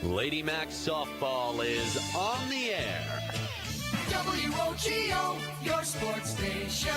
Lady Macks softball is on the air. WOGO, your sports station.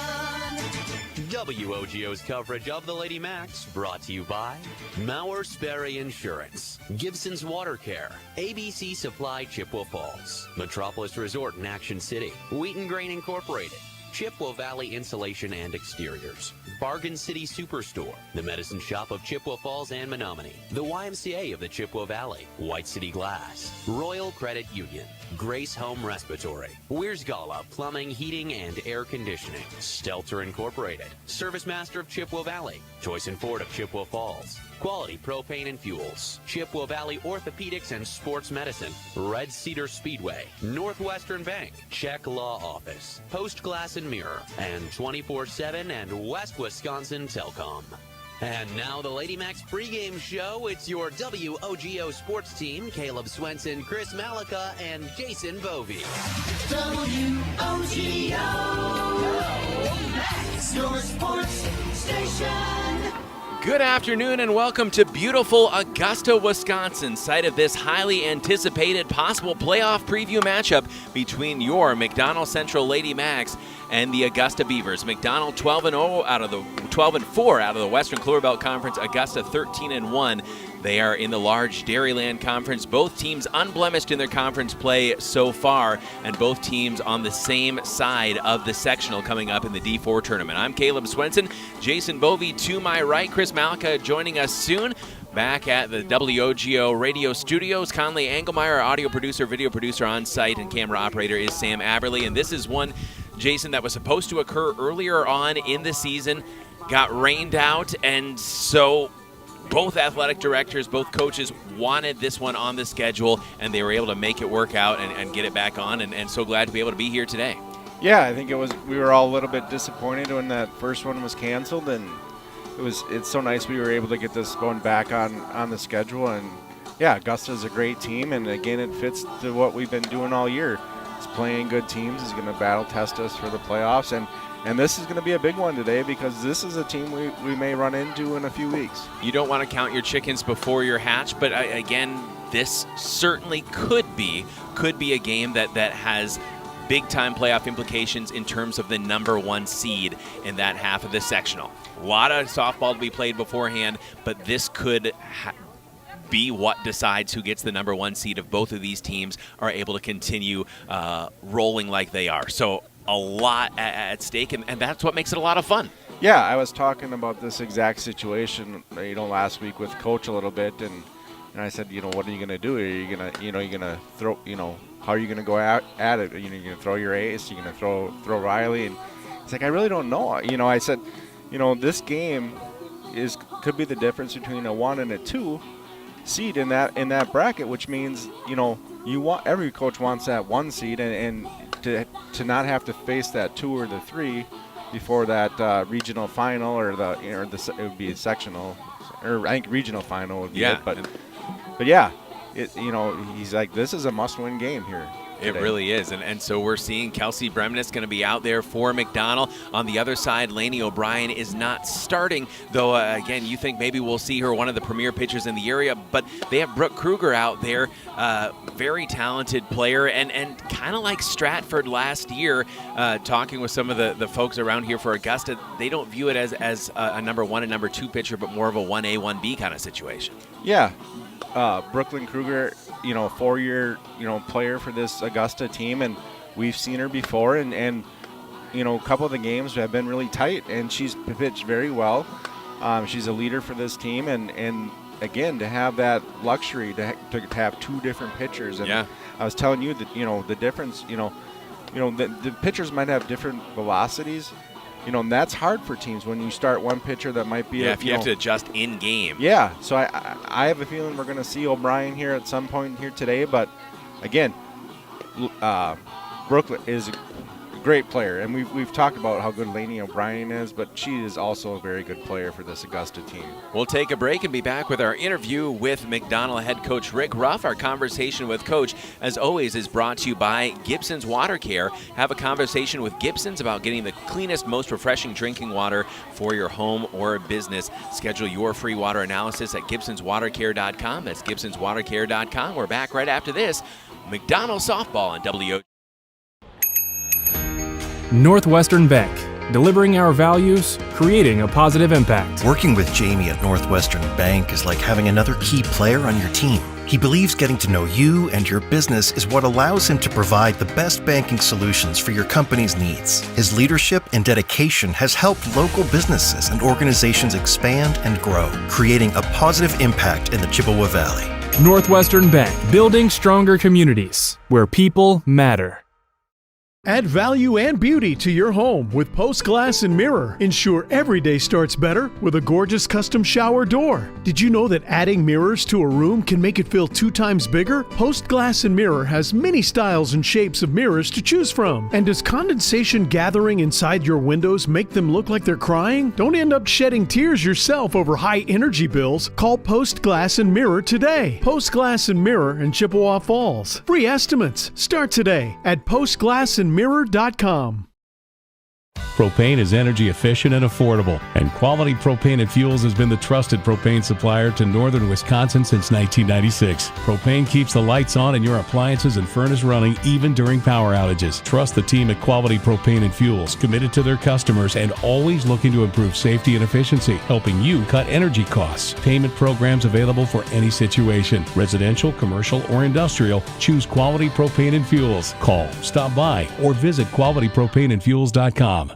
WOGO's coverage of the Lady Macks brought to you by Mauer Sperry Insurance, Gibson's Water Care, ABC Supply Chippewa Falls, Metropolis Resort in Action City, Wheaton Grain Incorporated, Chippewa Valley Insulation and Exteriors, Bargain City Superstore, the Medicine Shop of Chippewa Falls and Menominee, the YMCA of the Chippewa Valley, White City Glass, Royal Credit Union, Grace Home Respiratory, Weersgala Plumbing, Heating, and Air Conditioning, Stelter Incorporated, Service Master of Chippewa Valley, Choice and Ford of Chippewa Falls, Quality Propane and Fuels, Chippewa Valley Orthopedics and Sports Medicine, Red Cedar Speedway, Northwestern Bank, Czech Law Office, Post Glass and Mirror, and 24/7 and West Wisconsin Telcom. And now the Lady Macks pregame show. It's your WOGO sports team, Caleb Swenson, Chris Malika, and Jason Bovey. WOGO, Macks, your sports station. Good afternoon and welcome to beautiful Augusta, Wisconsin, site of this highly anticipated possible playoff preview matchup between your McDonell Central Lady Macks and the Augusta Beavers. McDonell 12-4 out of the Western Clear Belt Conference, Augusta 13-1. They are in the large Dairyland Conference. Both teams unblemished in their conference play so far, and both teams on the same side of the sectional coming up in the D4 tournament. I'm Caleb Swenson. Jason Bovey to my right. Chris Malika joining us soon. Back at the WOGO radio studios, Conley Engelmeyer, our audio producer, video producer on site, and camera operator is Sam Aberley. And this is one, Jason, that was supposed to occur earlier on in the season, got rained out, and so both athletic directors, both coaches wanted this one on the schedule, and they were able to make it work out and get it back on, and so glad to be able to be here today. Yeah, I think we were all a little bit disappointed when that first one was canceled, and it's so nice we were able to get this going back on the schedule. And yeah, Augusta's a great team, and again, it fits to what we've been doing all year. It's playing good teams, is going to battle test us for the playoffs, and this is going to be a big one today because this is a team we may run into in a few weeks. You don't want to count your chickens before you're hatched, but again, this certainly could be a game that has big-time playoff implications in terms of the number one seed in that half of the sectional. A lot of softball to be played beforehand, but this could be what decides who gets the number one seed if both of these teams are able to continue rolling like they are. So a lot at stake, and that's what makes it a lot of fun. Yeah, I was talking about this exact situation, last week with Coach a little bit, and I said, what are you going to do? Are you going to throw, how are you going to go out at it? You're going to throw your ace? You're going to throw Riley? And it's like, I really don't know. I said, this game could be the difference between a 1 and a 2 seed in that bracket, which means, every coach wants that 1 seed and to not have to face that 2 or the 3 before that regional final or it would be a sectional, or I think regional final would be it. But yeah, he's like, this is a must-win game here. It really is, and so we're seeing Kelsey Bremnes going to be out there for McDonell. On the other side, Lainey O'Brien is not starting, though, again, you think maybe we'll see her one of the premier pitchers in the area, but they have Brooke Kruger out there, very talented player, and kind of like Stratford last year, talking with some of the folks around here for Augusta, they don't view it as a number 1 and number 2 pitcher, but more of a 1A, 1B kind of situation. Yeah. Brooklyn Kruger, 4-year, player for this Augusta team, and we've seen her before, and a couple of the games have been really tight, and she's pitched very well. She's a leader for this team, and again, to have that luxury to have 2 different pitchers, and yeah. I was telling you that, the difference, the pitchers might have different velocities. And that's hard for teams when you start one pitcher that might be if you have to adjust in game. Yeah, so I have a feeling we're going to see O'Brien here at some point here today. But again, Brooklyn is great player. And we've talked about how good Lainey O'Brien is, but she is also a very good player for this Augusta team. We'll take a break and be back with our interview with McDonell head coach Rick Ruff. Our conversation with Coach, as always, is brought to you by Gibson's Water Care. Have a conversation with Gibson's about getting the cleanest, most refreshing drinking water for your home or business. Schedule your free water analysis at gibsonswatercare.com. That's gibsonswatercare.com. We're back right after this. McDonell softball on WO. Northwestern Bank, delivering our values, creating a positive impact. Working with Jamie at Northwestern Bank is like having another key player on your team. He believes getting to know you and your business is what allows him to provide the best banking solutions for your company's needs. His leadership and dedication has helped local businesses and organizations expand and grow, creating a positive impact in the Chippewa Valley. Northwestern Bank, building stronger communities where people matter. Add value and beauty to your home with Post Glass and Mirror. Ensure every day starts better with a gorgeous custom shower door. Did you know that adding mirrors to a room can make it feel 2 times bigger? Post Glass and Mirror has many styles and shapes of mirrors to choose from. And does condensation gathering inside your windows make them look like they're crying? Don't end up shedding tears yourself over high energy bills. Call Post Glass and Mirror today. Post Glass and Mirror in Chippewa Falls. Free estimates start today at postglassandmirror.com. Propane is energy efficient and affordable, and Quality Propane and Fuels has been the trusted propane supplier to northern Wisconsin since 1996. Propane keeps the lights on and your appliances and furnace running even during power outages. Trust the team at Quality Propane and Fuels, committed to their customers and always looking to improve safety and efficiency, helping you cut energy costs. Payment programs available for any situation, residential, commercial, or industrial. Choose Quality Propane and Fuels. Call, stop by, or visit qualitypropaneandfuels.com.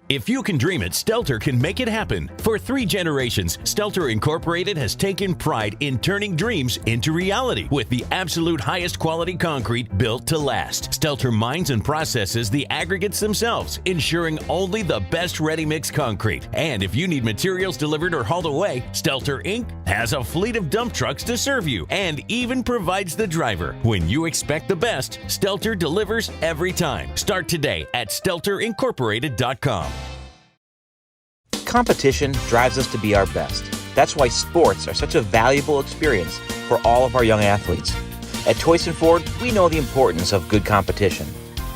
If you can dream it, Stelter can make it happen. For 3 generations, Stelter Incorporated has taken pride in turning dreams into reality with the absolute highest quality concrete built to last. Stelter mines and processes the aggregates themselves, ensuring only the best ready-mix concrete. And if you need materials delivered or hauled away, Stelter Inc. has a fleet of dump trucks to serve you and even provides the driver. When you expect the best, Stelter delivers every time. Start today at StelterIncorporated.com. Competition drives us to be our best. That's why sports are such a valuable experience for all of our young athletes. At Toyson Ford, we know the importance of good competition.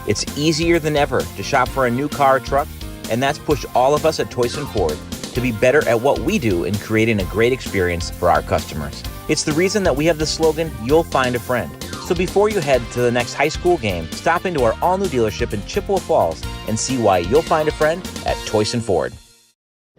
It's easier than ever to shop for a new car or truck, and that's pushed all of us at Toyson Ford to be better at what we do in creating a great experience for our customers. It's the reason that we have the slogan, "You'll find a friend." So before you head to the next high school game, stop into our all-new dealership in Chippewa Falls and see why you'll find a friend at Toyson Ford.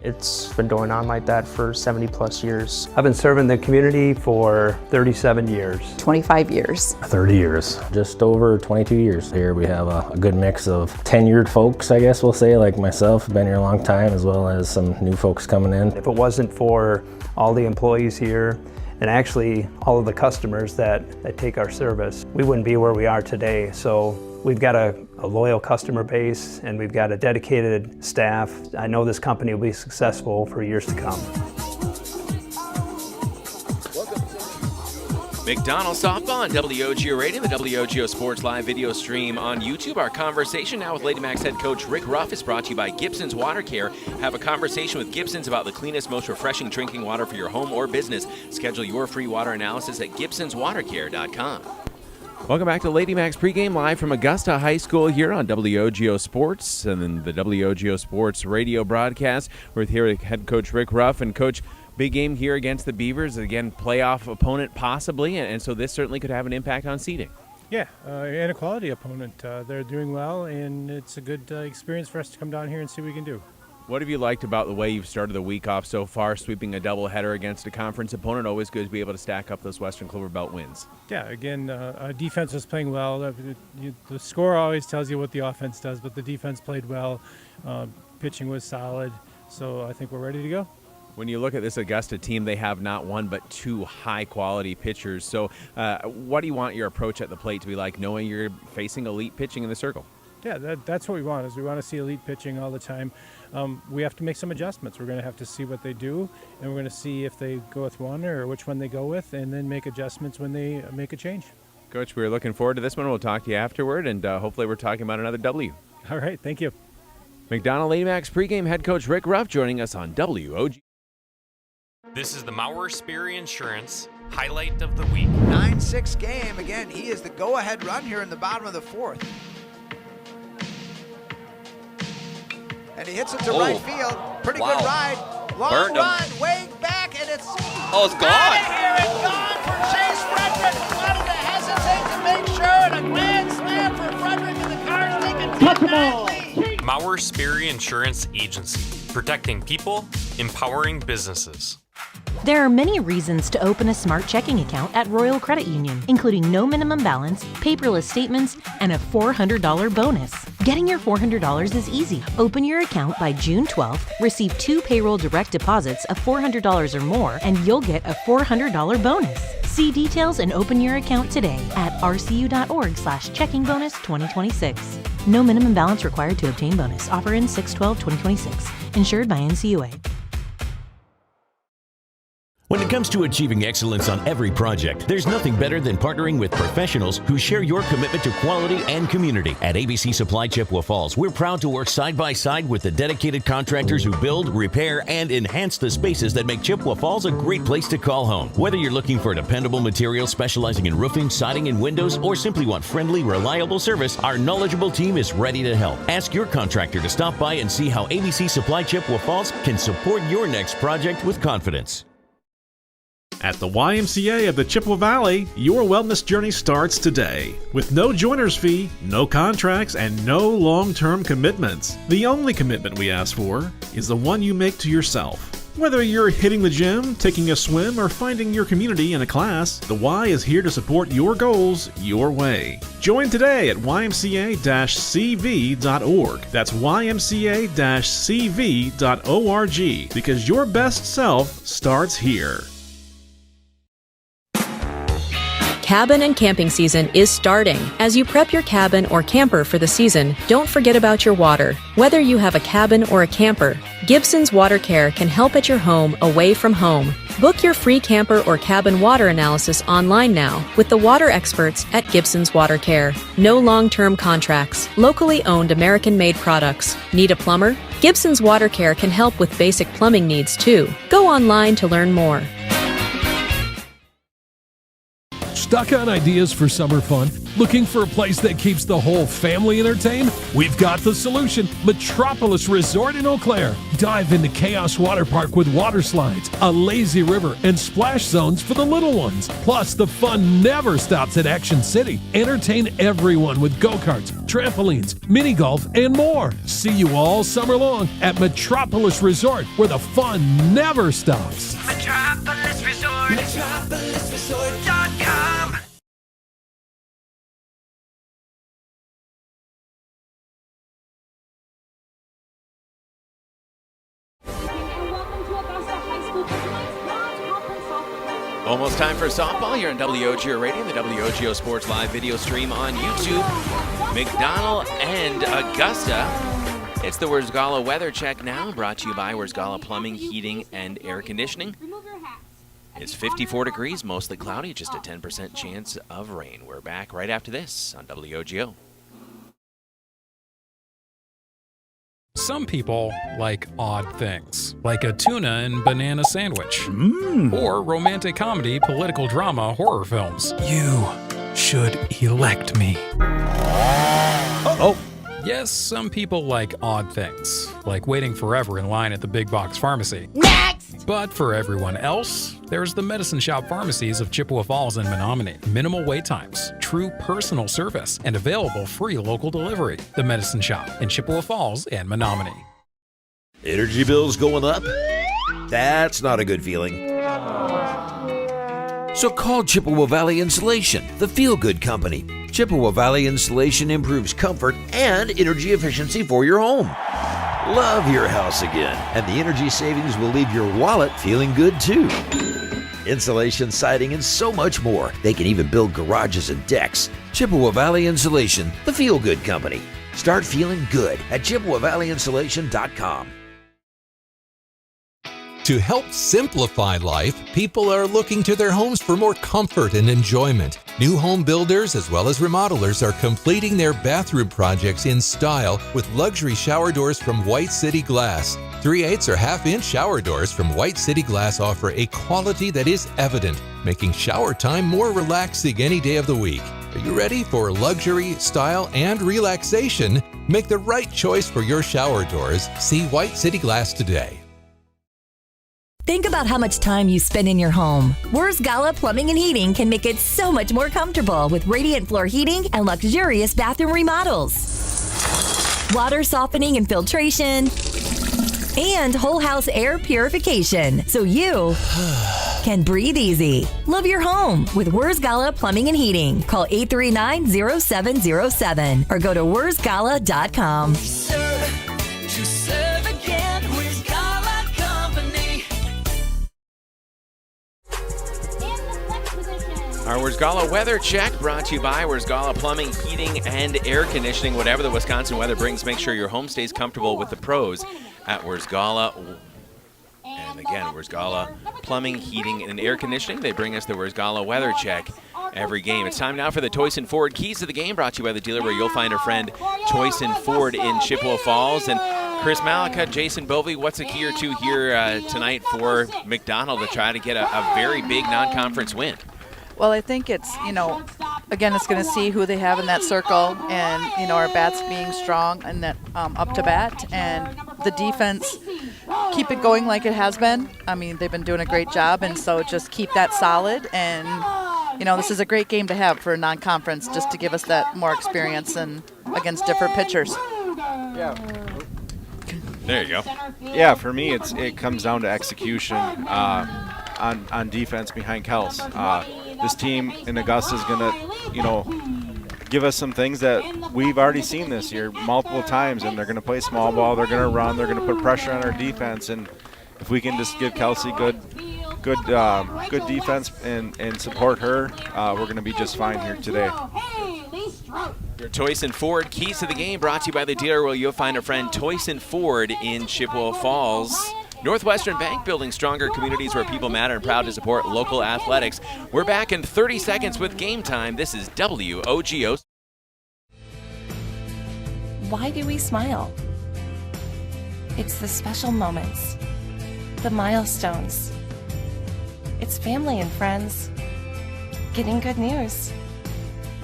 It's been going on like that for 70 plus years. I've been serving the community for 37 years. 25 years. 30 years. Just over 22 years here. We have a good mix of tenured folks, I guess we'll say, like myself, been here a long time, as well as some new folks coming in. If it wasn't for all the employees here, and actually all of the customers that take our service, we wouldn't be where we are today. So we've got a loyal customer base and we've got a dedicated staff. I know this company will be successful for years to come. McDonell softball on WOGO Radio, the WOGO Sports Live video stream on YouTube. Our conversation now with Lady Macks head coach Rick Ruff is brought to you by Gibson's Water Care. Have a conversation with Gibson's about the cleanest, most refreshing drinking water for your home or business. Schedule your free water analysis at gibsonswatercare.com. Welcome back to Lady Macks pregame live from Augusta High School here on WOGO Sports and then the WOGO Sports radio broadcast. We're here with head coach Rick Ruff. And Coach, big game here against the Beavers. Again, playoff opponent possibly, and so this certainly could have an impact on seeding. Yeah, and a quality opponent. They're doing well, and it's a good experience for us to come down here and see what we can do. What have you liked about the way you've started the week off so far, sweeping a doubleheader against a conference opponent? Always good to be able to stack up those Western Clover Belt wins. Yeah, again, defense was playing well. The score always tells you what the offense does, but the defense played well. Pitching was solid, so I think we're ready to go. When you look at this Augusta team, they have not one but 2 high-quality pitchers. So what do you want your approach at the plate to be like, knowing you're facing elite pitching in the circle? Yeah, that's what we want, is we want to see elite pitching all the time. We have to make some adjustments. We're going to have to see what they do, and we're going to see if they go with one or which one they go with, and then make adjustments when they make a change. Coach, we're looking forward to this one. We'll talk to you afterward, and hopefully we're talking about another W. All right, thank you. McDonell Lady Macks pregame head coach Rick Ruff joining us on WOG. This is the Mauer Sperry Insurance highlight of the week. 9-6 game. Again, he is the go-ahead run here in the bottom of the fourth. And he hits it to right field. Pretty good ride. Long run, way back, and it's gone. Out of here and gone for Chase Frederick. Wanted to hesitate to make sure, and a grand slam for Frederick, and the Cars take a 10-9 lead. Mauer Sperry Insurance Agency, protecting people, empowering businesses. There are many reasons to open a smart checking account at Royal Credit Union, including no minimum balance, paperless statements, and a $400 bonus. Getting your $400 is easy. Open your account by June 12th, receive 2 payroll direct deposits of $400 or more, and you'll get a $400 bonus. See details and open your account today at rcu.org/checkingbonus2026. No minimum balance required to obtain bonus. Offer in 6/12/2026. Insured by NCUA. When it comes to achieving excellence on every project, there's nothing better than partnering with professionals who share your commitment to quality and community. At ABC Supply Chippewa Falls, we're proud to work side by side with the dedicated contractors who build, repair, and enhance the spaces that make Chippewa Falls a great place to call home. Whether you're looking for dependable materials specializing in roofing, siding, and windows, or simply want friendly, reliable service, our knowledgeable team is ready to help. Ask your contractor to stop by and see how ABC Supply Chippewa Falls can support your next project with confidence. At the YMCA of the Chippewa Valley, your wellness journey starts today. With no joiner's fee, no contracts, and no long-term commitments. The only commitment we ask for is the one you make to yourself. Whether you're hitting the gym, taking a swim, or finding your community in a class, the Y is here to support your goals your way. Join today at ymca-cv.org. That's ymca-cv.org, because your best self starts here. Cabin and camping season is starting. As you prep your cabin or camper for the season, don't forget about your water. Whether you have a cabin or a camper, Gibson's Water Care can help at your home away from home. Book your free camper or cabin water analysis online now with the water experts at Gibson's Water Care. No long-term contracts. Locally owned American-made products. Need a plumber? Gibson's Water Care can help with basic plumbing needs too. Go online to learn more. Stuck on ideas for summer fun? Looking for a place that keeps the whole family entertained? We've got the solution. Metropolis Resort in Eau Claire. Dive into Chaos Water Park with water slides, a lazy river, and splash zones for the little ones. Plus, the fun never stops at Action City. Entertain everyone with go-karts, trampolines, mini golf, and more. See you all summer long at Metropolis Resort, where the fun never stops. Metropolis Resort. MetropolisResort.com. Almost time for softball here on WOGO Radio, the WOGO Sports live video stream on YouTube. McDonell and Augusta. It's the Wurzgala weather check now, brought to you by Wurzgala Plumbing, Heating, and Air Conditioning. It's 54 degrees, mostly cloudy, just a 10% chance of rain. We're back right after this on WOGO. Some people like odd things, like a tuna and banana sandwich, or romantic comedy, political drama, horror films. You should elect me. Uh-oh. Yes, some people like odd things, like waiting forever in line at the big box pharmacy. Next! But for everyone else, there's the Medicine Shop pharmacies of Chippewa Falls and Menominee. Minimal wait times, true personal service, and available free local delivery. The Medicine Shop in Chippewa Falls and Menominee. Energy bills going up? That's not a good feeling. So call Chippewa Valley Insulation, the feel-good company. Chippewa Valley Insulation improves comfort and energy efficiency for your home. Love your house again, and the energy savings will leave your wallet feeling good too. Insulation, siding, and so much more. They can even build garages and decks. Chippewa Valley Insulation, the feel-good company. Start feeling good at ChippewaValleyInsulation.com. To help simplify life, people are looking to their homes for more comfort and enjoyment. New home builders as well as remodelers are completing their bathroom projects in style with luxury shower doors from White City Glass. 3/8 or half-inch shower doors from White City Glass offer a quality that is evident, making shower time more relaxing any day of the week. Are you ready for luxury, style, and relaxation? Make the right choice for your shower doors. See White City Glass today. Think about how much time you spend in your home. Wers Gala Plumbing and Heating can make it so much more comfortable with radiant floor heating and luxurious bathroom remodels. Water softening and filtration, and whole house air purification, so you can breathe easy. Love your home with Wers Gala Plumbing and Heating. Call 839-0707 or go to wersgala.com. Our Wers Gala weather check brought to you by Wers Gala Plumbing, Heating, and Air Conditioning. Whatever the Wisconsin weather brings, make sure your home stays comfortable with the pros at Wers Gala. And again, Wers Gala Plumbing, Heating, and Air Conditioning. They bring us the Wers Gala weather check every game. It's time now for the Toyson Ford Keys to the Game, brought to you by the dealer where you'll find our friend Toyson Ford in Chippewa Falls. And Chris Malika, Jason Bovey, what's a key or two here tonight for McDonell to try to get a very big non-conference win? Well, I think it's, again, it's going to see who they have in that circle and, our bats being strong and that up to bat and the defense, keep it going like it has been. I mean, they've been doing a great job, and so just keep that solid. And, this is a great game to have for a non-conference just to give us that more experience and against different pitchers. Yeah. There you go. Yeah, for me, it comes down to execution on defense behind Kels. This team in Augusta is going to, give us some things that we've already seen this year multiple times, and they're going to play small ball, they're going to run, they're going to put pressure on our defense, and if we can just give Kelsey good defense and support her, we're going to be just fine here today. Your Toyson Ford Keys to the Game brought to you by the dealer where you'll find a friend Toyson Ford in Chippewa Falls. Northwestern Bank, building stronger communities where people matter, and proud to support local athletics. We're back in 30 seconds with Game Time. This is WOGO. Why do we smile? It's the special moments, the milestones. It's family and friends, getting good news,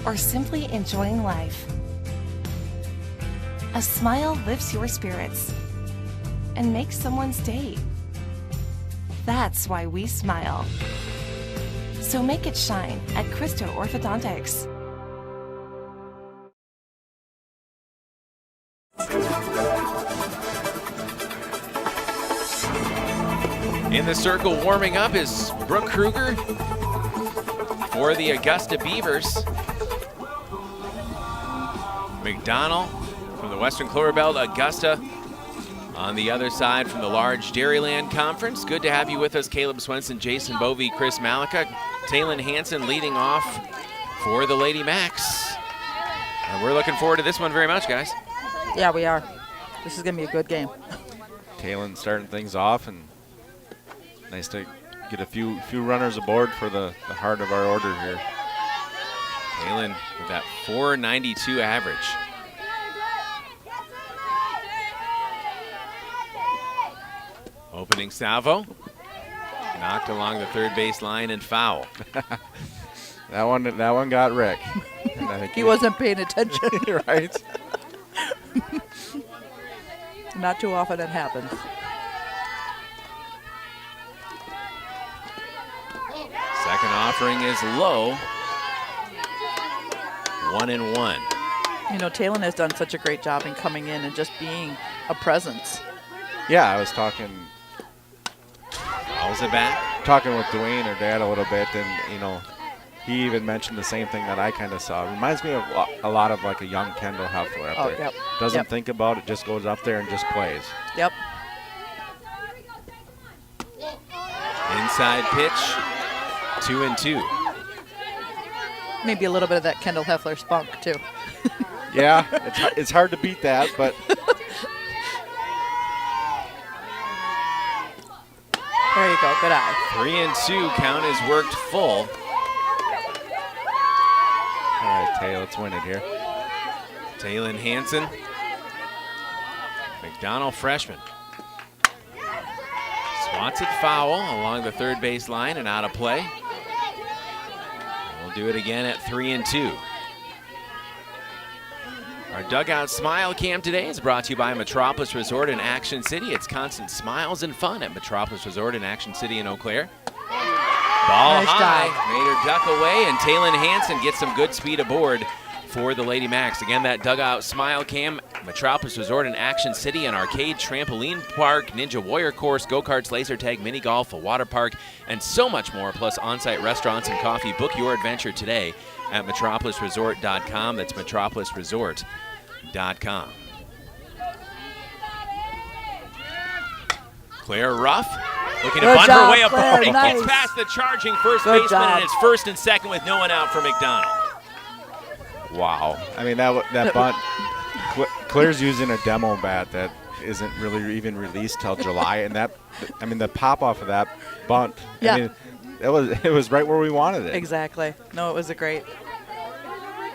or simply enjoying life. A smile lifts your spirits and make someone's day. That's why we smile. So make it shine at Christo Orthodontics. In the circle warming up is Brooke Kruger for the Augusta Beavers. McDonell from the Western Clover Belt, Augusta on the other side from the large Dairyland Conference. Good to have you with us, Caleb Swenson, Jason Bovey, Chris Malika, Taylon Hansen leading off for the Lady Macks. And we're looking forward to this one very much, guys. Yeah, we are. This is going to be a good game. Taylon starting things off, and nice to get a few runners aboard for the heart of our order here. Taylon with that .492 average. Opening salvo, knocked along the third base line and foul. That one got Rick. And I think he wasn't paying attention. Right. Not too often it happens. Second offering is low. 1-1. Taylon has done such a great job in coming in and just being a presence. Yeah, I was talking. How's it back? Talking with Dwayne, her dad, a little bit, and he even mentioned the same thing that I kind of saw. It reminds me of a lot of like a young Kendall Heffler up there. Yep. Doesn't think about it, just goes up there and just plays. Yep. Inside pitch, 2-2. Maybe a little bit of that Kendall Heffler spunk too. Yeah, it's hard to beat that, but. There you go. Good eye. 3-2 count is worked full. All right, Tay, let's win it here. Taylon Hansen. McDonell freshman. Swats it foul along the third base line and out of play. We'll do it again at 3-2. Our Dugout Smile Cam today is brought to you by Metropolis Resort in Action City. It's constant smiles and fun at Metropolis Resort in Action City in Eau Claire. Ball Nice high, dive. made her duck away, and Taylon Hansen gets some good speed aboard for the Lady Macks. Again, that Dugout Smile Cam, Metropolis Resort in Action City, an arcade, trampoline park, Ninja Warrior course, go-karts, laser tag, mini golf, a water park, and so much more, plus on-site restaurants and coffee. Book your adventure today at metropolisresort.com. That's metropolisresort.com. Claire Ruff looking to Good bunt job, her way up. Claire. It Nice. gets past the charging first Good baseman, job. and it's first and second with no one out for McDonell. Wow. I mean, that bunt, Claire's using a demo bat that isn't really even released till July, and that, I mean, the pop off of that bunt, Yeah. I mean, it was right where we wanted it. Exactly. No, it was a great.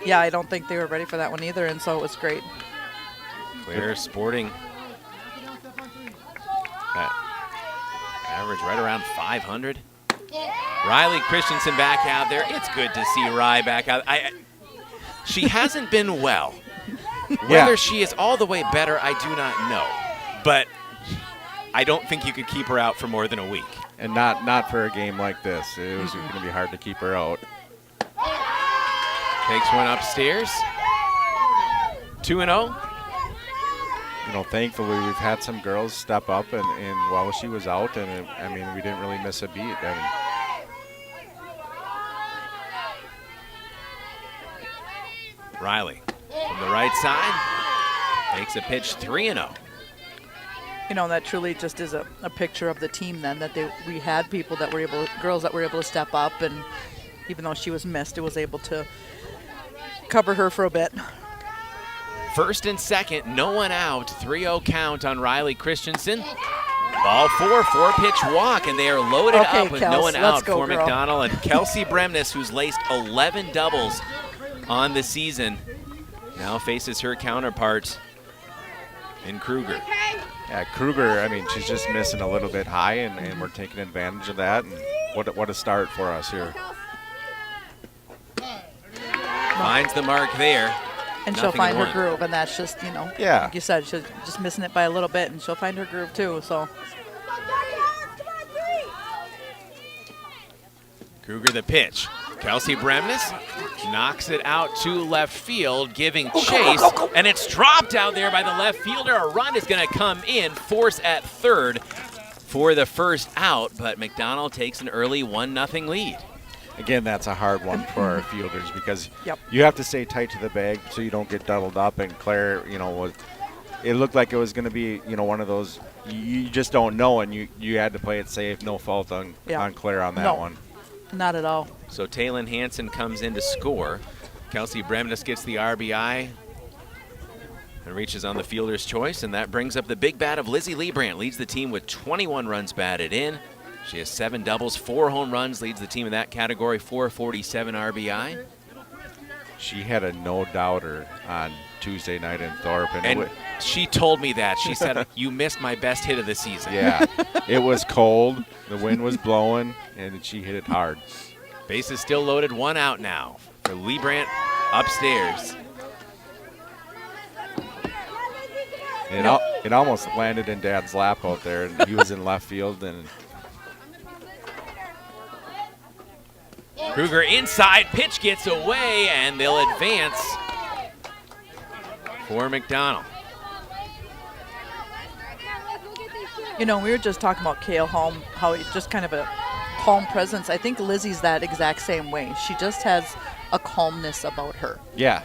Yeah, I don't think they were ready for that one either, and so it was great. Claire sporting that average right around 500. Riley Christensen back out there. It's good to see Rye back out. She hasn't been well. Whether she is all the way better, I do not know. But I don't think you could keep her out for more than a week. And not for a game like this. It was going to be hard to keep her out. Takes one upstairs. 2-0. You know, thankfully we've had some girls step up, and while she was out, and I mean, we didn't really miss a beat. I mean, Riley from the right side makes a pitch 3-0. You know, that truly just is a picture of the team then, that we had people that were girls that were able to step up, and even though she was missed, it was able to cover her for a bit. First and second, no one out. 3-0 count on Riley Christensen. Ball four pitch walk, and they are loaded up with no one out for McDonell. And Kelsey Bremnes, who's laced 11 doubles on the season, now faces her counterpart in Kruger. Yeah, Kruger, I mean, she's just missing a little bit high, and we're taking advantage of that. And what a start for us here. Finds the mark there. And she'll find her groove, and that's just, you know, yeah, like you said, she's just missing it by a little bit, and she'll find her groove too. So Kruger the pitch. Kelsey Bremnes knocks it out to left field, giving chase, and it's dropped out there by the left fielder. A run is going to come in, force at third for the first out, but McDonell takes an early 1-0 lead. Again, that's a hard one for our fielders, because you have to stay tight to the bag so you don't get doubled up. And Claire, you know, it looked like it was going to be, you know, one of those you just don't know, and you had to play it safe. No fault on Claire on that one. Not at all. So Taylon Hansen comes in to score. Kelsey Bremnes gets the RBI and reaches on the fielder's choice, and that brings up the big bat of Lizzie Liebrandt. Leads the team with 21 runs batted in. She has 7 doubles, 4 home runs, leads the team in that category, 447 RBI. She had a no-doubter on Tuesday night in Thorpe. And she told me that. She said, you missed my best hit of the season. Yeah, it was cold, the wind was blowing, and she hit it hard. Base is still loaded, 1 out now for Liebrandt upstairs. It almost landed in Dad's lap out there, and he was in left field, and Kruger inside, pitch gets away, and they'll advance for McDonell. You know, we were just talking about Kale Holm, how he's just kind of a calm presence. I think Lizzie's that exact same way. She just has a calmness about her. Yeah.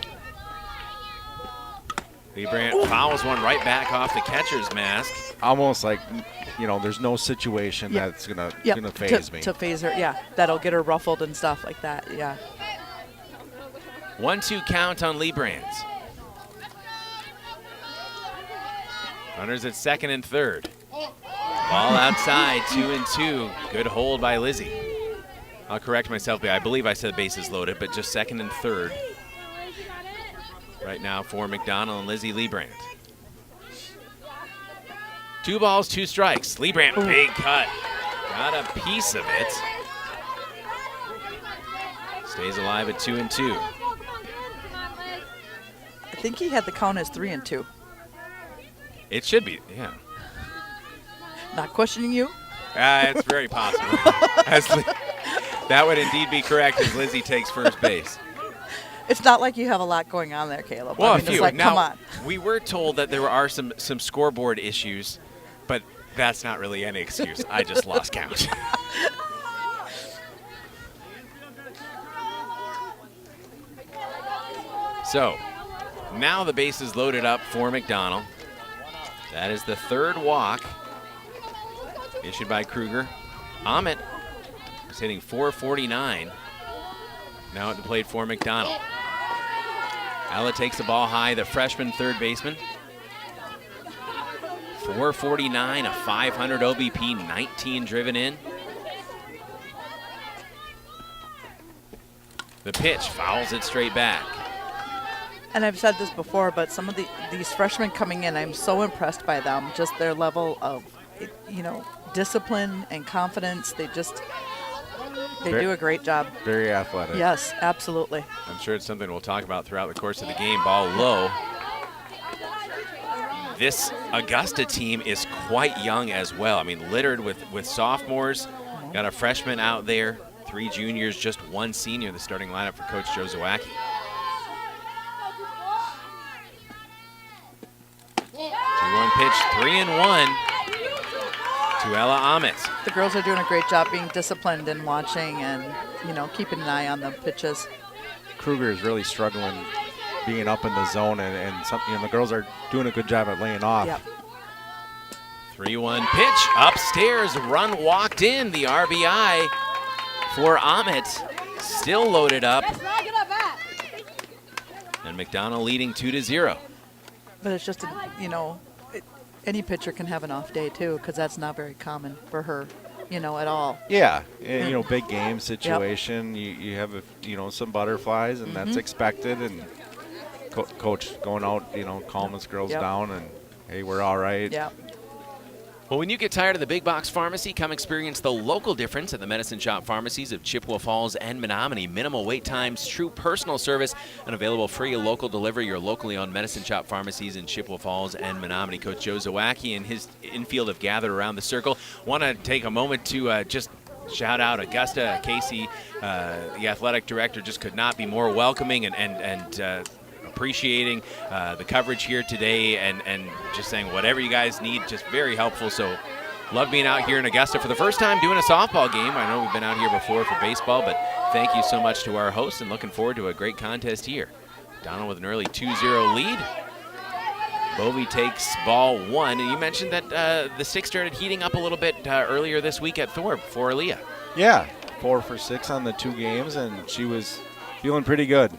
Liebrandt fouls one right back off the catcher's mask. Almost like, you know, there's no situation that's gonna phase me. To phase her, yeah. That'll get her ruffled and stuff like that, yeah. 1-2 count on Liebrandt. Runners at second and third. Ball outside, 2-2. Good hold by Lizzie. I'll correct myself. I believe I said bases loaded, but just second and third right now for McDonell and Lizzie Liebrandt. 2 balls, 2 strikes. Liebrandt, big cut. Got a piece of it. Stays alive at 2-2. I think he had the count as 3-2. It should be, yeah. Not questioning you. It's very possible. That would indeed be correct as Lizzie takes first base. It's not like you have a lot going on there, Caleb. Well, I mean, a few. It's like, now, come on. We were told that there are some scoreboard issues, but that's not really any excuse. I just lost count. So, now the base is loaded up for McDonell. That is the 3rd walk issued by Kruger. Ahmet is hitting .449. Now at the plate for McDonell. Ella takes the ball high, the freshman 3rd baseman. .449, a 500 OBP, 19 driven in. The pitch fouls it straight back. And I've said this before, but some of these freshmen coming in, I'm so impressed by them. Just their level of, discipline and confidence. They do a great job. Very athletic. Yes, absolutely. I'm sure it's something we'll talk about throughout the course of the game. Ball low. This Augusta team is quite young as well. I mean, littered with sophomores. Got a freshman out there, 3 juniors, just 1 senior, the starting lineup for Coach Joe Zawacki. 2-1 pitch, 3-1 to Ella Ahmet. The girls are doing a great job being disciplined and watching and, keeping an eye on the pitches. Kruger is really struggling being up in the zone, and the girls are doing a good job at laying off. Yep. 3-1 pitch, upstairs, run walked in, the RBI for Ahmet. Still loaded up. And McDonell leading 2-0. But it's just, any pitcher can have an off day too, because that's not very common for her, at all. Yeah, big game situation. Yep. You have some butterflies, and that's expected. And coach going out, calm us girls down, and hey, we're all right. Yeah. Well, when you get tired of the big box pharmacy, come experience the local difference at the Medicine Shop pharmacies of Chippewa Falls and Menominee. Minimal wait times, true personal service, and available free local delivery. Your locally owned Medicine Shop pharmacies in Chippewa Falls and Menominee. Coach Joe Zawacki and his infield have gathered around the circle. Want to take a moment to just shout out Augusta. Casey, the athletic director, just could not be more welcoming and appreciating the coverage here today and just saying whatever you guys need, just very helpful. So love being out here in Augusta for the first time doing a softball game. I know we've been out here before for baseball, but thank you so much to our hosts and looking forward to a great contest here. Donald with an early 2-0 lead. Bovey takes ball 1. And you mentioned that the 6 started heating up a little bit earlier this week at Thorpe for Aaliyah. Yeah, 4 for 6 on the 2 games, and she was feeling pretty good.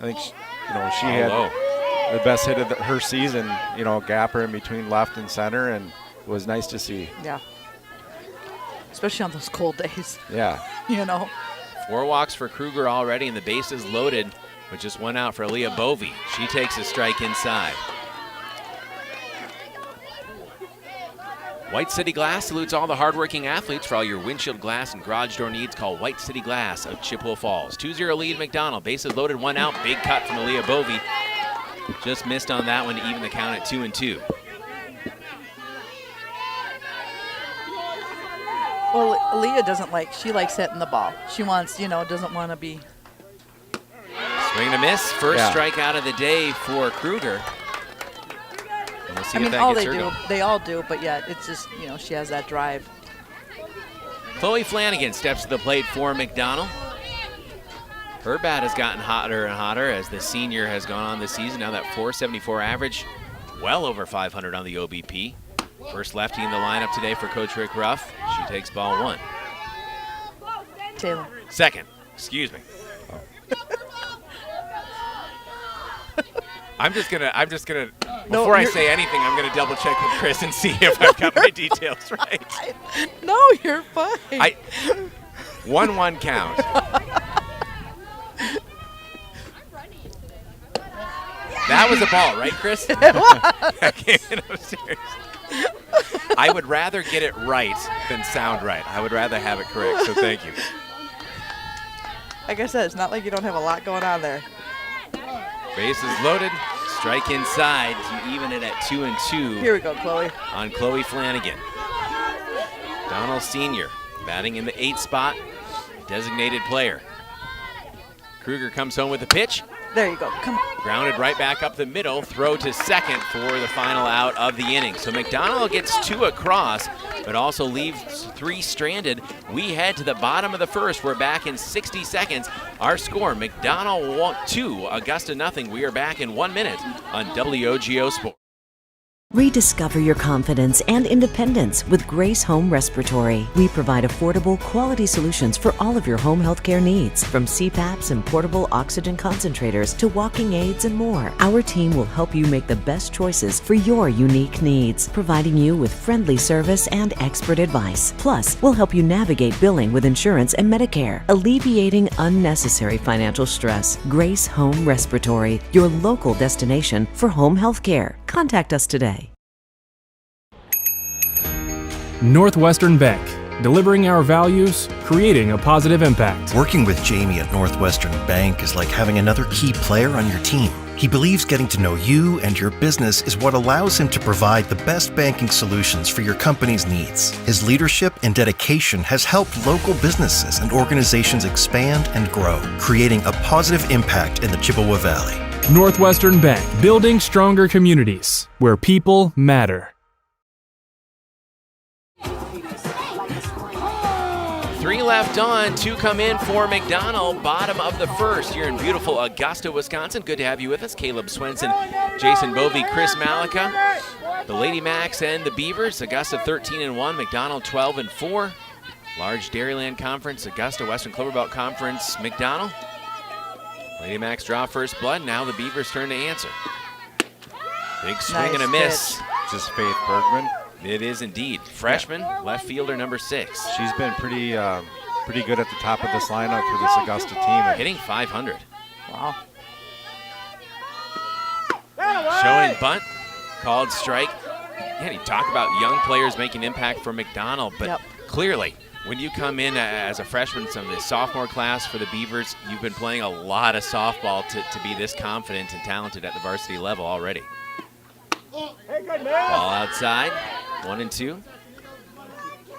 I think she had the best hit of her season, gapper in between left and center, and it was nice to see. Yeah. Especially on those cold days. Yeah. 4 walks for Kruger already, and the base is loaded with just 1 out for Aaliyah Bovey. She takes a strike inside. White City Glass salutes all the hardworking athletes. For all your windshield glass and garage door needs, call White City Glass of Chippewa Falls. 2-0 lead McDonell. Bases loaded, 1 out. Big cut from Aaliyah Bovey. Just missed on that one to even the count at 2-2. Well, Aaliyah she likes hitting the ball. She wants, doesn't want to be. Swing and a miss. First strikeout of the day for Kruger. We'll see if that all gets they her do, going. they all do, but yeah, it's just, she has that drive. Chloe Flanagan steps to the plate for McDonell. Her bat has gotten hotter and hotter as the senior has gone on this season. Now that .474 average, well over 500 on the OBP. First lefty in the lineup today for Coach Rick Ruff. She takes ball 1. Taylor. Second, excuse me. I'm just gonna Before I say anything, I'm going to double check with Chris and see if I've got my details right. No, you're fine. 1-1 count. That was a ball, right, Chris? It was. That came in upstairs. I would rather get it right than sound right. I would rather have it correct, so thank you. Like I said, it's not like you don't have a lot going on there. Bases loaded. Strike inside to even it at 2-2. Here we go, Chloe. On Chloe Flanagan. Donald Sr. batting in the 8th spot. Designated player. Kruger comes home with the pitch. There you go. Come on. Grounded right back up the middle. Throw to second for the final out of the inning. So McDonell gets 2 across, but also leaves 3 stranded. We head to the bottom of the first. We're back in 60 seconds. Our score, McDonell 2, Augusta nothing. We are back in 1 minute on WOGO Sports. Rediscover your confidence and independence with Grace Home Respiratory. We provide affordable, quality solutions for all of your home healthcare needs, from CPAPs and portable oxygen concentrators to walking aids and more. Our team will help you make the best choices for your unique needs, providing you with friendly service and expert advice. Plus, we'll help you navigate billing with insurance and Medicare, alleviating unnecessary financial stress. Grace Home Respiratory, your local destination for home healthcare. Contact us today. Northwestern Bank, delivering our values, creating a positive impact. Working with Jamie at Northwestern Bank is like having another key player on your team. He believes getting to know you and your business is what allows him to provide the best banking solutions for your company's needs. His leadership and dedication has helped local businesses and organizations expand and grow, creating a positive impact in the Chippewa Valley. Northwestern Bank, building stronger communities where people matter. 3 left on, 2 come in for McDonell. Bottom of the first here in beautiful Augusta, Wisconsin. Good to have you with us. Caleb Swenson, Jason Bovey, Chris Malika. The Lady Macks and the Beavers. Augusta 13-1, McDonell 12-4. Large Dairyland Conference, Augusta Western Cloverbelt Conference, McDonell. Lady Macks draw first blood. Now the Beavers' turn to answer. Big swing and a miss. Is this Faith Bergman? It is indeed. Freshman, left fielder number 6. She's been pretty good at the top of this lineup for this Augusta team. Hitting 500. Wow. Showing bunt, called strike. Yeah, you talk about young players making impact for McDonell, but clearly, when you come in as a freshman from the sophomore class for the Beavers, you've been playing a lot of softball to be this confident and talented at the varsity level already. Ball outside, 1-2.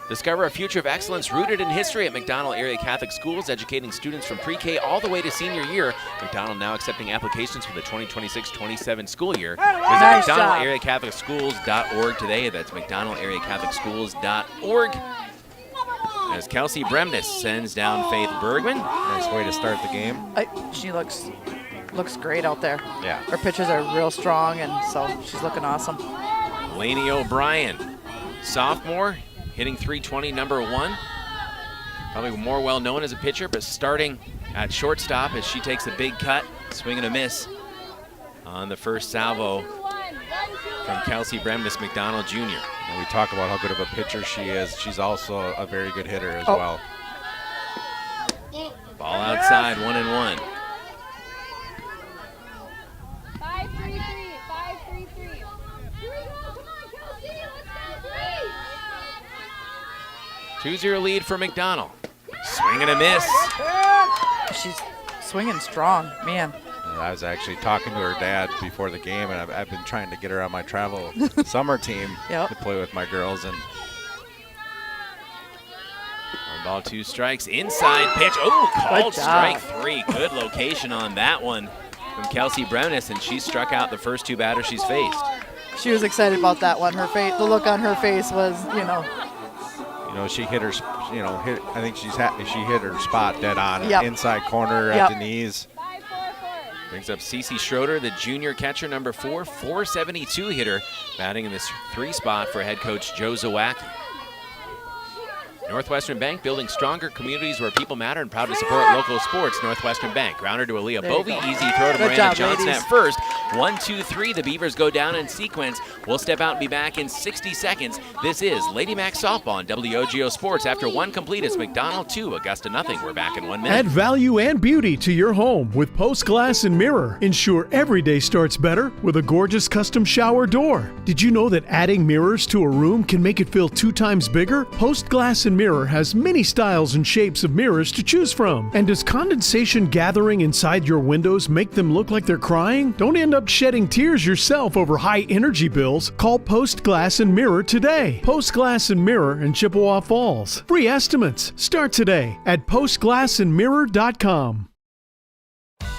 Discover a future of excellence rooted in history at McDonell Area Catholic Schools, educating students from pre-K all the way to senior year. McDonell now accepting applications for the 2026-27 school year. Visit McDonellAreaCatholicSchools.org today. That's McDonellAreaCatholicSchools.org. As Kelsey Bremnes sends down Faith Bergman. Nice way to start the game. She looks great out there. Yeah. Her pitches are real strong, and so she's looking awesome. Lainey O'Brien, sophomore, hitting .320, number 1. Probably more well known as a pitcher, but starting at shortstop as she takes a big cut, swing and a miss on the first salvo from Kelsey Bremnes McDonell Jr. And we talk about how good of a pitcher she is. She's also a very good hitter as well. Ball outside, 1-1. 2-0 lead for McDonell. Swing and a miss. She's swinging strong, man. I was actually talking to her dad before the game, and I've been trying to get her on my travel summer team to play with my girls. And 1 ball, 2 strikes. Inside pitch. Oh, called strike 3. Good location on that one from Kelsey Bremnes, and she struck out the first 2 batters she's faced. She was excited about that one. Her face, the look on her face was, she hit her, I think she hit her spot dead on. Inside corner at the knees. Brings up Cece Schroeder, the junior catcher, number 4, 472 hitter, batting in this 3 spot for head coach Joe Zawacki. Northwestern Bank, building stronger communities where people matter, and proud to support local sports. Northwestern Bank, grounder to Aaliyah Bovey, easy throw to Miranda Johnson at first. 1, 2, 3. The Beavers go down in sequence. We'll step out and be back in 60 seconds. This is Lady Macks softball on WOGO Sports. After one complete, it's McDonell 2, Augusta nothing. We're back in 1 minute. Add value and beauty to your home with Post Glass and Mirror. Ensure every day starts better with a gorgeous custom shower door. Did you know that adding mirrors to a room can make it feel 2 times bigger? Post Glass and Mirror has many styles and shapes of mirrors to choose from. And does condensation gathering inside your windows make them look like they're crying? Don't end up shedding tears yourself over high energy bills. Call Post Glass and Mirror today. Post Glass and Mirror in Chippewa Falls. Free estimates start today at postglassandmirror.com.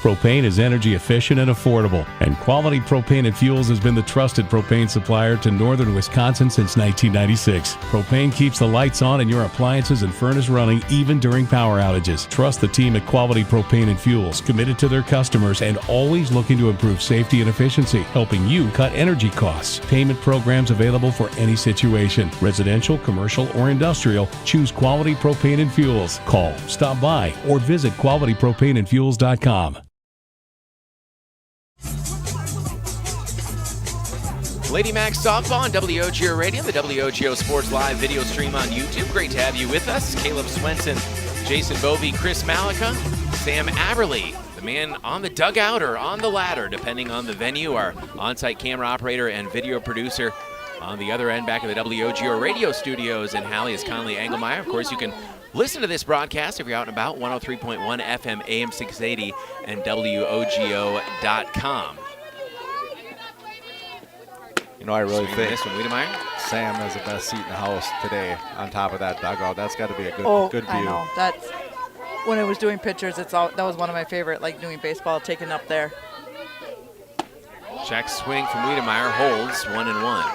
Propane is energy efficient and affordable, and Quality Propane and Fuels has been the trusted propane supplier to northern Wisconsin since 1996. Propane keeps the lights on and your appliances and furnace running even during power outages. Trust the team at Quality Propane and Fuels, committed to their customers and always looking to improve safety and efficiency, helping you cut energy costs. Payment programs available for any situation, residential, commercial, or industrial. Choose Quality Propane and Fuels. Call, stop by, or visit qualitypropaneandfuels.com. Lady Macks softball on WOGO Radio, the WOGO Sports Live video stream on YouTube. Great to have you with us. Caleb Swenson, Jason Bovey, Chris Malika, Sam Aberly, the man on the dugout or on the ladder, depending on the venue, our on-site camera operator and video producer. On the other end, back in the WOGO Radio studios in Halle is Conley Engelmeyer. Of course, you can listen to this broadcast if you're out and about, 103.1 FM, AM 680, and WOGO.com. You know, I really think this one, Wiedemeyer? Sam has the best seat in the house today on top of that dugout. That's got to be a good view. I know. That's, when I was doing pictures, that was one of my favorite, like doing baseball, taking up there. Check swing from Wiedemeyer, holds 1-1.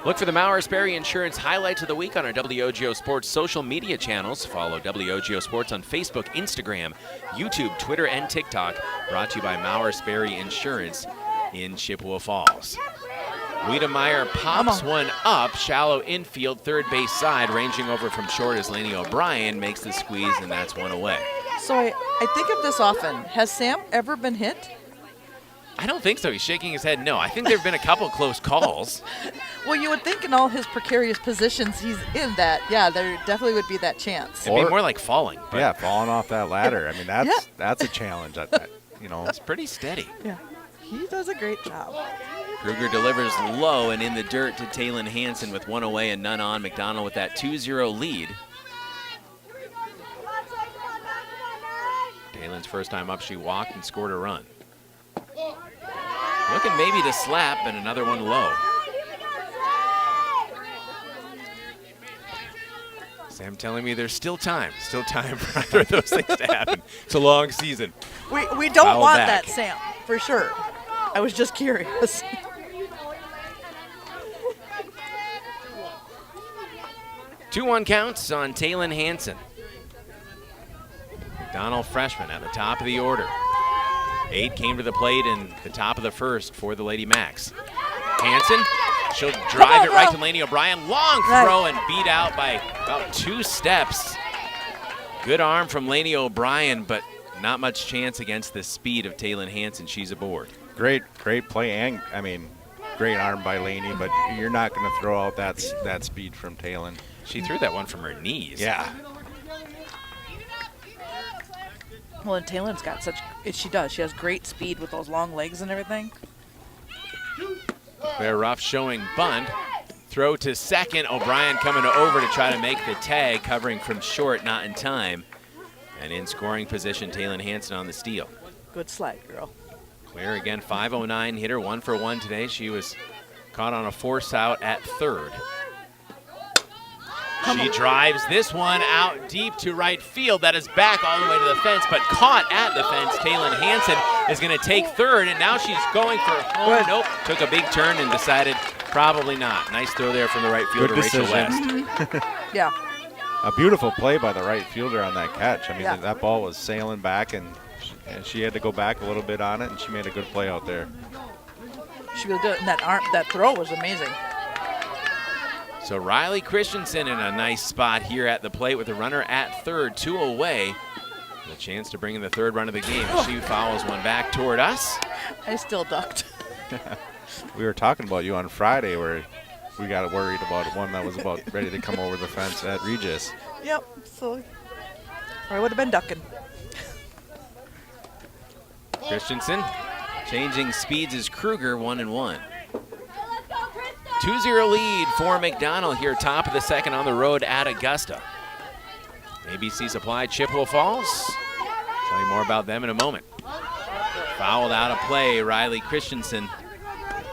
Look for the Maurer Sperry Insurance highlights of the week on our WOGO Sports social media channels. Follow WOGO Sports on Facebook, Instagram, YouTube, Twitter, and TikTok. Brought to you by Maurer Sperry Insurance in Chippewa Falls. Wiedemeyer pops one up, shallow infield, third base side, ranging over from short as Laney O'Brien makes the squeeze, and that's one away. So I think of this often. Has Sam ever been hit? I don't think so. He's shaking his head no. I think there have been a couple close calls. Well, you would think in all his precarious positions he's in that, yeah, there definitely would be that chance. It'd be more like falling. Yeah, falling off that ladder. I mean, that's a challenge. It's pretty steady. Yeah, he does a great job. Kruger delivers low and in the dirt to Taylon Hansen with one away and none on. McDonell with that 2-0 lead. Taylon's first time up, she walked and scored a run. Looking maybe to slap, and another one low. Sam telling me there's still time for either of those things to happen. It's a long season. We don't want that, Sam, for sure. I was just curious. 2-1 counts on Taylon Hansen. McDonell freshman at the top of the order. 8 came to the plate in the top of the first for the Lady Macks. Hansen, she'll drive it right to Laney O'Brien. Long throw and beat out by about 2 steps. Good arm from Laney O'Brien, but not much chance against the speed of Taylon Hansen. She's aboard. Great play, and great arm by Laney, but you're not going to throw out that speed from Taylon. She threw that one from her knees. Yeah. Well, and Taylon's got she does. She has great speed with those long legs and everything. Fair rough showing bunt. Throw to second. O'Brien coming over to try to make the tag, covering from short, not in time. And in scoring position, Taylon Hansen on the steal. Good slide, girl. Clear again, 509 hitter, 1 for 1 today. She was caught on a force out at third. She drives this one out deep to right field. That is back all the way to the fence, but caught at the fence. Taylon Hansen is going to take third, and now she's going for home. Nope, took a big turn and decided probably not. Nice throw there from the right fielder, Rachel West. Yeah. A beautiful play by the right fielder on that catch. I mean, that ball was sailing back, and she had to go back a little bit on it, and she made a good play out there. She really did, and that throw was amazing. So Riley Christensen in a nice spot here at the plate with a runner at third, 2 away. The chance to bring in the third run of the game. She fouls one back toward us. I still ducked. We were talking about you on Friday where we got worried about one that was about ready to come over the fence at Regis. Yep, so I would have been ducking. Christensen changing speeds is Kruger, 1-1. 2-0 lead for McDonell here, top of the second on the road at Augusta. ABC Supply Chippewa Falls. Tell you more about them in a moment. Fouled out of play, Riley Christensen.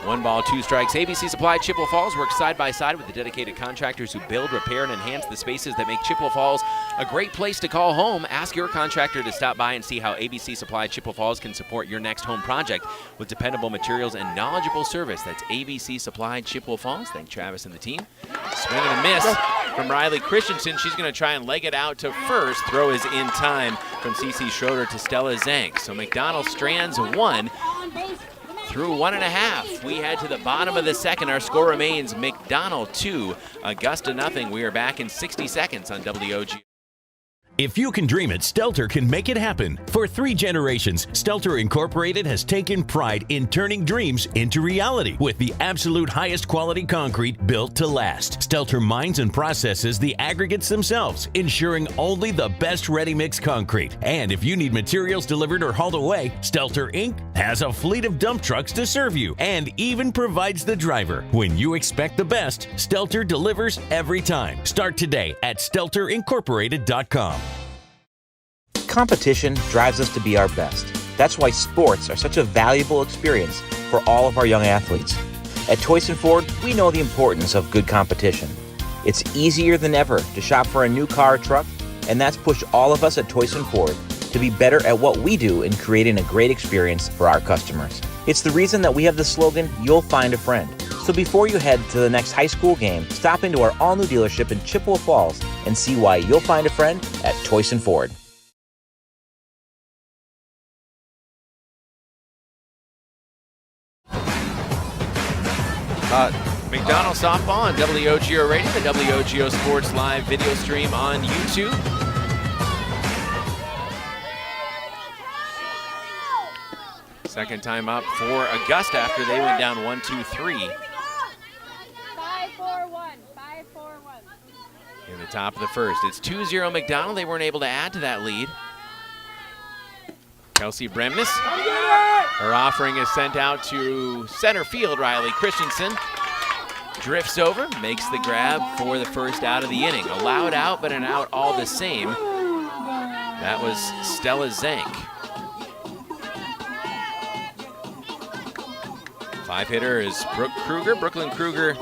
1 ball, 2 strikes. ABC Supply Chippewa Falls works side by side with the dedicated contractors who build, repair, and enhance the spaces that make Chippewa Falls a great place to call home. Ask your contractor to stop by and see how ABC Supply Chippewa Falls can support your next home project with dependable materials and knowledgeable service. That's ABC Supply Chippewa Falls. Thank Travis and the team. Swing and a miss from Riley Christensen. She's going to try and leg it out to first. Throw is in time from CeCe Schroeder to Stella Zank. So McDonell strands 1. Through 1.5, we head to the bottom of the second. Our score remains McDonell 2, Augusta nothing. We are back in 60 seconds on WOGO. If you can dream it, Stelter can make it happen. For 3 generations, Stelter Incorporated has taken pride in turning dreams into reality with the absolute highest quality concrete built to last. Stelter mines and processes the aggregates themselves, ensuring only the best ready-mix concrete. And if you need materials delivered or hauled away, Stelter Inc. has a fleet of dump trucks to serve you and even provides the driver. When you expect the best, Stelter delivers every time. Start today at StelterIncorporated.com. Competition drives us to be our best. That's why sports are such a valuable experience for all of our young athletes. At Toyson Ford, we know the importance of good competition. It's easier than ever to shop for a new car or truck, and that's pushed all of us at Toyson Ford to be better at what we do in creating a great experience for our customers. It's the reason that we have the slogan, "You'll find a friend." So before you head to the next high school game, stop into our all-new dealership in Chippewa Falls and see why you'll find a friend at Toyson Ford. McDonell softball on WOGO Radio, the WOGO Sports live video stream on YouTube. Second time up for Augusta after they went down 1-2-3. 5-4-1. In the top of the first. It's 2-0 McDonell. They weren't able to add to that lead. Kelsey Bremnes. Her offering is sent out to center field. Riley Christensen drifts over, makes the grab for the first out of the inning. Allowed out, but an out all the same. That was Stella Zank. 5-hitter is Brooklyn Kruger,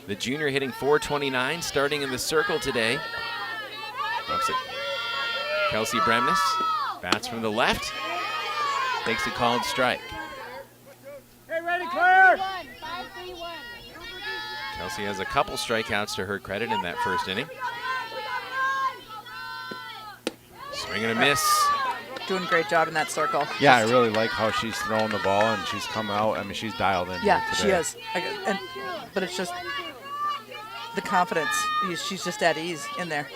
the junior, hitting .429, starting in the circle today. Opposite Kelsey Bremnes. Bats from the left. Takes a called strike. Hey, ready, clear! Kelsey has a couple strikeouts to her credit in that first inning. Swing and a miss. Doing a great job in that circle. Yeah, I really like how she's throwing the ball and she's come out. I mean, she's dialed in. Yeah, today. she is. But it's just the confidence. She's just at ease in there.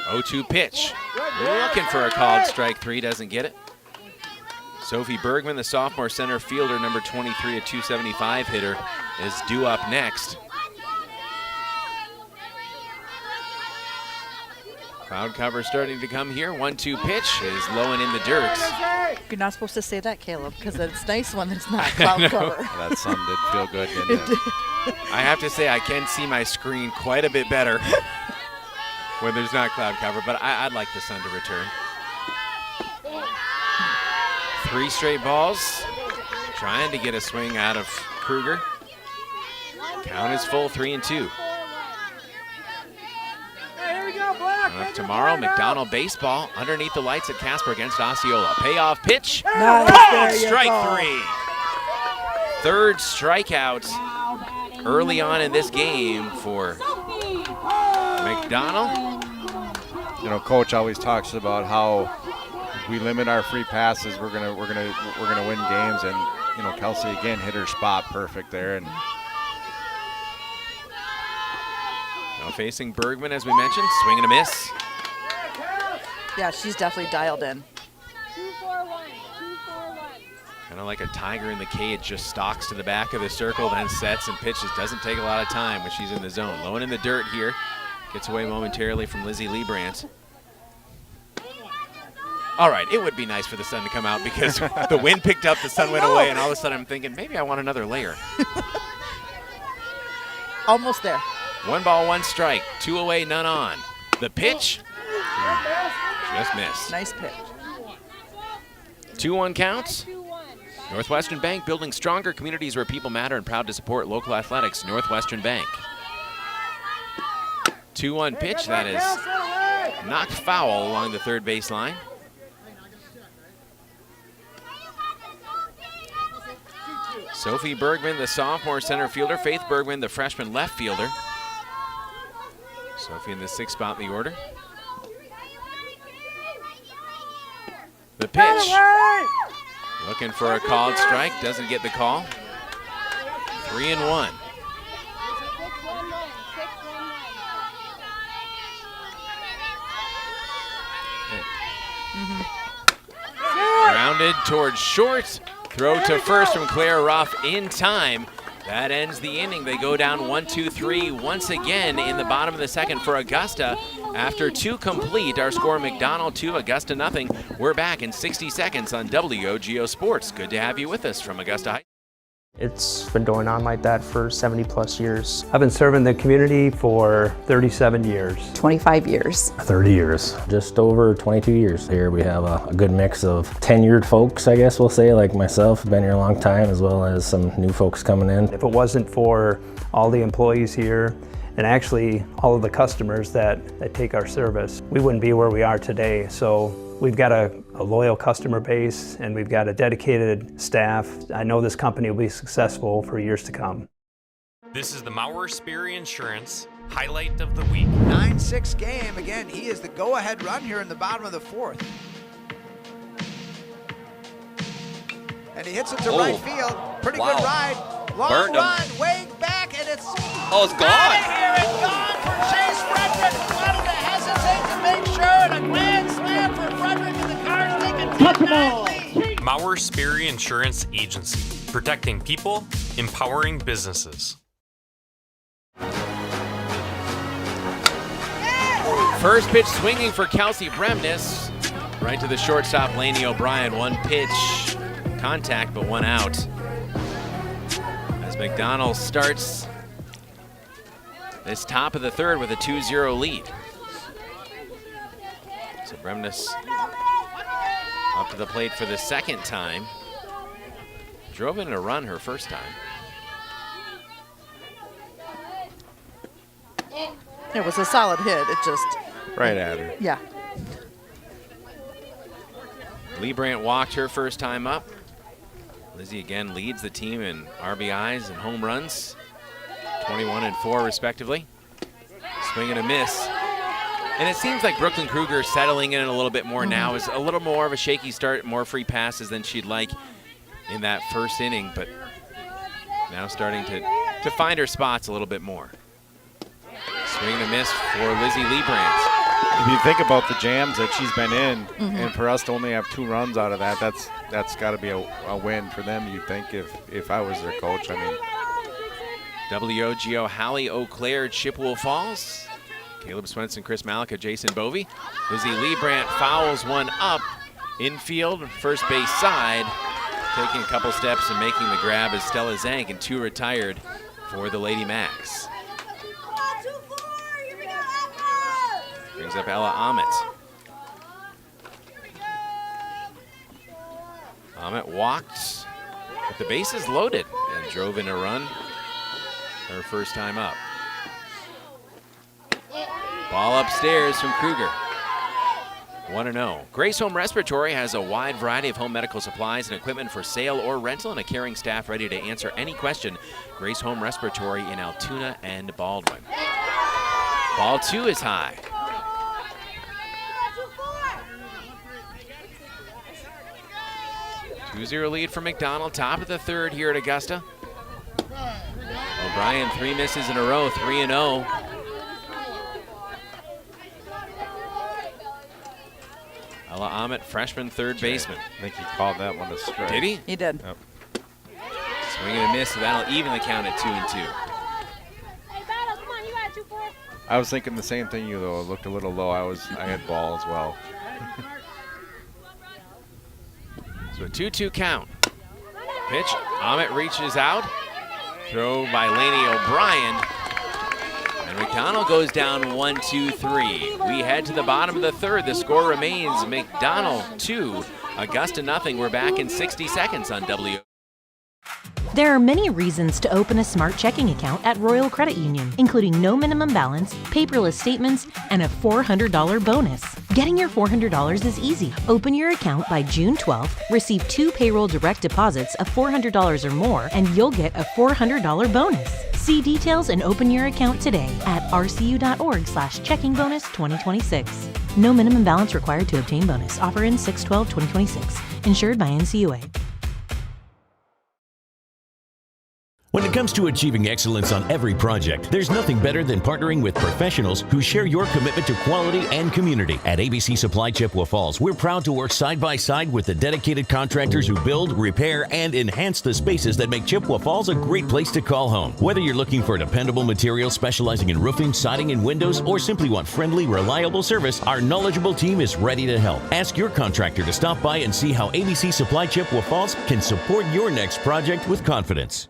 0-2 pitch. Looking for a called strike 3, doesn't get it. Sophie Bergman, the sophomore center fielder, number 23, a .275 hitter, is due up next. Cloud cover starting to come here. 1-2 pitch is low and in the dirt. You're not supposed to say that, Caleb, because it's nice when it's not cloud cover. That sun did feel good, didn't it? I have to say I can see my screen quite a bit better when there's not cloud cover, but I'd like the sun to return. 3 straight balls. Trying to get a swing out of Kruger. Count is full, 3-2. Up tomorrow, McDonell baseball underneath the lights at Casper against Osceola. Payoff pitch. Nice. Strike 3. Third strikeout early on in this game for McDonell. You know, Coach always talks about how we limit our free passes. We're gonna win games, and you know, Kelsey again hit her spot perfect there. And now facing Bergman, as we mentioned, swing and a miss. Yeah, she's definitely dialed in. 241. Kind of like a tiger in the cage, just stalks to the back of the circle, then sets and pitches. Doesn't take a lot of time when she's in the zone. Low and in the dirt here. Gets away momentarily from Lizzie Liebrandt. All right, it would be nice for the sun to come out because the wind picked up, the sun went away, and all of a sudden I'm thinking, maybe I want another layer. Almost there. 1 ball, 1 strike. 2 away, none on. The pitch. Just missed. Nice pitch. 2-1 counts. Northwestern Bank, building stronger communities where people matter, and proud to support local athletics. Northwestern Bank. 2-1 pitch. That is knocked foul along the third base line. Sophie Bergman, the sophomore center fielder. Faith Bergman, the freshman left fielder. Sophie in the 6th spot in the order. The pitch. Looking for a called strike. Doesn't get the call. 3-1. Grounded towards short. Throw to first from Claire Ruff in time. That ends the inning. They go down 1-2-3 once again in the bottom of the second for Augusta. After 2 complete, our score McDonell 2, Augusta nothing. We're back in 60 seconds on WOGO Sports. Good to have you with us from Augusta High. It's been going on like that for 70 plus years. I've been serving the community for 37 years. 25 years. 30 years. Just over 22 years. Here we have a good mix of tenured folks, I guess we'll say, like myself, been here a long time, as well as some new folks coming in. If it wasn't for all the employees here, and actually all of the customers that take our service, we wouldn't be where we are today. So we've got a loyal customer base, and we've got a dedicated staff. I know this company will be successful for years to come. This is the Maurer Sperry Insurance highlight of the week. 9-6 game. Again, he is the go-ahead run here in the bottom of the 4th. And he hits it to right field. Pretty good ride. Long run, way back, and it's it's gone. Out of here and gone for Chase Frederick. Wanted to hesitate to make sure, and a grand slam for Frederick, and the Cars take a 10-9 lead. Maurer Sperry Insurance Agency, protecting people, empowering businesses. First pitch swinging for Kelsey Bremnes. Right to the shortstop, Lainey O'Brien. 1 pitch, contact, but 1 out. As McDonell starts this top of the 3rd with a 2-0 lead. So Bremnes up to the plate for the 2nd time. Drove in a run her first time. It was a solid hit. It just... Right at her. Yeah. Liebrandt walked her first time up. Lizzie again leads the team in RBIs and home runs, 21 and 4 respectively. Swing and a miss. And it seems like Brooklyn Kruger settling in a little bit more now. Is a little more of a shaky start, more free passes than she'd like in that first inning, but now starting to find her spots a little bit more. Swing and a miss for Lizzie Liebrandt. If you think about the jams that she's been in, and for us to only have 2 runs out of that, that's got to be a win for them, you'd think, if I was their coach. I mean, WOGO, Hallie Eau Claire, Chippewa Falls. Caleb Swenson, Chris Malika, Jason Bovey. Lizzie Liebrandt fouls one up. Infield, first base side. Taking a couple steps and making the grab is Stella Zank, and 2 retired for the Lady Macks. Brings up Ella Ahmet. Ahmet walked with the bases loaded and drove in a run her first time up. Ball upstairs from Kruger. 1-0. Grace Home Respiratory has a wide variety of home medical supplies and equipment for sale or rental, and a caring staff ready to answer any question. Grace Home Respiratory in Altoona and Baldwin. Ball 2 is high. 2-0 lead for McDonell, top of the 3rd here at Augusta. O'Brien, 3 misses in a row, 3-0. Ella Ahmet, freshman third baseman. I think he called that one a strike. Did he? He did. Yep. Swing and a miss, so that'll even the count at 2-2. I was thinking the same thing you though. It looked a little low. I had ball as well. So a 2-2 count. Pitch, Ahmet reaches out. Throw by Laney O'Brien. And McDonell goes down 1-2-3. We head to the bottom of the third. The score remains McDonell 2, Augusta nothing. We're back in 60 seconds on WOGO. There are many reasons to open a smart checking account at Royal Credit Union, including no minimum balance, paperless statements, and a $400 bonus. Getting your $400 is easy. Open your account by June 12th, receive 2 payroll direct deposits of $400 or more, and you'll get a $400 bonus. See details and open your account today at rcu.org/checkingbonus2026. No minimum balance required to obtain bonus. Offer ends 6/12/2026. Insured by NCUA. When it comes to achieving excellence on every project, there's nothing better than partnering with professionals who share your commitment to quality and community. At ABC Supply Chippewa Falls, we're proud to work side by side with the dedicated contractors who build, repair, and enhance the spaces that make Chippewa Falls a great place to call home. Whether you're looking for dependable materials specializing in roofing, siding, and windows, or simply want friendly, reliable service, our knowledgeable team is ready to help. Ask your contractor to stop by and see how ABC Supply Chippewa Falls can support your next project with confidence.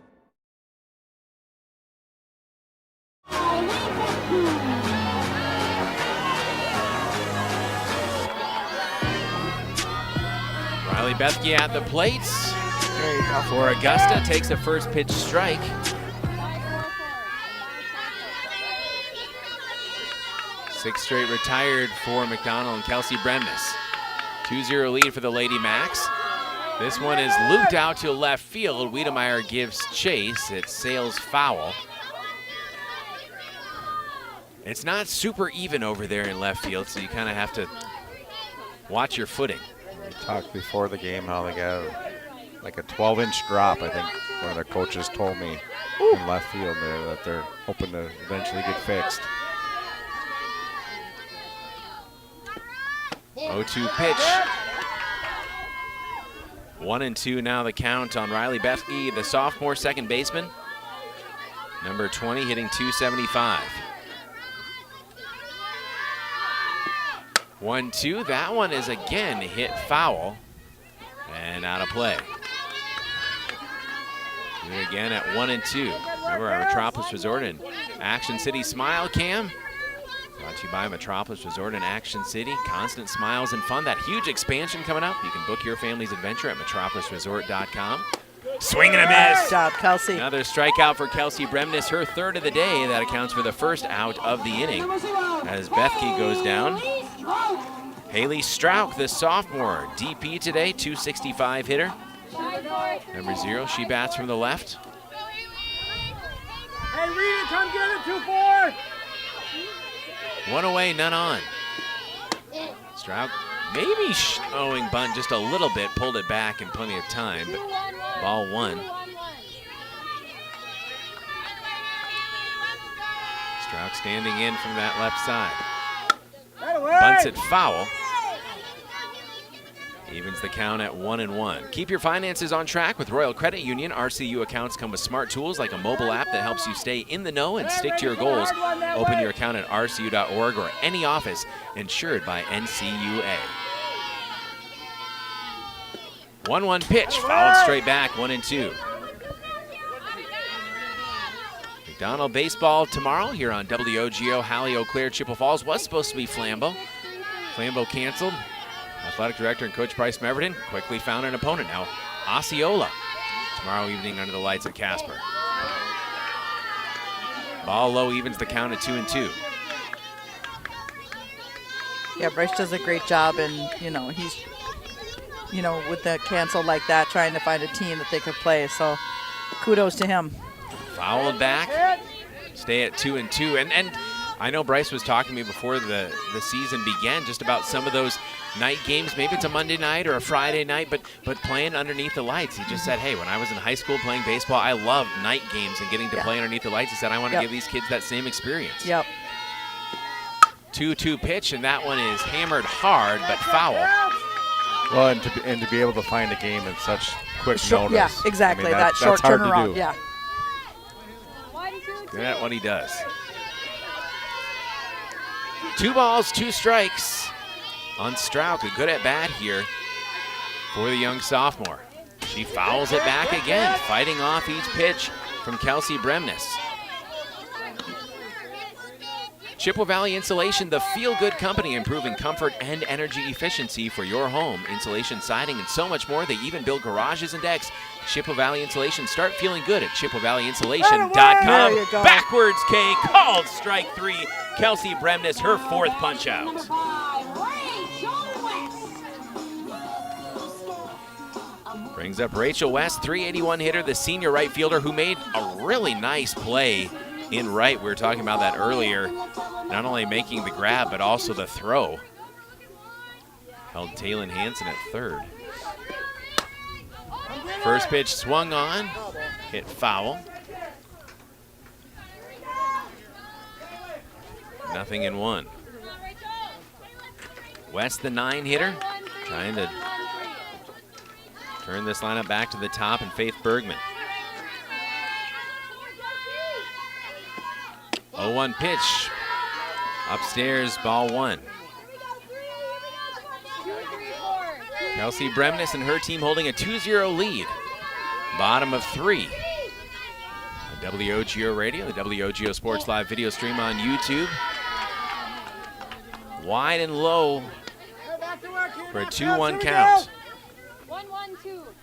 Riley Bethke at the plate for Augusta, takes a first pitch strike. Six straight retired for McDonell and Kelsey Bremnes. 2-0 lead for the Lady Macks. This one is looped out to left field. Wiedemeyer gives chase. It sails foul. It's not super even over there in left field, so you kind of have to watch your footing. We talked before the game how they got like a 12-inch drop, I think one of their coaches told me in left field there that they're hoping to eventually get fixed. 0-2 pitch. 1-2 now the count on Riley Bethke, the sophomore second baseman. Number 20 hitting .275. 1-2, that one is again hit foul and out of play. Do it again at 1-2. Remember our Metropolis Resort and Action City Smile Cam. Brought to you by Metropolis Resort and Action City. Constant smiles and fun. That huge expansion coming up. You can book your family's adventure at metropolisresort.com. Swing and a miss. Nice job, Kelsey. Another strikeout for Kelsey Bremnes, her third of the day. That accounts for the first out of the inning as Bethke goes down. Haley Strauch, the sophomore, DP today, .265 hitter. Number 0, she bats from the left. Hey, Reed, come get it, 2-4. One away, none on. Strauch maybe showing bunt just a little bit, pulled it back in plenty of time, but ball one. Strauch standing in from that left side. Bunts it foul. Evens the count at 1-1. Keep your finances on track with Royal Credit Union. RCU accounts come with smart tools like a mobile app that helps you stay in the know and stick to your goals. Open your account at rcu.org or any office insured by NCUA. 1-1 pitch, fouled straight back, 1-2. McDonell baseball tomorrow here on WOGO. Hallie Eau Claire, Chippewa Falls was supposed to be Flambeau. Flambeau canceled. Athletic director and coach Bryce Meverton quickly found an opponent. Now Osceola tomorrow evening under the lights at Casper. Ball low, evens the count at 2-2. Yeah, Bryce does a great job, and he's with the cancel like that, trying to find a team that they could play. So kudos to him. Fouled back, stay at 2-2, and I know Bryce was talking to me before the season began just about some of those night games. Maybe it's a Monday night or a Friday night, but playing underneath the lights. He just said, hey, when I was in high school playing baseball, I loved night games and getting to play underneath the lights. He said, I want to give these kids that same experience. Yep. 2-2 pitch, and that one is hammered hard, but foul. Well, and to be able to find a game in such quick notice. Yeah, exactly. I mean, that short that's hard turnaround. to do. Yeah. Good at what he does. 2 balls, 2 strikes on Strauch. A good at bat here for the young sophomore. She fouls it back again, fighting off each pitch from Kelsey Bremnes. Chippewa Valley Insulation, the feel-good company, improving comfort and energy efficiency for your home. Insulation, siding, and so much more. They even build garages and decks. Chippewa Valley Insulation. Start feeling good at ChippewaValleyInsulation.com. Backwards K, called strike 3. Kelsey Bremnes, her 4th punch-out. Brings up Rachel West, 381 hitter, the senior right fielder who made a really nice play in right. We were talking about that earlier. Not only making the grab, but also the throw. Held Taylon Hansen at 3rd. First pitch swung on, hit foul. 0-1. West, the 9 hitter, trying to turn this lineup back to the top, and Faith Bergman. 0-1 pitch. Upstairs, ball 1. Kelsey Bremnes and her team holding a 2-0 lead. Bottom of 3. On WOGO Radio, the WOGO Sports Live video stream on YouTube. Wide and low for a 2-1 count.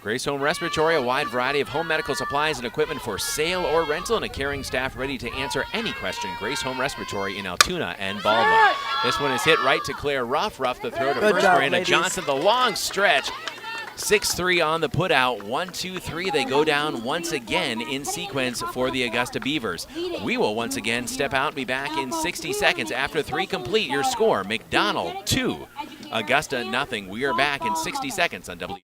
Grace Home Respiratory, a wide variety of home medical supplies and equipment for sale or rental, and a caring staff ready to answer any question. Grace Home Respiratory in Altoona and Baldwin. This one is hit right to Claire Ruff. Ruff the throw to first. Miranda Johnson, the long stretch. 6-3 on the putout. 1-2-3. They go down once again in sequence for the Augusta Beavers. We will once again step out and be back in 60 seconds after 3 complete. Your score, McDonell 2, Augusta 0. We are back in 60 seconds on W.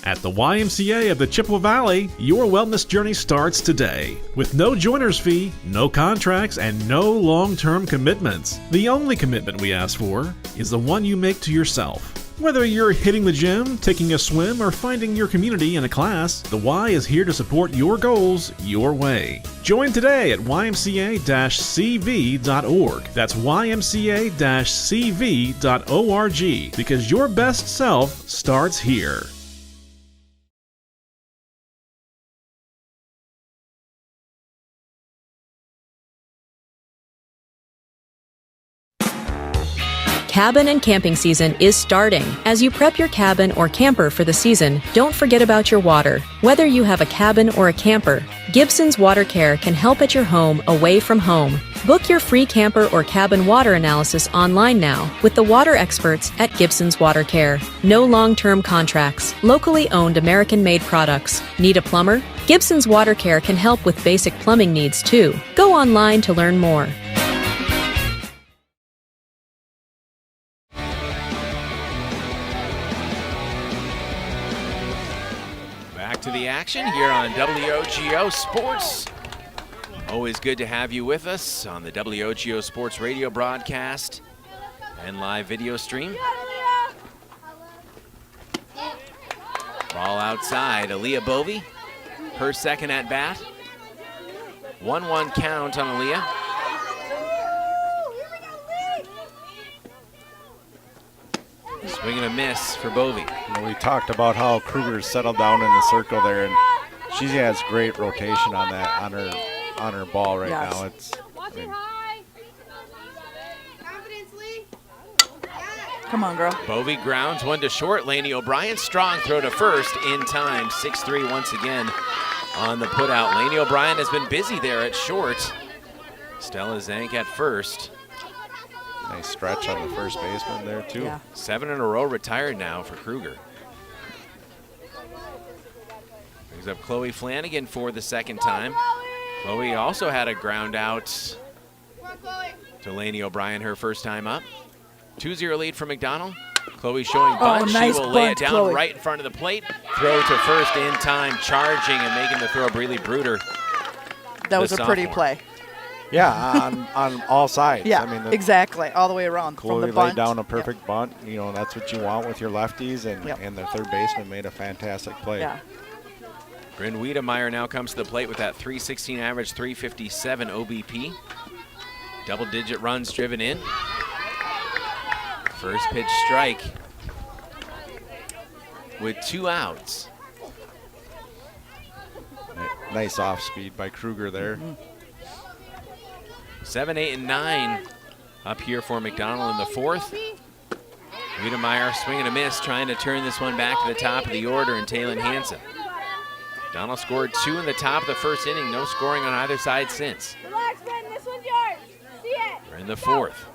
At the YMCA of the Chippewa Valley, your wellness journey starts today. With no joiner's fee, no contracts, and no long-term commitments. The only commitment we ask for is the one you make to yourself. Whether you're hitting the gym, taking a swim, or finding your community in a class, the Y is here to support your goals your way. Join today at ymca-cv.org. That's ymca-cv.org, because your best self starts here. Cabin and camping season is starting. As you prep your cabin or camper for the season, don't forget about your water. Whether you have a cabin or a camper, Gibson's Water Care can help at your home away from home. Book your free camper or cabin water analysis online now with the water experts at Gibson's Water Care. No long-term contracts, locally owned American-made products. Need a plumber? Gibson's Water Care can help with basic plumbing needs too. Go online to learn more. To the action here on WOGO Sports. Always good to have you with us on the WOGO Sports radio broadcast and live video stream. Ball outside, Aaliyah Bovey, her second at bat. 1-1 count on Aaliyah. Swing and a miss for Bovey. We talked about how Kruger's settled down in the circle there, and she has great rotation on that on her ball right now. It's Come on, girl. Bovey grounds one to short. Laney O'Brien, strong throw to first in time. 6-3 once again on the putout. Laney O'Brien has been busy there at short. Stella Zank at first. Nice stretch on the first baseman there, too. Yeah. 7 in a row retired now for Kruger. Brings up Chloe Flanagan for the second time. Chloe also had a ground out to Laney O'Brien her first time up. 2-0 lead for McDonell. Chloe showing bunt. Nice she will lay it bunt, down Chloe. right in front of the plate. Throw to first in time, charging and making the throw. Breely Bruder. That was a pretty play. Yeah, on all sides. Yeah, I mean, exactly, all the way around. Chloe from the bunt. laid down a perfect bunt. You know, that's what you want with your lefties, and the third baseman made a fantastic play. Yeah. Bryn Wiedemeyer now comes to the plate with that .316 average, .357 OBP. Double-digit runs driven in. First pitch strike with 2 outs. Nice off speed by Kruger there. 7, 8, and 9 up here for McDonell in the 4th. Wiedemeyer swing and a miss, trying to turn this one back to the top of the order, and Talon Hansen. McDonell scored 2 in the top of the first inning. No scoring on either side since. Relax, Ben. This one's yours. See it. We're in the 4th.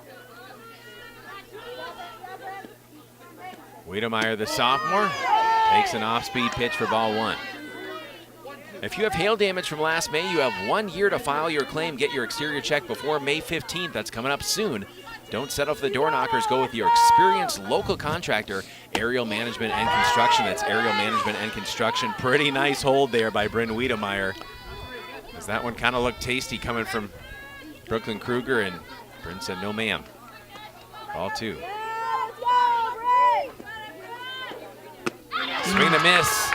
Wiedemeyer, the sophomore, takes an off-speed pitch for ball 1. If you have hail damage from last May, you have 1 year to file your claim. Get your exterior check before May 15th. That's coming up soon. Don't settle for the door knockers. Go with your experienced local contractor, Aerial Management and Construction. That's Aerial Management and Construction. Pretty nice hold there by Bryn Wiedemeyer. As that one kind of looked tasty coming from Brooklyn Kruger, and Bryn said, no ma'am. Ball 2. Swing and a miss.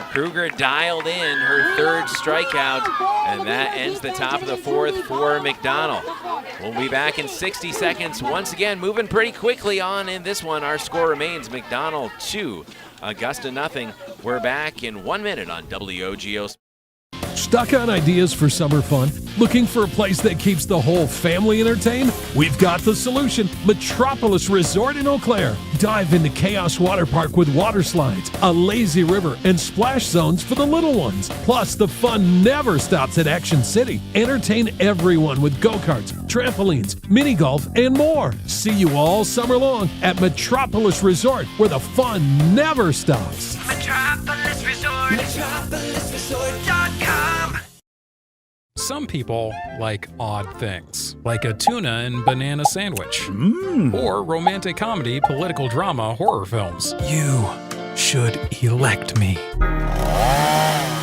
Kruger dialed in her 3rd strikeout, and that ends the top of the 4th for McDonell. We'll be back in 60 seconds. Once again, moving pretty quickly on in this one. Our score remains McDonell 2, Augusta nothing. We're back in 1 minute on WOGO Sports. Stuck on ideas for summer fun? Looking for a place that keeps the whole family entertained? We've got the solution. Metropolis Resort in Eau Claire. Dive into Chaos Water Park with water slides, a lazy river, and splash zones for the little ones. Plus, the fun never stops at Action City. Entertain everyone with go-karts, trampolines, mini golf, and more. See you all summer long at Metropolis Resort, where the fun never stops. Metropolis Resort. MetropolisResort.com. Some people like odd things, like a tuna and banana sandwich, or romantic comedy, political drama, horror films. You should elect me.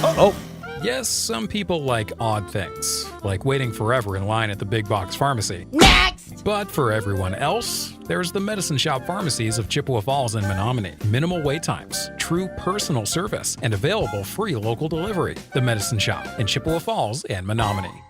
Uh-oh. Yes, some people like odd things, like waiting forever in line at the big box pharmacy. Next! But for everyone else, there's the Medicine Shop pharmacies of Chippewa Falls and Menominee. Minimal wait times, true personal service, and available free local delivery. The Medicine Shop in Chippewa Falls and Menominee.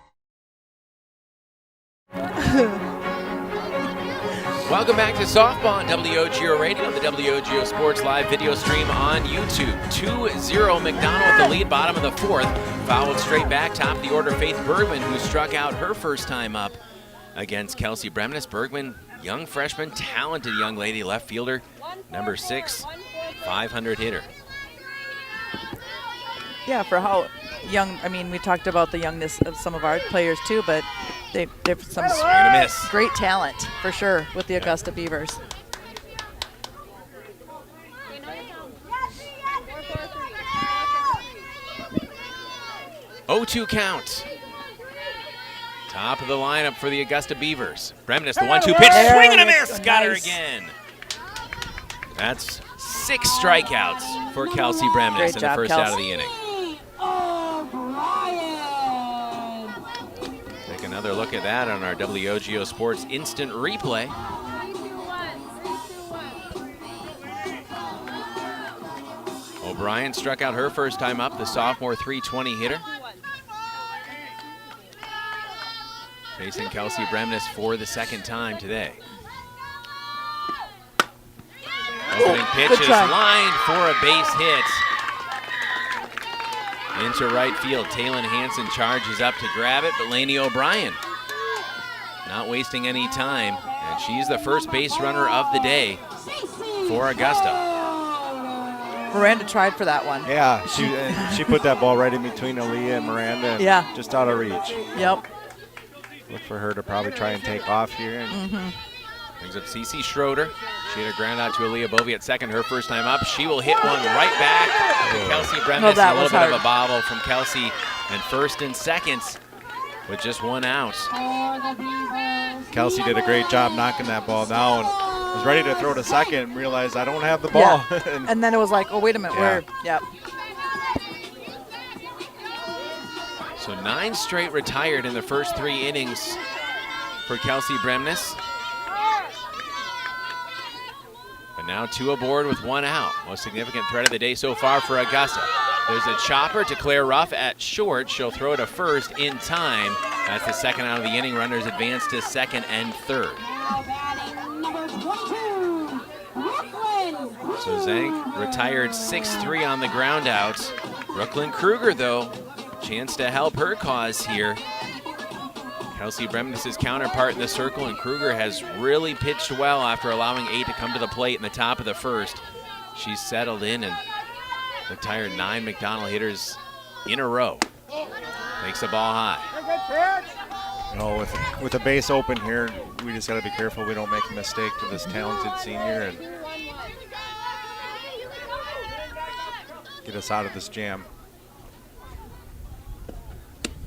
Welcome back to softball on WOGO Radio, the WOGO Sports live video stream on YouTube. 2-0 McDonell with the lead, bottom of the 4th. Fouled straight back, top of the order, Faith Bergman, who struck out her first time up against Kelsey Bremnes. Bergman, young freshman, talented young lady, left fielder, number 6, 500 hitter. Yeah, for how young, I mean, we talked about the youngness of some of our players too, but they've some great talent for sure with the Augusta Beavers. 0-2 count. Top of the lineup for the Augusta Beavers. Bremnes, the 1-2 pitch, swing and a miss, got her again. That's 6 strikeouts for Kelsey Bremnes in the first out of the inning. Take another look at that on our WOGO Sports instant replay. O'Brien struck out her first time up, the sophomore .320 hitter. Facing Kelsey Bremnes for the second time today. Opening pitch is lined for a base hit. Into right field, Talon Hansen charges up to grab it, but Lainey O'Brien not wasting any time, and she's the first base runner of the day for Augusta. Miranda tried for that one. Yeah, she put that ball right in between Aaliyah and Miranda, and just out of reach. Yep. Look for her to probably try and take off here. And brings up Cece Schroeder. She had a ground out to Aaliyah Bovey at second, her first time up. She will hit one right back to Kelsey Bremnes. A little bit of a bobble from Kelsey, and first and seconds with just 1 out. Kelsey did a great job knocking that ball down. Was ready to throw to second and realized I don't have the ball. Yeah. and then it was like, oh, wait a minute, Yeah. yep. So 9 straight retired in the first 3 innings for Kelsey Bremnes. But now 2 aboard with 1 out. Most significant threat of the day so far for Augusta. There's a chopper to Claire Ruff at short. She'll throw to first in time. That's the second out of the inning. Runners advance to second and third. So Zank retired 6-3 on the ground out. Brooklyn Kruger, though, chance to help her cause here. Kelsey Bremnes' counterpart in the circle, and Kruger has really pitched well after allowing 8 to come to the plate in the top of the first. She's settled in and retired 9 McDonell hitters in a row. Takes the ball high. You know, with a base open here, we just got to be careful we don't make a mistake to this talented senior and get us out of this jam.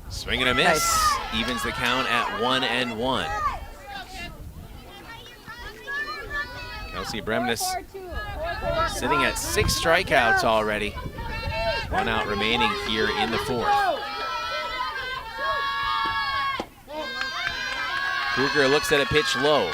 Swing and a miss. Nice. Evens the count at 1-1. Kelsey Bremnes sitting at 6 strikeouts already. 1 out remaining here in the 4th. Kruger looks at a pitch low.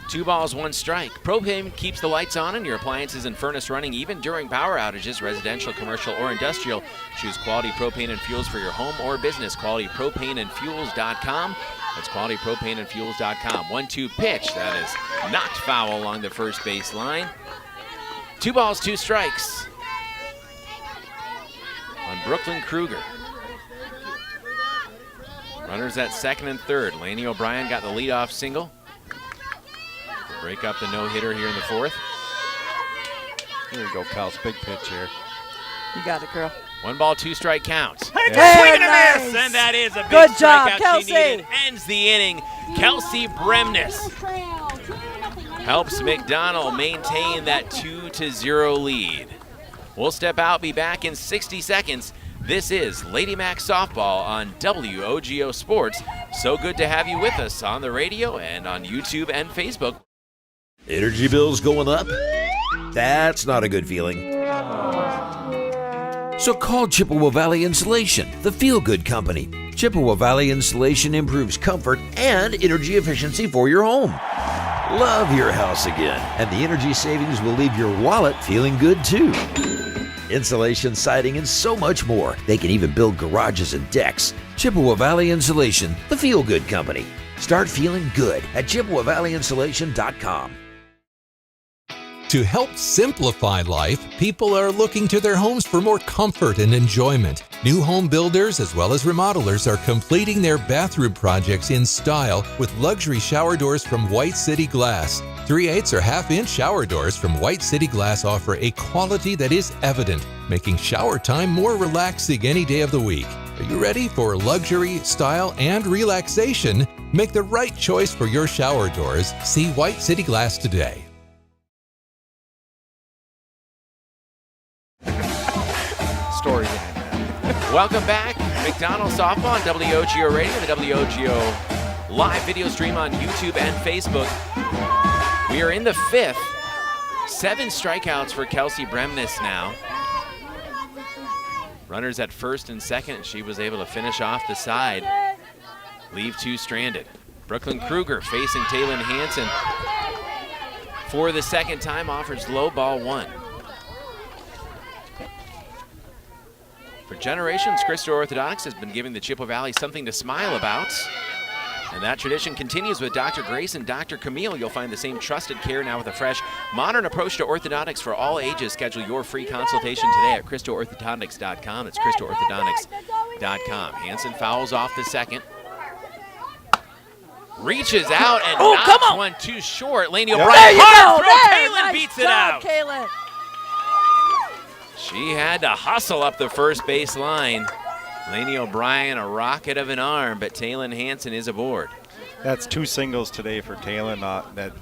2 balls, 1 strike. Propane keeps the lights on and your appliances and furnace running even during power outages, residential, commercial, or industrial. Choose quality propane and fuels for your home or business. QualityPropaneandFuels.com. That's QualityPropaneandFuels.com. 1-2 pitch. That is knocked foul along the first base line. 2 balls, 2 strikes on Brooklyn Kruger. Runners at second and third. Laney O'Brien got the leadoff single. Break up the no-hitter here in the 4th. Here you go, Kels. Big pitch here. You got it, girl. 1 ball, 2 strike count. Hey, Swing and a nice. miss, and that is a big Good job, strikeout Kelsey. she needed. Ends the inning. Kelsey Bremnes helps McDonell maintain that 2-0 lead. We'll step out, be back in 60 seconds. This is Lady Macks Softball on WOGO Sports. So good to have you with us on the radio and on YouTube and Facebook. Energy bills going up? That's not a good feeling. So call Chippewa Valley Insulation, the feel-good company. Chippewa Valley Insulation improves comfort and energy efficiency for your home. Love your house again, and the energy savings will leave your wallet feeling good too. Insulation, siding, and so much more. They can even build garages and decks. Chippewa Valley Insulation, the feel-good company. Start feeling good at ChippewaValleyInsulation.com. To help simplify life, people are looking to their homes for more comfort and enjoyment. New home builders as well as remodelers are completing their bathroom projects in style with luxury shower doors from White City Glass. 3/8 or half-inch shower doors from White City Glass offer a quality that is evident, making shower time more relaxing any day of the week. Are you ready for luxury, style, and relaxation? Make the right choice for your shower doors. See White City Glass today. Story behind that. Welcome back. McDonell Softball on WOGO Radio, the WOGO live video stream on YouTube and Facebook. We are in the 5th. 7 strikeouts for Kelsey Bremnes now. Runners at first and second, and she was able to finish off the side. Leave 2 stranded. Brooklyn Kruger facing Taylin Hansen. For the second time, offers low ball 1. For generations, Christo Orthodontics has been giving the Chippewa Valley something to smile about. And that tradition continues with Dr. Grace and Dr. Camille. You'll find the same trusted care now with a fresh, modern approach to orthodontics for all ages. Schedule your free consultation today at ChristoOrthodontics.com. That's ChristoOrthodontics.com. Hansen fouls off the second. Reaches out and knocks one too short. Laney O'Brien, hard throw. Kaylin beats it out. Kaylin. She had to hustle up the first base line. Laney O'Brien, a rocket of an arm, but Taylin Hansen is aboard. That's 2 singles today for Taylin, that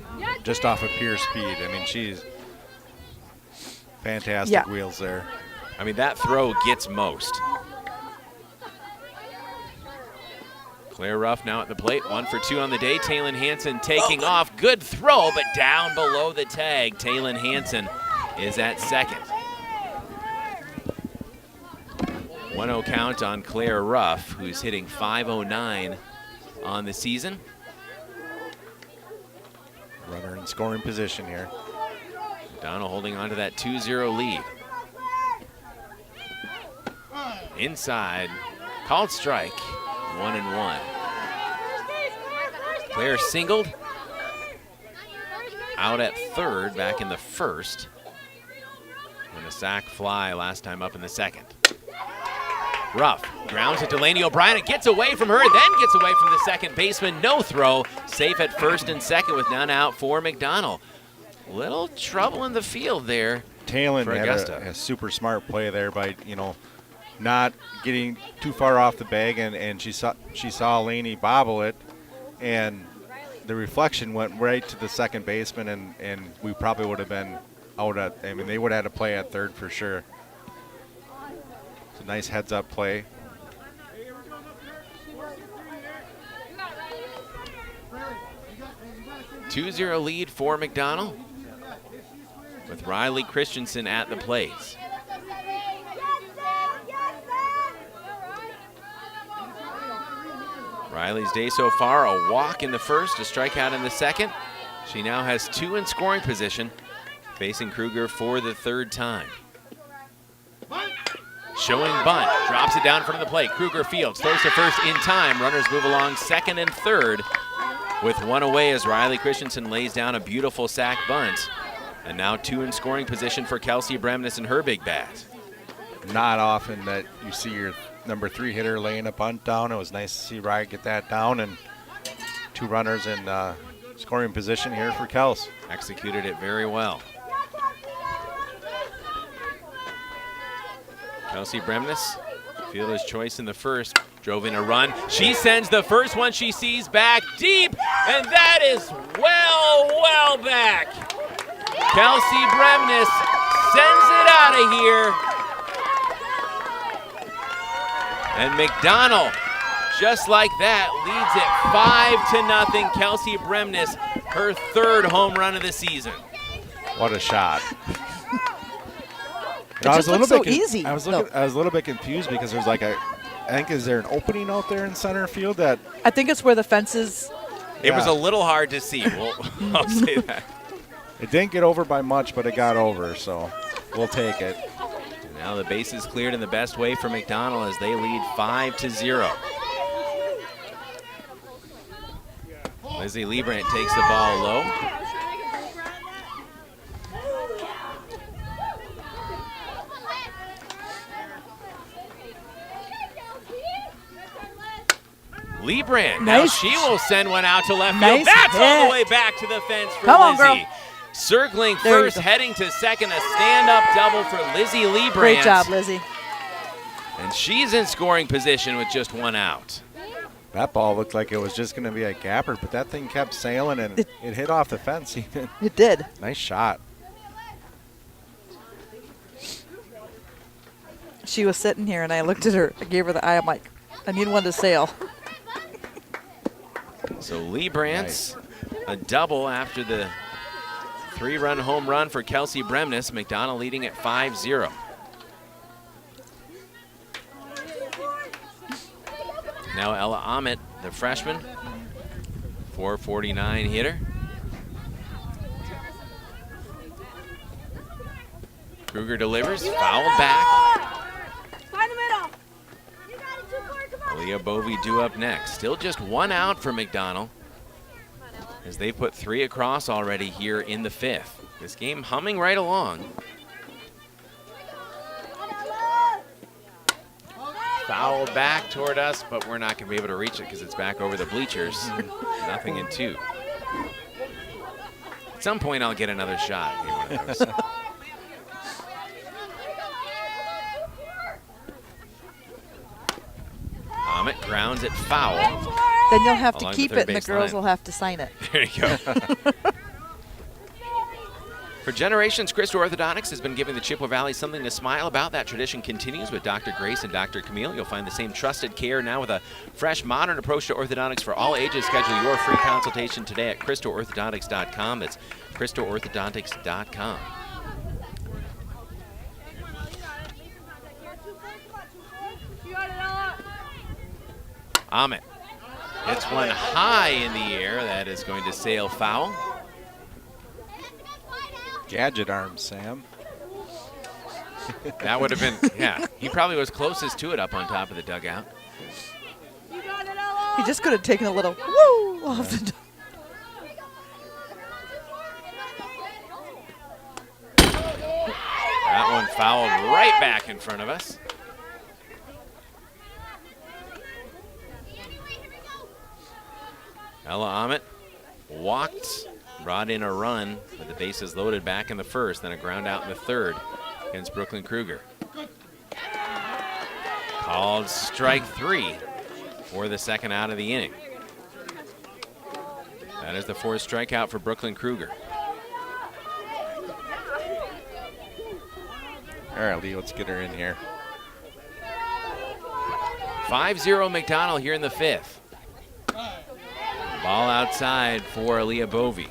just off of pure speed. I mean, she's fantastic wheels there. I mean, that throw gets most. Claire Ruff now at the plate, 1 for 2 on the day. Taylin Hansen taking off. Good throw, but down below the tag. Taylin Hansen is at second. 1 1-0 count on Claire Ruff, who's hitting .509 on the season. Runner in scoring position here. McDonell holding on to that 2-0 lead. Inside, called strike, 1-1. Claire singled, out at third back in the first, when a sac fly last time up in the second. Ruff grounds it to Delaney O'Brien. It gets away from her, then gets away from the second baseman. No throw. Safe at first and second with none out for McDonell. Little trouble in the field there. Talon for had Augusta. a super smart play there by, not getting too far off the bag, and she saw Laney bobble it, and the reflection went right to the second baseman, and we probably would have been out at, they would have had to play at third for sure. It's a nice heads-up play. Two-0 lead for McDonell with Riley Christensen at the plate. Riley's day so far, a walk in the first, a strikeout in the second. She now has 2 in scoring position, facing Kruger for the third time. Showing bunt, drops it down in front of the plate. Kruger fields, throws to first in time. Runners move along second and third with 1 away as Riley Christensen lays down a beautiful sac bunt. And now 2 in scoring position for Kelsey Bremnes and her big bat. Not often that you see your number 3 hitter laying a bunt down. It was nice to see Ryan get that down, and 2 runners in scoring position here for Kels. Executed it very well. Kelsey Bremnes, fielder's choice in the first, drove in a run. She sends the first one she sees back deep, and that is well back. Kelsey Bremnes sends it out of here. And McDonell, just like that, leads it 5-0. Kelsey Bremnes, her 3rd home run of the season. What a shot. It just looks so easy. I was a little bit confused because there's I think, is there an opening out there in center field that? I think it's where the fence is. It was a little hard to see. I'll say that. It didn't get over by much, but it got over, so we'll take it. Now the base is cleared in the best way for McDonell as they lead 5-0. Lizzie Liebrandt takes the ball low. Liebrandt, now she will send one out to left field. That's all the way back to the fence for Come on, Lizzie. girl. Circling first, heading to second, a stand-up double for Lizzie Liebrandt. Great job, Lizzie. And she's in scoring position with just 1 out. That ball looked like it was just going to be a gapper, but that thing kept sailing, and it hit off the fence even. It did. Nice shot. She was sitting here, and I looked at her. I gave her the eye. I'm like, I need one to sail. So Liebrandt's a double after the 3-run home run for Kelsey Bremnes. McDonell leading at 5-0. Now Ella Ahmet, the freshman, 449 hitter. Kruger delivers, foul back. Find the middle. Aaliyah Bovey due up next. Still just 1 out for McDonell as they put 3 across already here in the 5th. This game humming right along. Foul back toward us, but we're not going to be able to reach it because it's back over the bleachers. 0-2. At some point, I'll get another shot. Ahmet grounds it foul. Then you'll have to Along keep the third it, and the base girls line. will have to sign it. There you go. For generations, Crystal Orthodontics has been giving the Chippewa Valley something to smile about. That tradition continues with Dr. Grace and Dr. Camille. You'll find the same trusted care now with a fresh, modern approach to orthodontics for all ages. Schedule your free consultation today at crystalorthodontics.com. That's crystalorthodontics.com. Ahmet hits one high in the air. That is going to sail foul. Gadget arms, Sam. That would have been, yeah. He probably was closest to it up on top of the dugout. He just could have taken a little woo off the. That one fouled right back in front of us. Ella Ahmet walked, brought in a run with the bases loaded back in the first, then a ground out in the third against Brooklyn Kruger. Called strike 3 for the second out of the inning. That is the 4th strikeout for Brooklyn Kruger. All right, Lee, let's get her in here. 5-0 McDonell here in the 5th. Ball outside for Aaliyah Bovey.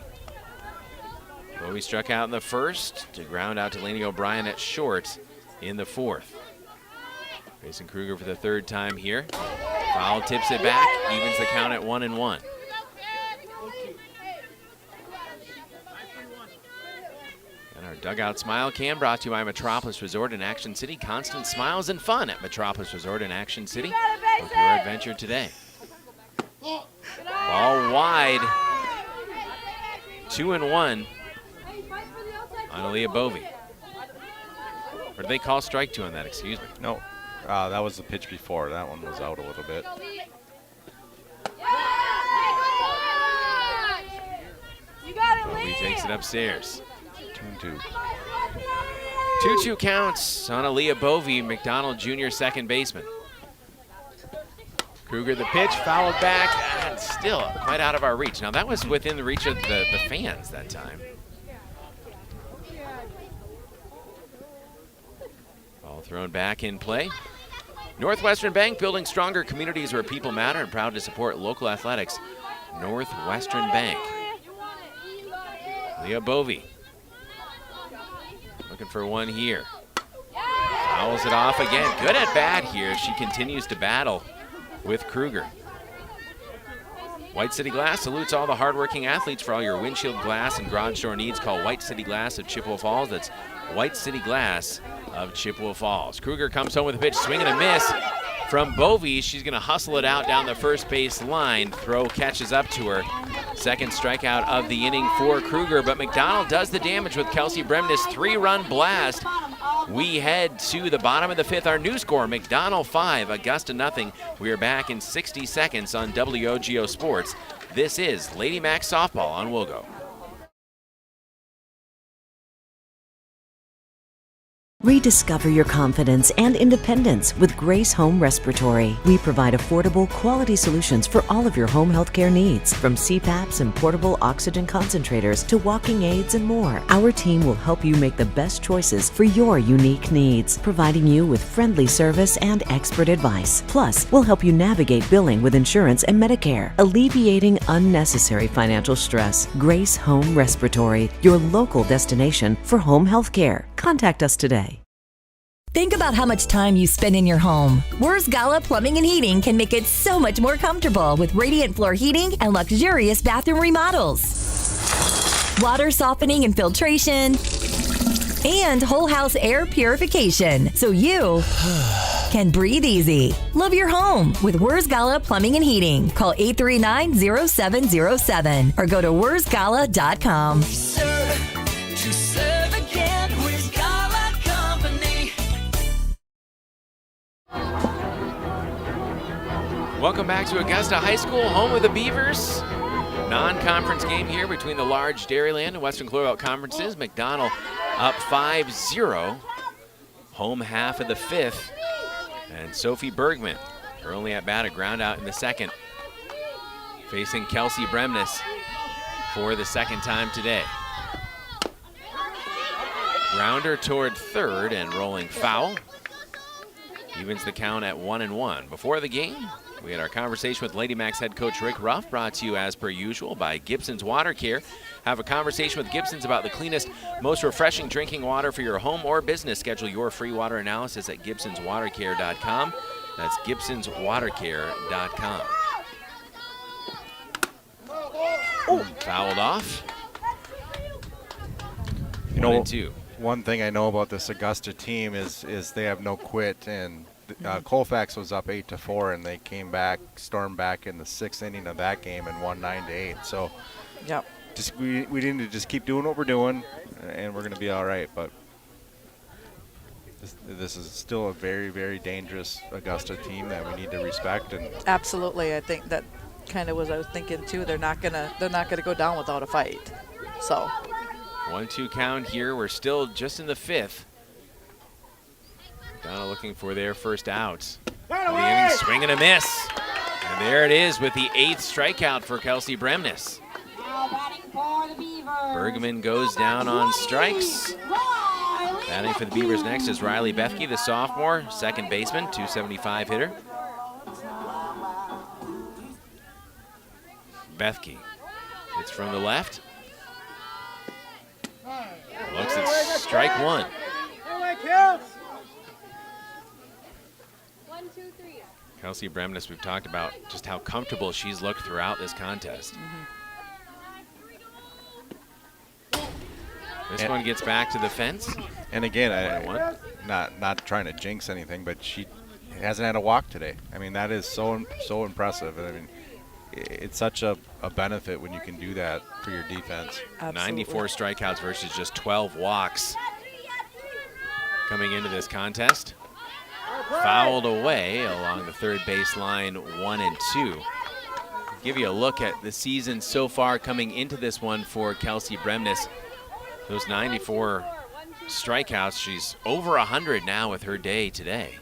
Bovey struck out in the first to ground out to Lainey O'Brien at short in the 4th. Facing Kruger for the 3rd time here. Foul tips it back, evens the count at 1-1. And our dugout smile cam brought to you by Metropolis Resort in Action City. Constant smiles and fun at Metropolis Resort in Action City. Book your adventure today. Ball wide. 2-1 on Aaliyah Bovey. Or did they call strike 2 on that? Excuse me. No, that was the pitch before. That one was out a little bit. Bovey takes it upstairs. 2-2. 2-2 counts on Aaliyah Bovey, McDonell Jr. second baseman. Kruger the pitch, fouled back, and still quite out of our reach. Now that was within the reach of the fans that time. Ball thrown back in play. Northwestern Bank, building stronger communities where people matter, and proud to support local athletics. Northwestern Bank. Leah Bovey looking for one here. Fouls it off again. Good at bat here. She continues to battle with Kruger. White City Glass salutes all the hardworking athletes. For all your windshield glass and garage door needs, call White City Glass of Chippewa Falls. That's White City Glass of Chippewa Falls. Kruger comes home with a pitch, swing and a miss from Bovey. She's going to hustle it out down the first base line. Throw catches up to her. Second strikeout of the inning for Kruger, but McDonell does the damage with Kelsey Bremnes' 3-run blast. We head to the bottom of the 5th. Our new score, McDonell 5, Augusta nothing. We are back in 60 seconds on WOGO Sports. This is Lady Macks Softball on WOGO. Rediscover your confidence and independence with Grace Home Respiratory. We provide affordable, quality solutions for all of your home healthcare needs, from CPAPs and portable oxygen concentrators to walking aids and more. Our team will help you make the best choices for your unique needs, providing you with friendly service and expert advice. Plus, we'll help you navigate billing with insurance and Medicare, alleviating unnecessary financial stress. Grace Home Respiratory, your local destination for home healthcare. Contact us today. Think about how much time you spend in your home. Wurz Gala Plumbing and Heating can make it so much more comfortable with radiant floor heating and luxurious bathroom remodels. Water softening and filtration, and whole house air purification, so you can breathe easy. Love your home with Wurz Gala Plumbing and Heating. Call 839-0707 or go to wurzgala.com. Welcome back to Augusta High School, home of the Beavers. Non-conference game here between the large Dairyland and Western Cloverbelt conferences. McDonell up 5-0. Home half of the 5th. And Sophie Bergman, her only at bat, a ground out in the 2nd. Facing Kelsey Bremnes for the 2nd time today. Grounder toward 3rd and rolling foul. Evens the count at 1-1. Before the game, we had our conversation with Lady Macks head coach Rick Ruff, brought to you as per usual by Gibson's Water Care. Have a conversation with Gibson's about the cleanest, most refreshing drinking water for your home or business. Schedule your free water analysis at gibsonswatercare.com. That's GibsonsWaterCare.com. Fouled off. You know, 1 and 2. One thing I know about this Augusta team is they have no quit, and Colfax was up 8-4, and they came back, stormed back in the 6th inning of that game and won 9-8. So, yep. We need to just keep doing what we're doing, and we're going to be all right. But this is still a very, very dangerous Augusta team that we need to respect. And absolutely, I think that kind of was I was thinking too. They're not gonna go down without a fight. So 1-2 count here. We're still just in the 5th. McDonell looking for their first out. The inning, swing and a miss. And there it is with the 8th strikeout for Kelsey Bremnes. Bergman goes down on strikes. Batting for the Beavers next is Riley Bethke, the sophomore, second baseman, 275 hitter. Bethke hits from the left. Looks at strike 1. Kelsey Bremnes, we've talked about just how comfortable she's looked throughout this contest. This one gets back to the fence. And again, not trying to jinx anything, but she hasn't had a walk today. I mean, that is so impressive. I mean, it's such a benefit when you can do that for your defense. Absolutely. 94 strikeouts versus just 12 walks coming into this contest. Fouled away along the third base line, 1 and 2. Give you a look at the season so far coming into this one for Kelsey Bremnes. Those 94 strikeouts, she's over 100 now with her day today.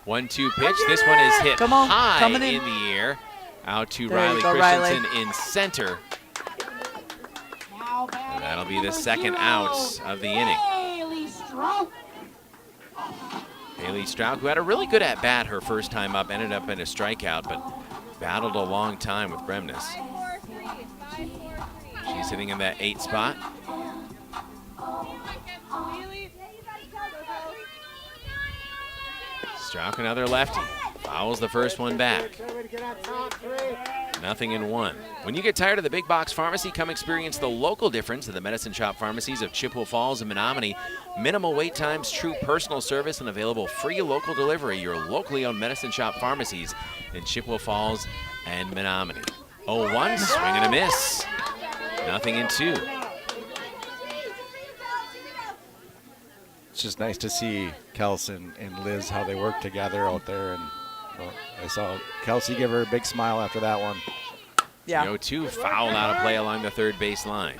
One-two pitch. This one is hit high in the air. Out to Riley Christensen in center. And that'll be the second out of the inning. Haley Strouk, who had a really good at-bat her first time up, ended up in a strikeout, but battled a long time with Bremnes. She's sitting in that 8 spot. Strouk, another lefty. Fouls the first one back. 0-1. When you get tired of the big box pharmacy, come experience the local difference of the Medicine Shop pharmacies of Chippewa Falls and Menominee. Minimal wait times, true personal service, and available free local delivery. Your locally owned Medicine Shop pharmacies in Chippewa Falls and Menominee. 0-1, swing and a miss. 0-2. It's just nice to see Kelsey and Liz, how they work together out there. And I saw Kelsey give her a big smile after that one. Yeah. 0-2, fouled out of play along the third base line.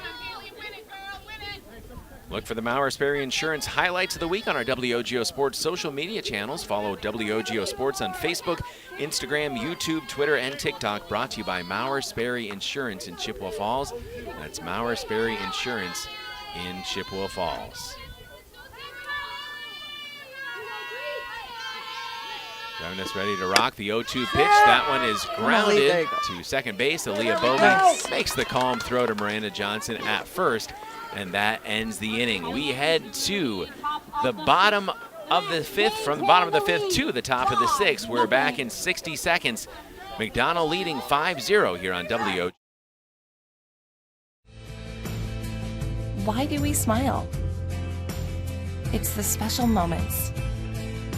Look for the Maurer Sperry Insurance highlights of the week on our WOGO Sports social media channels. Follow WOGO Sports on Facebook, Instagram, YouTube, Twitter, and TikTok. Brought to you by Maurer Sperry Insurance in Chippewa Falls. That's Maurer Sperry Insurance in Chippewa Falls. Bremnes ready to rock. The 0-2 pitch. That one is grounded to second base. Aaliyah Bowman makes the calm throw to Miranda Johnson at first, and that ends the inning. We head to the bottom of the 5th, from the bottom of the 5th to the top of the 6th. We're back in 60 seconds. McDonell leading 5-0 here on WO. Why do we smile? It's the special moments,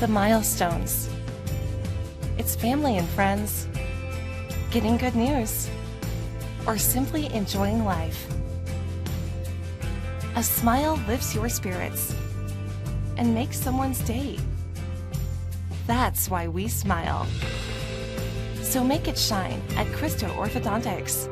the milestones. It's family and friends, getting good news, or simply enjoying life. A smile lifts your spirits and makes someone's day. That's why we smile. So make it shine at Christo Orthodontics.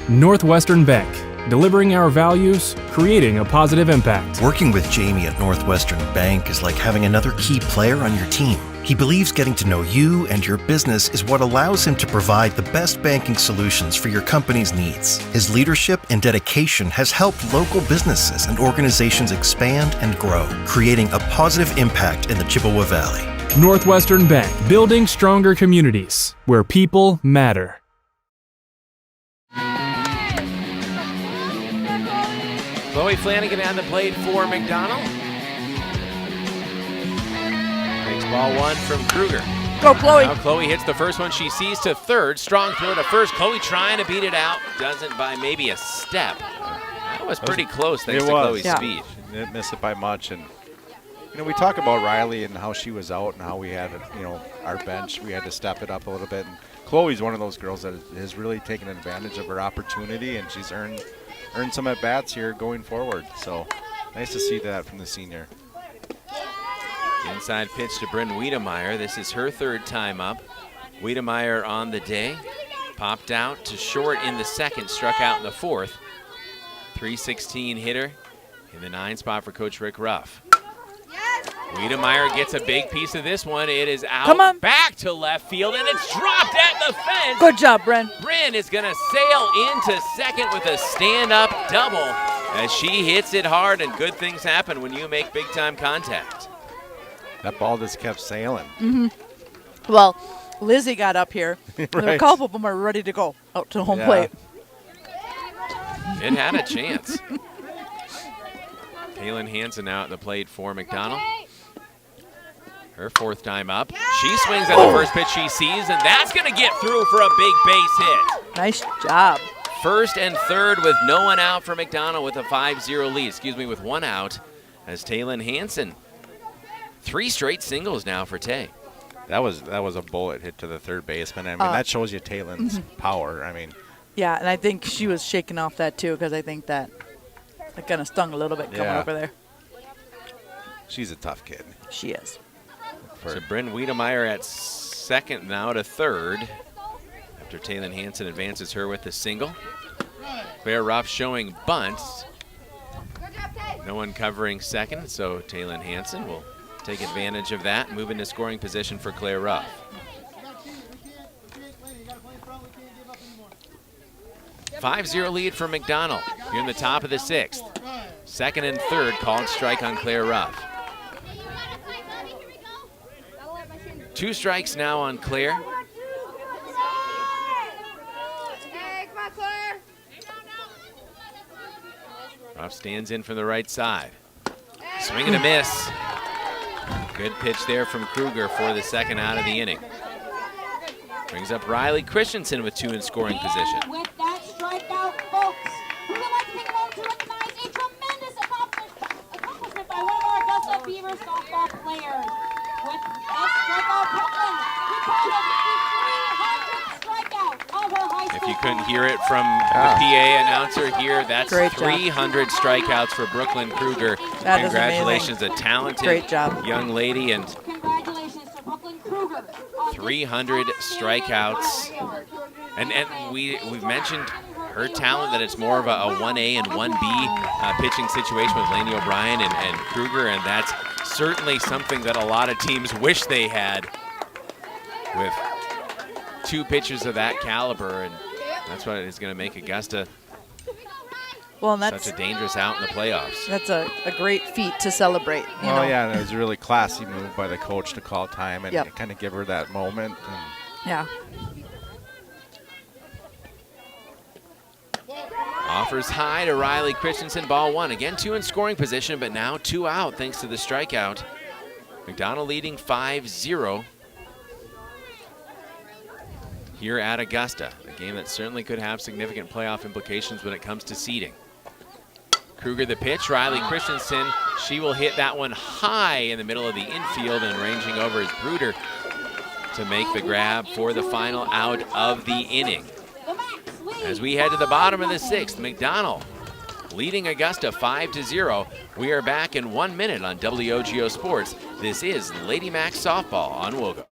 Northwestern Bank, delivering our values, creating a positive impact. Working with Jamie at Northwestern Bank is like having another key player on your team. He believes getting to know you and your business is what allows him to provide the best banking solutions for your company's needs. His leadership and dedication has helped local businesses and organizations expand and grow, creating a positive impact in the Chippewa Valley. Northwestern Bank, building stronger communities where people matter. Chloe Flanagan on the plate for McDonell. Takes ball 1 from Kruger. Go, Chloe. Now Chloe hits the first one. She sees to third. Strong throw to first. Chloe trying to beat it out. Doesn't by maybe a step. That was pretty close thanks to Chloe's speed. She didn't miss it by much. And, we talk about Riley and how she was out and how we had, our bench. We had to step it up a little bit. And Chloe's one of those girls that has really taken advantage of her opportunity, and she's earned some at-bats here going forward. So nice to see that from the senior. Inside pitch to Bryn Wiedemeyer. This is her third time up. Wiedemeyer on the day. Popped out to short in the second, struck out in the fourth. 316 hitter in the 9 spot for Coach Rick Ruff. Wiedemeyer gets a big piece of this one. It is out back to left field, and it's dropped at the fence. Good job, Bryn. Bryn is going to sail into second with a stand-up double as she hits it hard, and good things happen when you make big-time contact. That ball just kept sailing. Mm-hmm. Well, Lizzie got up here. Right. A couple of them are ready to go out to home plate. It had a chance. Kaylin Hansen now at the plate for McDonell. Her fourth time up. She swings at the first pitch she sees, and that's going to get through for a big base hit. Nice job. First and third with no one out for McDonell with a 5-0 lead. With 1 out as Taylin Hansen. 3 straight singles now for Tay. That was a bullet hit to the third baseman. I mean, that shows you Taylin's power. I mean. Yeah, and I think she was shaking off that too, because I think that kind of stung a little bit coming over there. She's a tough kid. She is. So Bryn Wiedemeyer at second, now to third. After Taylin Hansen advances her with the single. Claire Ruff showing bunts. No one covering second, so Taylin Hansen will take advantage of that, move into scoring position for Claire Ruff. A 5-0 lead for McDonell here in the top of the 6th. Second and third called strike on Claire Ruff. 2 strikes now on Claire. Ruff stands in from the right side. Swing and a miss. Good pitch there from Kruger for the second out of the inning. Brings up Riley Christensen with 2 in scoring position. With that strikeout, folks, we would like to take a moment to recognize a tremendous accomplishment by one of our Augusta Beavers softball players. With that strikeout, Brooklyn recorded the 300th strikeout of her high school. If you couldn't hear it from the PA announcer here, that's 300 strikeouts for Brooklyn Kruger. That Congratulations, is a talented young lady, and Congratulations to Brooklyn Kruger. 300 strikeouts. And we've mentioned her talent, that it's more of a 1A and 1B pitching situation with Lainey O'Brien and Kruger, and that's certainly something that a lot of teams wish they had with 2 pitchers of that caliber, and that's what is going to make Augusta such a dangerous out in the playoffs. That's a great feat to celebrate. You know? Yeah, and it was a really classy move by the coach to call time and kind of give her that moment. Yeah. Offers high to Riley Christensen, ball 1. Again, 2 in scoring position, but now 2 out thanks to the strikeout. McDonell leading 5-0 here at Augusta. A game that certainly could have significant playoff implications when it comes to seeding. Kruger the pitch, Riley Christensen, she will hit that one high in the middle of the infield, and ranging over is Bruder to make the grab for the final out of the inning. As we head to the bottom of the 6th, McDonell leading Augusta 5-0. We are back in 1 minute on WOGO Sports. This is Lady Macks Softball on WOGO.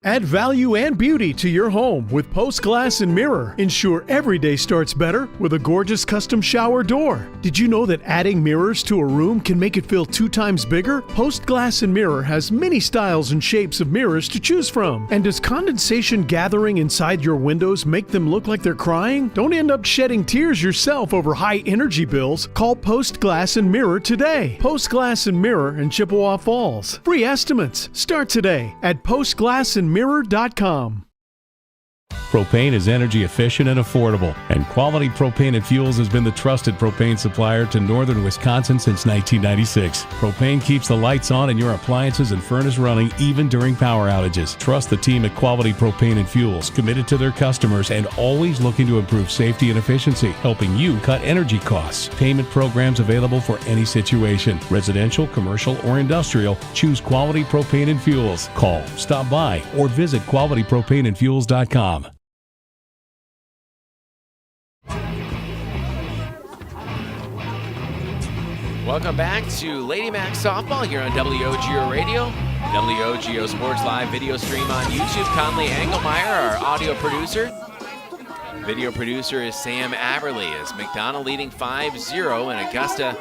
Add value and beauty to your home with Post Glass and Mirror. Ensure every day starts better with a gorgeous custom shower door. Did you know that adding mirrors to a room can make it feel 2 times bigger? Post Glass and Mirror has many styles and shapes of mirrors to choose from. And does condensation gathering inside your windows make them look like they're crying? Don't end up shedding tears yourself over high energy bills. Call Post Glass and Mirror today. Post Glass and Mirror in Chippewa Falls. Free estimates. Start today at postglassandmirror.com. Propane is energy efficient and affordable, and Quality Propane and Fuels has been the trusted propane supplier to northern Wisconsin since 1996. Propane keeps the lights on and your appliances and furnace running even during power outages. Trust the team at Quality Propane and Fuels, committed to their customers and always looking to improve safety and efficiency, helping you cut energy costs. Payment programs available for any situation. Residential, commercial, or industrial, choose Quality Propane and Fuels. Call, stop by, or visit qualitypropaneandfuels.com. Welcome back to Lady Macks softball here on WOGO Radio, WOGO Sports live video stream on YouTube. Conley Engelmeyer, our audio producer. Video producer is Sam Aberley, as McDonell leading 5-0, and Augusta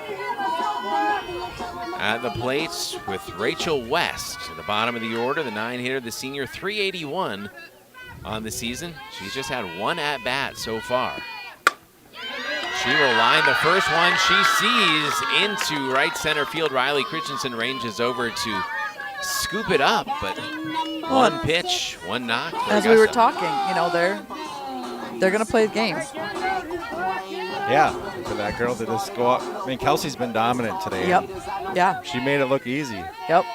at the plate with Rachel West at the bottom of the order, the 9-hitter, the senior, 381 on the season. She's just had one at-bat so far. She will line the first one. She sees into right center field. Riley Christensen ranges over to scoop it up, but one pitch, one knock. As we were talking, you know, they're going to play the game. Yeah, for that girl to just go up. I mean, Kelsey's been dominant today. Yep. Yeah. She made it look easy. Yep.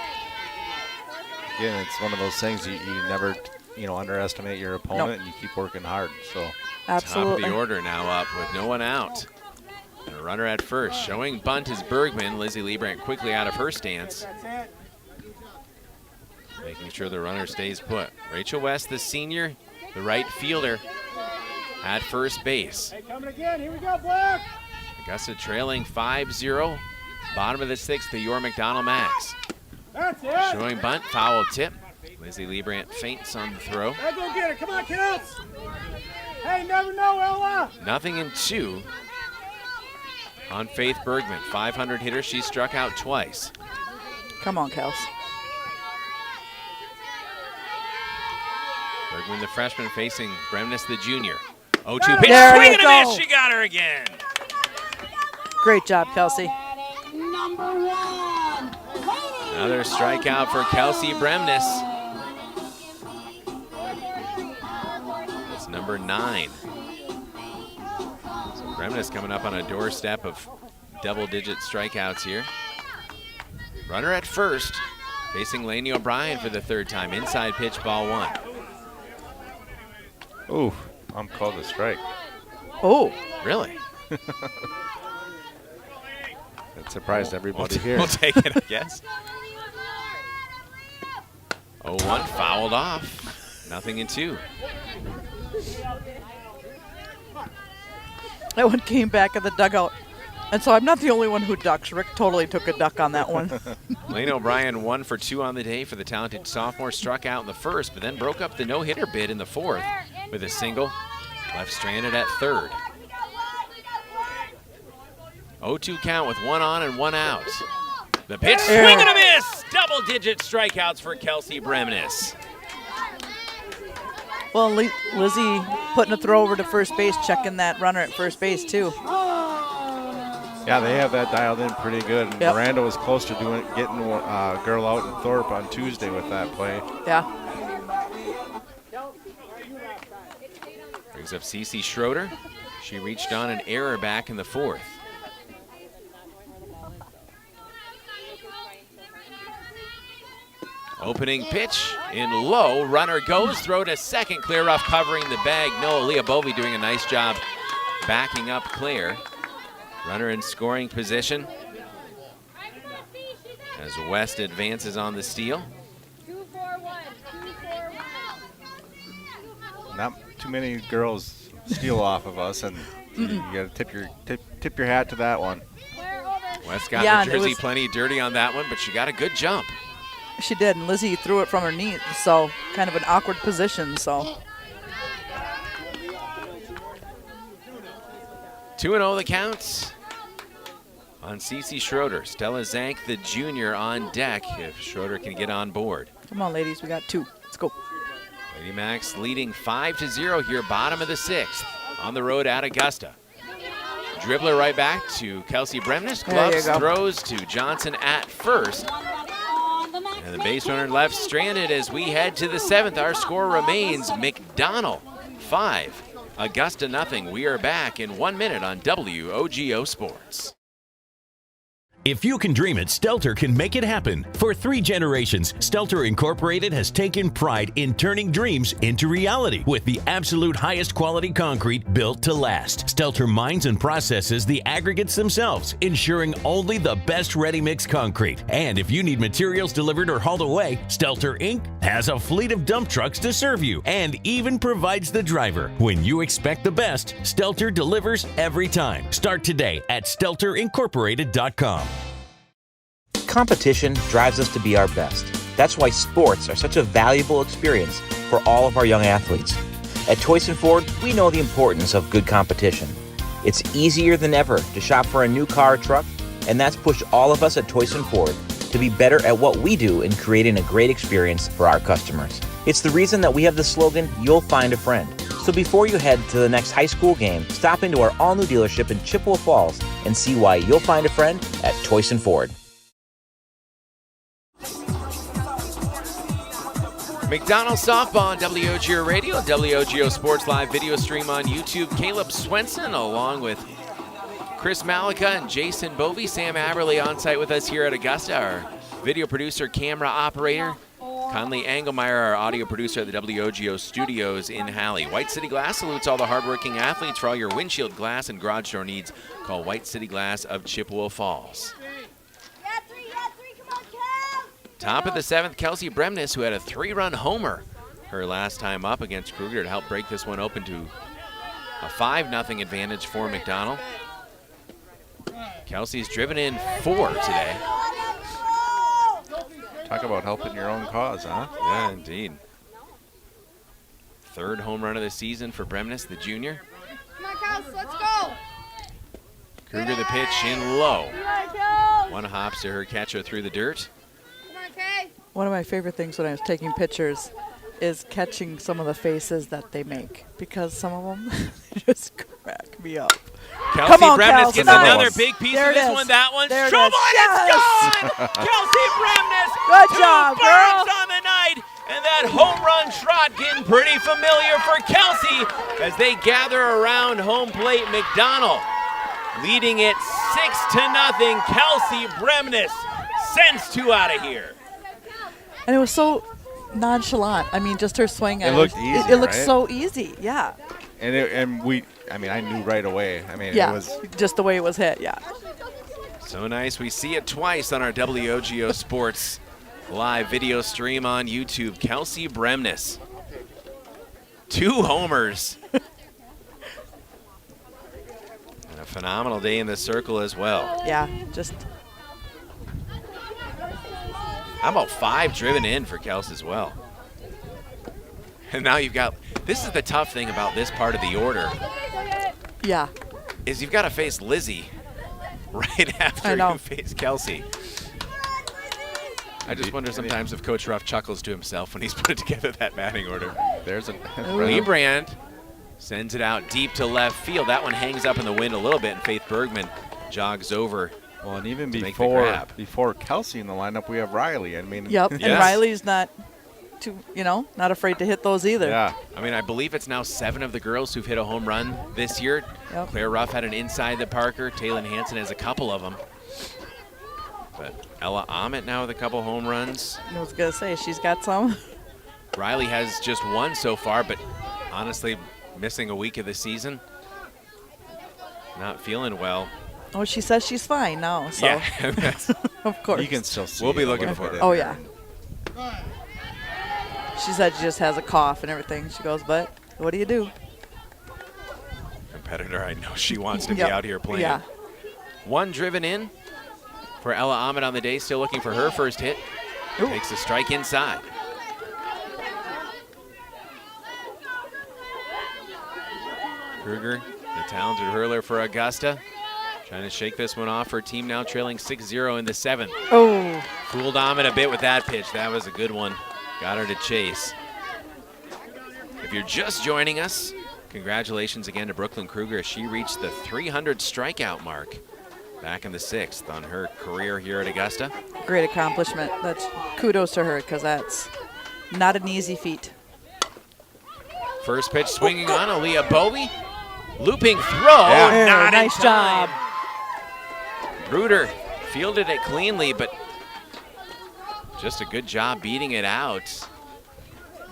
Again, it's one of those things you never, underestimate your opponent, Nope. and you keep working hard. So. Absolutely. Top of the order now up with no one out. And a runner at first. Showing bunt is Bergman. Lizzie Liebrandt quickly out of her stance. Making sure the runner stays put. Rachel West, the senior, the right fielder at first base. Hey, coming again. Here we go, Black. Augusta trailing 5-0. Bottom of the sixth to your McDonell Macks. That's it. Showing bunt, foul tip. Lizzie Liebrandt feints on the throw. Hey, go get it. Come on, Kels. Hey, never know, Ella. Nothing in two on Faith Bergman. 500 hitter. She struck out twice. Come on, Kels. Bergman, the freshman, facing Bremnes, the junior. 0-2 There pitch. you Swing and a go. miss. She got her again. Great job, Kelsey. Another strikeout for Kelsey Bremnes. It's number 9. So Bremnes coming up on a doorstep of double-digit strikeouts here. Runner at first, facing Laney O'Brien for the third time. Inside pitch, ball 1. Ooh, I'm called a strike. Oh. Really? That surprised everybody here. We'll take it, I guess. 0-1 fouled off. Nothing in 2. That one came back in the dugout. And so I'm not the only one who ducks. Rick totally took a duck on that one. Lane O'Brien 1 for 2 on the day for the talented sophomore. Struck out in the first, but then broke up the no-hitter bid in the fourth with a single. Left stranded at third. 0-2 count with 1 on and 1 out. The pitch, swing and a miss! Double-digit strikeouts for Kelsey Bremnes. Well, Lizzie putting a throw over to first base, checking that runner at first base, too. Yeah, they have that dialed in pretty good. And Yep. Miranda was close to getting a girl out in Thorpe on Tuesday with that play. Yeah. Brings up Cece Schroeder. She reached on an error back in the fourth. Opening pitch in low. Runner goes. Throw to second. Claire Ruff covering the bag. Noah Leobovi doing a nice job backing up Claire. Runner in scoring position as West advances on the steal. Not too many girls steal off of us, and you got to tip your hat to that one. West got Yeah, the and it jersey was- plenty dirty on that one, but she got a good jump. She did, and Lizzie threw it from her knee, so kind of an awkward position, so. 2-0 the count on Cece Schroeder. Stella Zank, the junior, on deck if Schroeder can get on board. Come on, ladies, we got 2. Let's go. Lady Macks leading 5-0 here, bottom of the sixth, on the road at Augusta. Dribbler right back to Kelsey Bremnes. There you Gloves go. throws to Johnson at first. And the base runner left stranded as we head to the seventh. Our score remains McDonell 5, Augusta nothing. We are back in 1 minute on WOGO Sports. If you can dream it, Stelter can make it happen. For 3 generations, Stelter Incorporated has taken pride in turning dreams into reality with the absolute highest quality concrete built to last. Stelter mines and processes the aggregates themselves, ensuring only the best ready-mix concrete. And if you need materials delivered or hauled away, Stelter Inc. has a fleet of dump trucks to serve you and even provides the driver. When you expect the best, Stelter delivers every time. Start today at StelterIncorporated.com. Competition drives us to be our best. That's why sports are such a valuable experience for all of our young athletes. At Toyson Ford, we know the importance of good competition. It's easier than ever to shop for a new car or truck, and that's pushed all of us at Toyson Ford to be better at what we do in creating a great experience for our customers. It's the reason that we have the slogan, "You'll find a friend." So before you head to the next high school game, stop into our all-new dealership in Chippewa Falls and see why you'll find a friend at Toyson Ford. McDonell softball on WOGO Radio, WOGO Sports Live video stream on YouTube. Caleb Swenson along with Chris Malika and Jason Bovey. Sam Aberley on site with us here at Augusta. Our video producer, camera operator, Conley Engelmeyer, our audio producer at the WOGO studios in Halley. White City Glass salutes all the hardworking athletes. For all your windshield glass and garage door needs, call White City Glass of Chippewa Falls. Top of the 7th, Kelsey Bremnes, who had a 3-run homer her last time up against Kruger to help break this one open to a 5-0 advantage for McDonell. Kelsey's driven in 4 today. Talk about helping your own cause, huh? Yeah, indeed. 3rd home run of the season for Bremnes, the junior. Come on, Kels, let's go. Kruger the pitch in low. One hops to her catcher through the dirt. One of my favorite things when I was taking pictures is catching some of the faces that they make, because some of them just crack me up. Kelsey Bremnes gets another big piece of this one. That one's trouble, and it's gone! Kelsey Bremnes, good job, girl. On the night, and that home run trot getting pretty familiar for Kelsey as they gather around home plate. McDonell leading it 6-0. Kelsey Bremnes sends 2 out of here. And it was so nonchalant. I mean, just her swing. It looked easy, It looked right? so easy, yeah. And I knew right away. I mean, yeah, it was just the way it was hit, yeah. So nice. We see it twice on our WOGO Sports live video stream on YouTube. Kelsey Bremnes, 2 homers. And a phenomenal day in the circle as well. Yeah, just... How about 5 driven in for Kels as well? And now you've got, this is the tough thing about this part of the order. Yeah. Is you've got to face Lizzie right after you face Kelsey. I just wonder sometimes if Coach Ruff chuckles to himself when he's put together that batting order. There's a Lebrand sends it out deep to left field. That one hangs up in the wind a little bit, and Faith Bergman jogs over. Well, and even before Kelsey in the lineup, we have Riley. I mean, Yep, and Riley's not too, not afraid to hit those either. Yeah. I mean, I believe it's now 7 of the girls who've hit a home run this year. Yep. Claire Ruff had an inside the Parker. Taylor Hansen has a couple of them. But Ella Ahmet now with a couple home runs. I was going to say, she's got some. Riley has just 1 so far, but honestly, missing a week of the season. Not feeling well. Oh, she says she's fine now. So. Yeah. Of course. You can still see We'll be looking for it. Oh, yeah. She said she just has a cough and everything. She goes, but what do you do? Competitor, I know she wants to be out here playing. Yeah. 1 driven in for Ella Ahmed on the day, still looking for her first hit. Takes a strike inside. Kruger, the talented hurler for Augusta, trying to shake this one off. Her team now trailing 6-0 in the 7th. Oh. Fooled Ahmed a bit with that pitch. That was a good one. Got her to chase. If you're just joining us, congratulations again to Brooklyn Kruger as she reached the 300 strikeout mark back in the 6th on her career here at Augusta. Great accomplishment. That's kudos to her, because that's not an easy feat. First pitch swinging on Aaliyah Bowie. Looping throw, not nice in time. job. Bruder fielded it cleanly, but just a good job beating it out.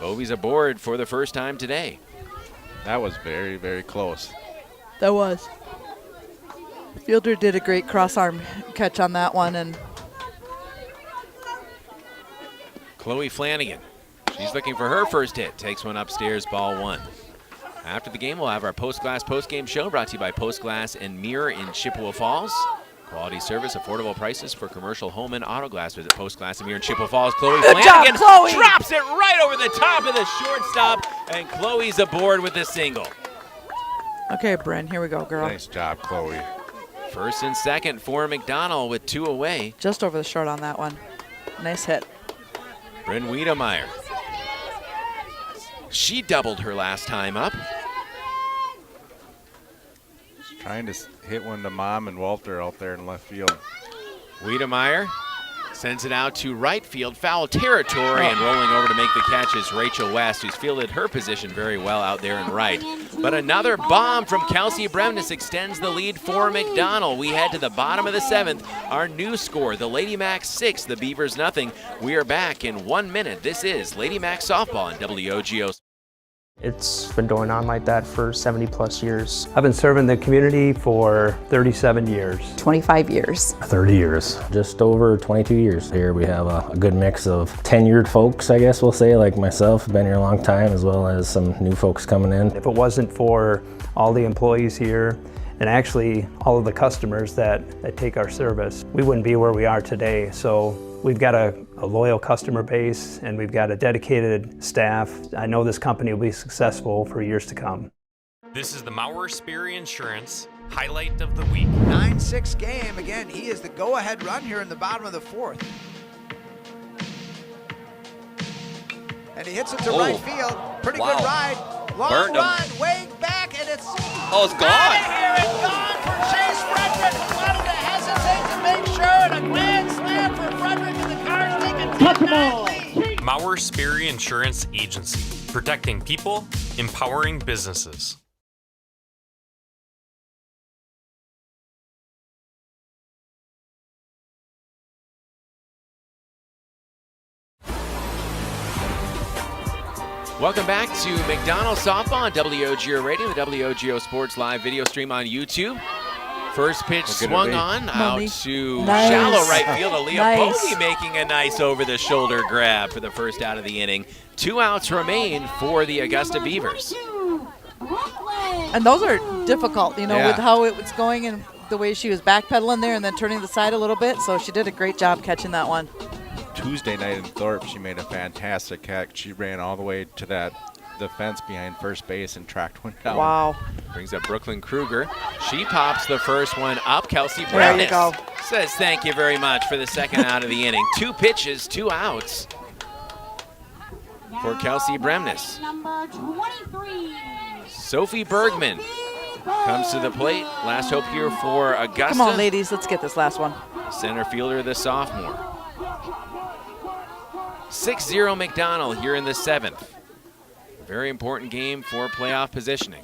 Bowie's aboard for the first time today. That was very, very close. That was. Fielder did a great cross-arm catch on that one. And Chloe Flanagan, she's looking for her first hit. Takes one upstairs, ball one. After the game, we'll have our Post-Glass post-game show brought to you by Post-Glass and Mirror in Chippewa Falls. Quality service, affordable prices for commercial home and auto glass. Visit Post-Glass and Mirror in Chippewa Falls. Chloe Flanagan drops it right over the top of the shortstop, and Chloe's aboard with a single. okay, Bryn, here we go, girl. Nice job, Chloe. First and second for McDonell with 2 away. Just over the short on that one. Nice hit. Bryn Wiedemeyer. She doubled her last time up. Trying to hit one to Mom and Walter out there in left field. Wiedemeyer sends it out to right field, foul territory, and rolling over to make the catch is Rachel West, who's fielded her position very well out there in right. But another bomb from Kelsey Bremnes extends the lead for McDonell. We head to the bottom of the 7th. Our new score, the Lady Macks 6, the Beavers nothing. We are back in 1 minute. This is Lady Macks softball on WOGO. It's been going on like that for 70 plus years. I've been serving the community for 37 years. 25 years. 30 years. Just over 22 years. Here we have a good mix of tenured folks, I guess we'll say, like myself, been here a long time, as well as some new folks coming in. If it wasn't for all the employees here, and actually all of the customers that take our service, we wouldn't be where we are today. So we've got a loyal customer base and we've got a dedicated staff. I know this company will be successful for years to come. This is the Maurer Spear Insurance highlight of the week. 9-6 game. Again, he is the go-ahead run here in the bottom of the 4th. And he hits it to right field. Pretty good ride. Long run, way back, and it's it's gone. Out of here and gone for Chase Frederick. Wanted to hesitate to make sure, and a grand slam for Frederick, and the Cars take a 10-9 lead. Maurer Spear Insurance Agency, protecting people, empowering businesses. Welcome back to McDonell Softball on WOGO Radio, the WOGO Sports live video stream on YouTube. First pitch swung on out to shallow right field. Aaliyah Bowie making a nice over-the-shoulder grab for the first out of the inning. 2 outs remain for the Augusta Beavers. And those are difficult, with how it was going and the way she was backpedaling there and then turning the side a little bit. So she did a great job catching that one. Tuesday night in Thorpe, she made a fantastic catch. She ran all the way to the fence behind first base and tracked one down. Wow. Brings up Brooklyn Kruger. She pops the first one up. Kelsey There Bremnes you go. says thank you very much for the second out of the inning. 2 pitches, 2 outs for Kelsey Bremnes. Number 23. Sophie Bergman comes to the plate. Last hope here for Augusta. Come on, ladies, let's get this last one. Center fielder, the sophomore. 6-0 McDonell here in the 7th. Very important game for playoff positioning.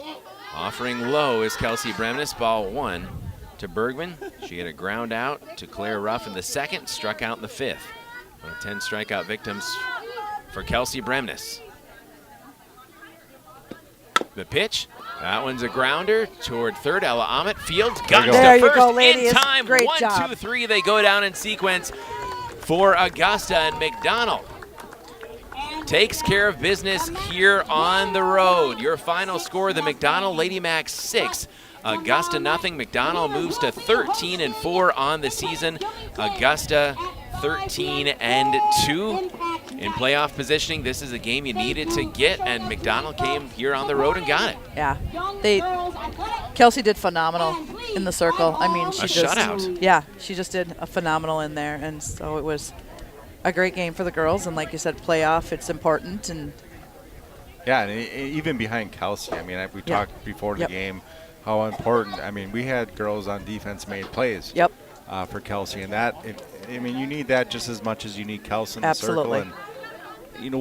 Offering low is Kelsey Bremnes, ball 1 to Bergman. She had a ground out to Claire Ruff in the 2nd, struck out in the 5th. One of 10 strikeout victims for Kelsey Bremnes. The pitch, that one's a grounder toward third. Ella Ahmet fields, guns to There you first go, in ladies. time. Great 1, job. 2, 3, they go down in sequence for Augusta, and McDonell takes care of business here on the road. Your final score, the McDonell Lady Macks 6, Augusta nothing. McDonell moves to 13-4 on the season. Augusta 13-2 in playoff positioning. This is a game you needed to get, and McDonell came here on the road and got it. Yeah, Kelsey did phenomenal in the circle. I mean, she shutout. Yeah, she just did a phenomenal in there, and so it was a great game for the girls. And like you said, playoff, it's important. And yeah, and even behind Kelsey, I mean, we talked before the game how important. I mean, we had girls on defense made plays. Yep. For Kelsey, and that, I mean, you need that just as much as you need Kelsey in the Absolutely. circle. And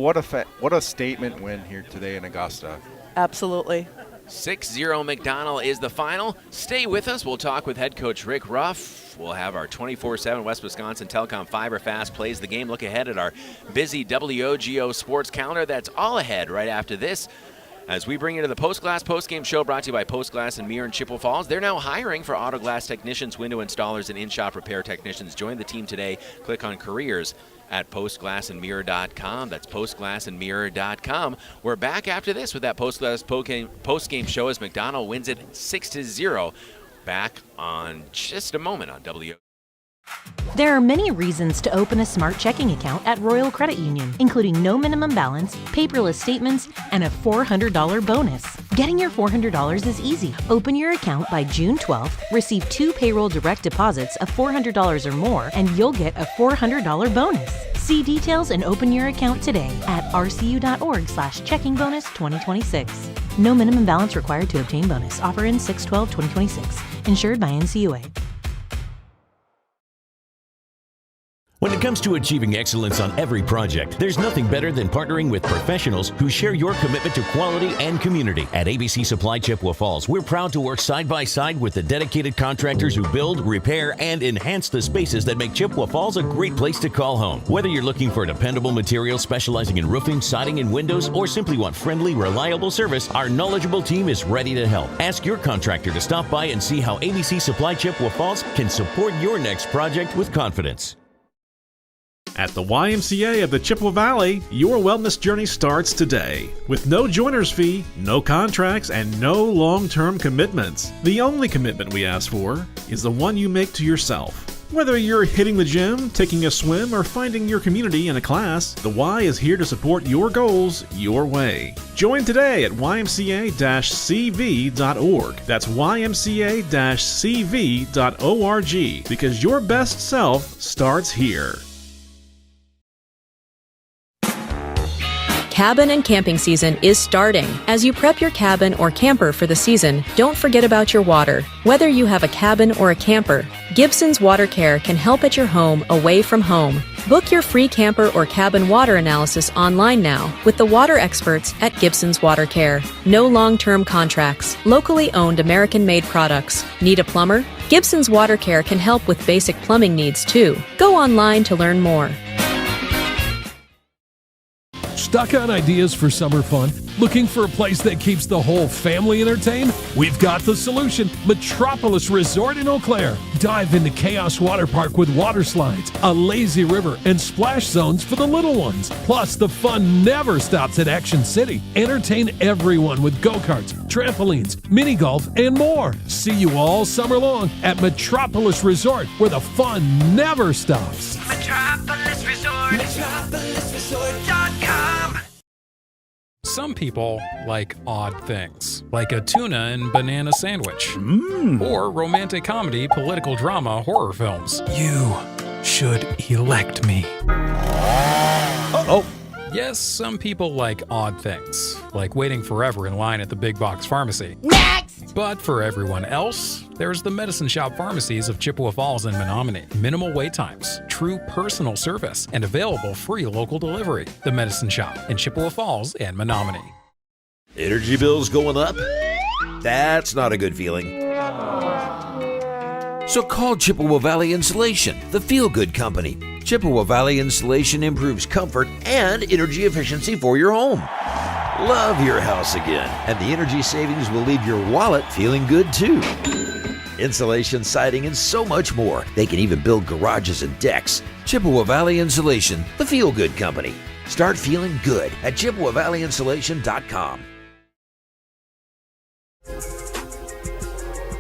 what a statement win here today in Augusta. Absolutely. 6-0 McDonell is the final. Stay with us. We'll talk with head coach Rick Ruff. We'll have our 24/7 West Wisconsin Telecom Fiber Fast Plays the Game. Look ahead at our busy WOGO Sports calendar. That's all ahead right after this. As we bring you to the Post Glass Postgame Show, brought to you by Post Glass and Mirror in Chippewa Falls. They're now hiring for auto glass technicians, window installers, and in-shop repair technicians. Join the team today. Click on careers at postglassandmirror.com. That's postglassandmirror.com. We're back after this with that Post Glass postgame show as McDonell wins it 6-0. Back on just a moment on WO. There are many reasons to open a smart checking account at Royal Credit Union, including no minimum balance, paperless statements, and a $400 bonus. Getting your $400 is easy. Open your account by June 12th, receive 2 payroll direct deposits of $400 or more, and you'll get a $400 bonus. See details and open your account today at rcu.org/checkingbonus2026. No minimum balance required to obtain bonus. Offer ends 6/12/2026. Insured by NCUA. When it comes to achieving excellence on every project, there's nothing better than partnering with professionals who share your commitment to quality and community. At ABC Supply Chippewa Falls, we're proud to work side by side with the dedicated contractors who build, repair, and enhance the spaces that make Chippewa Falls a great place to call home. Whether you're looking for dependable materials specializing in roofing, siding, and windows, or simply want friendly, reliable service, our knowledgeable team is ready to help. Ask your contractor to stop by and see how ABC Supply Chippewa Falls can support your next project with confidence. At the YMCA of the Chippewa Valley, your wellness journey starts today. With no joiner's fee, no contracts, and no long-term commitments. The only commitment we ask for is the one you make to yourself. Whether you're hitting the gym, taking a swim, or finding your community in a class, the Y is here to support your goals your way. Join today at ymca-cv.org. That's ymca-cv.org, because your best self starts here. Cabin and camping season is starting. As you prep your cabin or camper for the season, don't forget about your water. Whether you have a cabin or a camper, Gibson's Water Care can help at your home away from home. Book your free camper or cabin water analysis online now with the water experts at Gibson's Water Care. No long-term contracts. Locally owned American-made products. Need a plumber? Gibson's Water Care can help with basic plumbing needs too. Go online to learn more. Stuck on ideas for summer fun? Looking for a place that keeps the whole family entertained? We've got the solution. Metropolis Resort in Eau Claire. Dive into Chaos Water Park with water slides, a lazy river, and splash zones for the little ones. Plus, the fun never stops at Action City. Entertain everyone with go-karts, trampolines, mini golf, and more. See you all summer long at Metropolis Resort, where the fun never stops. Metropolis Resort. MetropolisResort.com. Some people like odd things, like a tuna and banana sandwich, or romantic comedy, political drama, horror films. You should elect me. Uh-oh. Yes, some people like odd things, like waiting forever in line at the big box pharmacy. Next! But for everyone else, there's the Medicine Shop pharmacies of Chippewa Falls and Menominee. Minimal wait times, true personal service, and available free local delivery. The Medicine Shop in Chippewa Falls and Menominee. Energy bills going up? That's not a good feeling. So call Chippewa Valley Insulation, the feel-good company. Chippewa Valley Insulation improves comfort and energy efficiency for your home. Love your house again, and the energy savings will leave your wallet feeling good too. Insulation, siding, and so much more. They can even build garages and decks. Chippewa Valley Insulation, the feel-good company. Start feeling good at ChippewaValleyInsulation.com.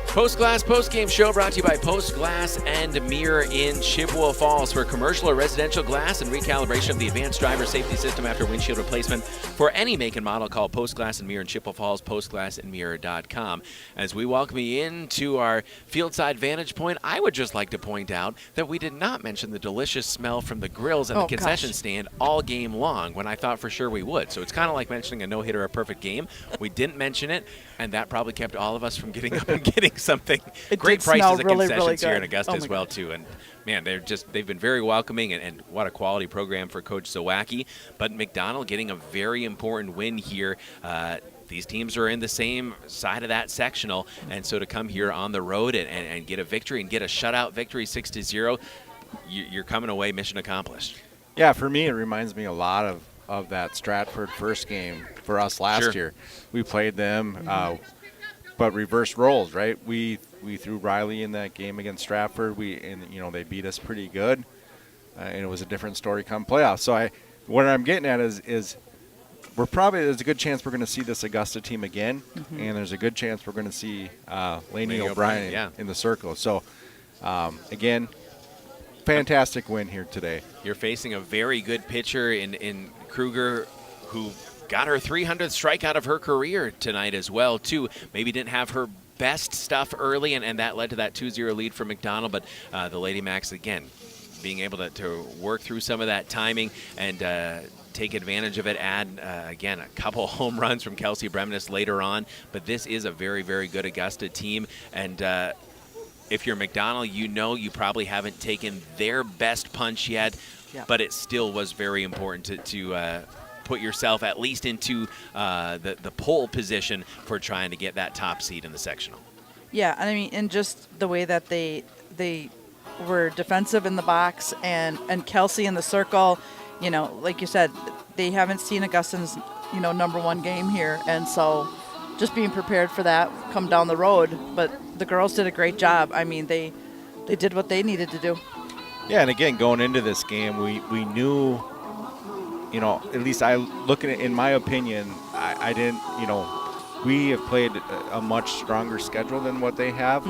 Post Glass Postgame Show brought to you by Post Glass and Mirror in Chippewa Falls. For commercial or residential glass and recalibration of the advanced driver safety system after windshield replacement for any make and model, call Post Glass and Mirror in Chippewa Falls, postglassandmirror.com. As we welcome you into our fieldside vantage point, I would just like to point out that we did not mention the delicious smell from the grills at the concession stand all game long, when I thought for sure we would. So it's kind of like mentioning a no-hitter or a perfect game. We didn't mention it, and that probably kept all of us from getting up and getting something. Great prices at concessions here in Augusta as well too, and man, they've been very welcoming, and what a quality program for Coach Zawacki. But McDonell getting a very important win here these teams are in the same side of that sectional, and so to come here on the road and get a victory and get a shutout victory 6-0, you're coming away mission accomplished. Yeah, for me, it reminds me a lot of that Stratford first game for us last year. We played them, but reversed roles, right? We threw Riley in that game against Stratford. They beat us pretty good, and it was a different story come playoffs. So what I'm getting at is there's a good chance we're going to see this Augusta team again, and there's a good chance we're going to see Laney O'Brien in the circle. So again, fantastic win here today. You're facing a very good pitcher in Kruger, who got her 300th strikeout of her career tonight as well, too. Maybe didn't have her best stuff early, and that led to that 2-0 lead for McDonell, but the Lady Macks, again, being able to work through some of that timing and take advantage of it, add, again, a couple home runs from Kelsey Bremnes later on, but this is a very, very good Augusta team, and if you're McDonell, you probably haven't taken their best punch yet, but it still was very important to put yourself at least into the pole position for trying to get that top seed in the sectional. Yeah, I mean, and just the way that they were defensive in the box and Kelsey in the circle, like you said, they haven't seen Augusta's, number one game here. And so just being prepared for that come down the road. But the girls did a great job. I mean, they did what they needed to do. Yeah, and again, going into this game, we knew, at least in my opinion, I didn't, we have played a much stronger schedule than what they have,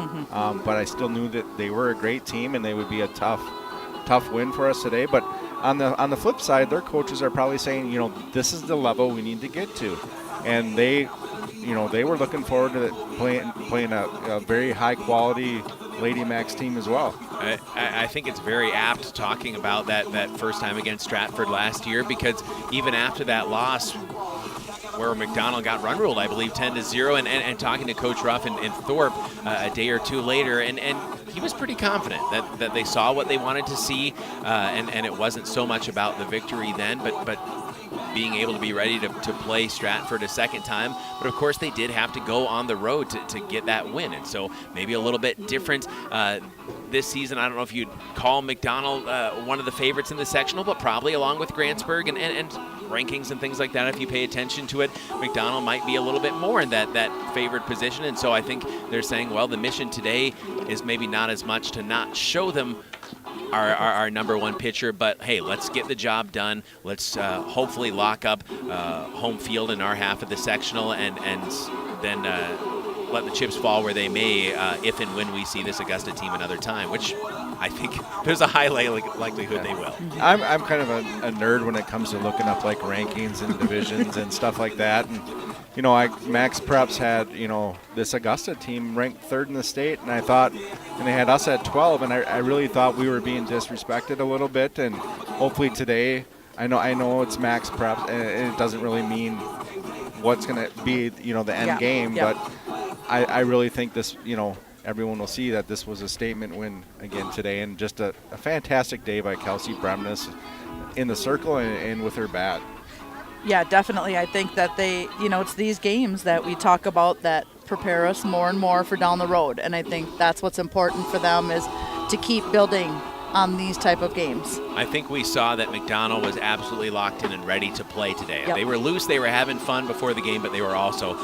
but I still knew that they were a great team and they would be a tough win for us today. But on the flip side, their coaches are probably saying, this is the level we need to get to, and they were looking forward to playing a very high quality Lady Macks team as well. I think it's very apt talking about that first time against Stratford last year, because even after that loss, where McDonell got run ruled, I believe 10-0, and talking to Coach Ruff and Thorpe a day or two later, and he was pretty confident that they saw what they wanted to see, and it wasn't so much about the victory then, but being able to be ready to play Stratford a second time. But of course they did have to go on the road to get that win, and so maybe a little bit different this season. I don't know if you'd call McDonell one of the favorites in the sectional, but probably along with Grantsburg and rankings and things like that, if you pay attention to it, McDonell might be a little bit more in that favored position. And so I think they're saying, well, the mission today is maybe not as much to not show them our number one pitcher, but hey, let's get the job done. Let's hopefully lock up home field in our half of the sectional, and then let the chips fall where they may if and when we see this Augusta team another time, which I think there's a high likelihood they will. I'm kind of a nerd when it comes to looking up like rankings and divisions and stuff like that. And Macks Preps had this Augusta team ranked third in the state, and and they had us at 12, and I really thought we were being disrespected a little bit. And hopefully today, I know it's Macks Preps, and it doesn't really mean what's going to be the end game, but I really think this everyone will see that this was a statement win again today, and just a fantastic day by Kelsey Bremnes in the circle and with her bat. Yeah, definitely. I think that it's these games that we talk about that prepare us more and more for down the road. And I think that's what's important for them, is to keep building on these type of games. I think we saw that McDonell was absolutely locked in and ready to play today. Yep. They were loose, they were having fun before the game, but they were also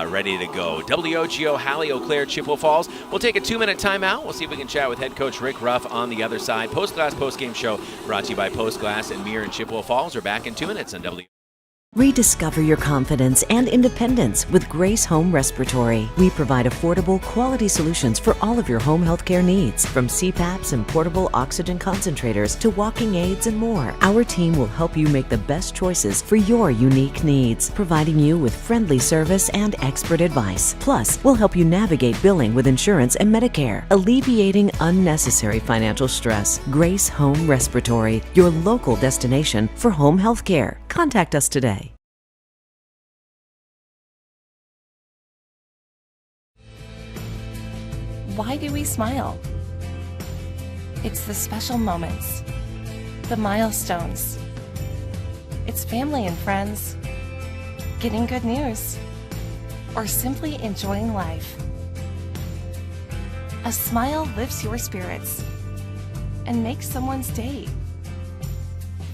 ready to go. WOGO, Halley, Eau Claire, Chippewa Falls. We'll take a 2-minute timeout. We'll see if we can chat with head coach Rick Ruff on the other side. Post Glass postgame show brought to you by Post Glass and Mirror in Chippewa Falls. We're back in 2 minutes on WOGO. Rediscover your confidence and independence with Grace Home Respiratory. We provide affordable, quality solutions for all of your home healthcare needs, from CPAPs and portable oxygen concentrators to walking aids and more. Our team will help you make the best choices for your unique needs, providing you with friendly service and expert advice. Plus, we'll help you navigate billing with insurance and Medicare, alleviating unnecessary financial stress. Grace Home Respiratory, your local destination for home healthcare. Contact us today. Why do we smile? It's the special moments, the milestones. It's family and friends, getting good news, or simply enjoying life. A smile lifts your spirits and makes someone's day.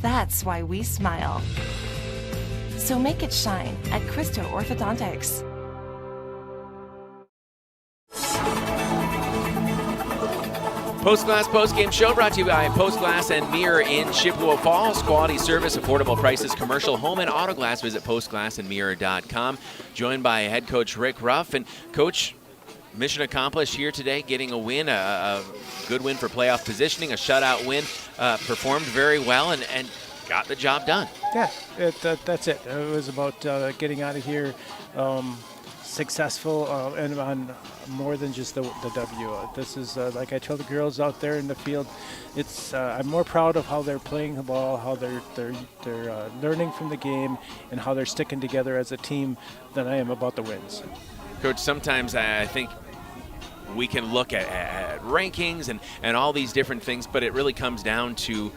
That's why we smile. So make it shine at Christo Orthodontics. Post Glass Postgame Show brought to you by Post Glass and Mirror in Chippewa Falls. Quality service, affordable prices, commercial, home, and auto glass. Visit postglassandmirror.com. Joined by head coach Rick Ruff. And coach, mission accomplished here today, getting a win, a good win for playoff positioning, a shutout win. Performed very well and got the job done. Yeah, that's it. It was about getting out of here successful and on more than just the W. This is like I tell the girls out there in the field. It's I'm more proud of how they're playing the ball, how they're learning from the game, and how they're sticking together as a team than I am about the wins. Coach, sometimes I think we can look at rankings and all these different things, but it really comes down to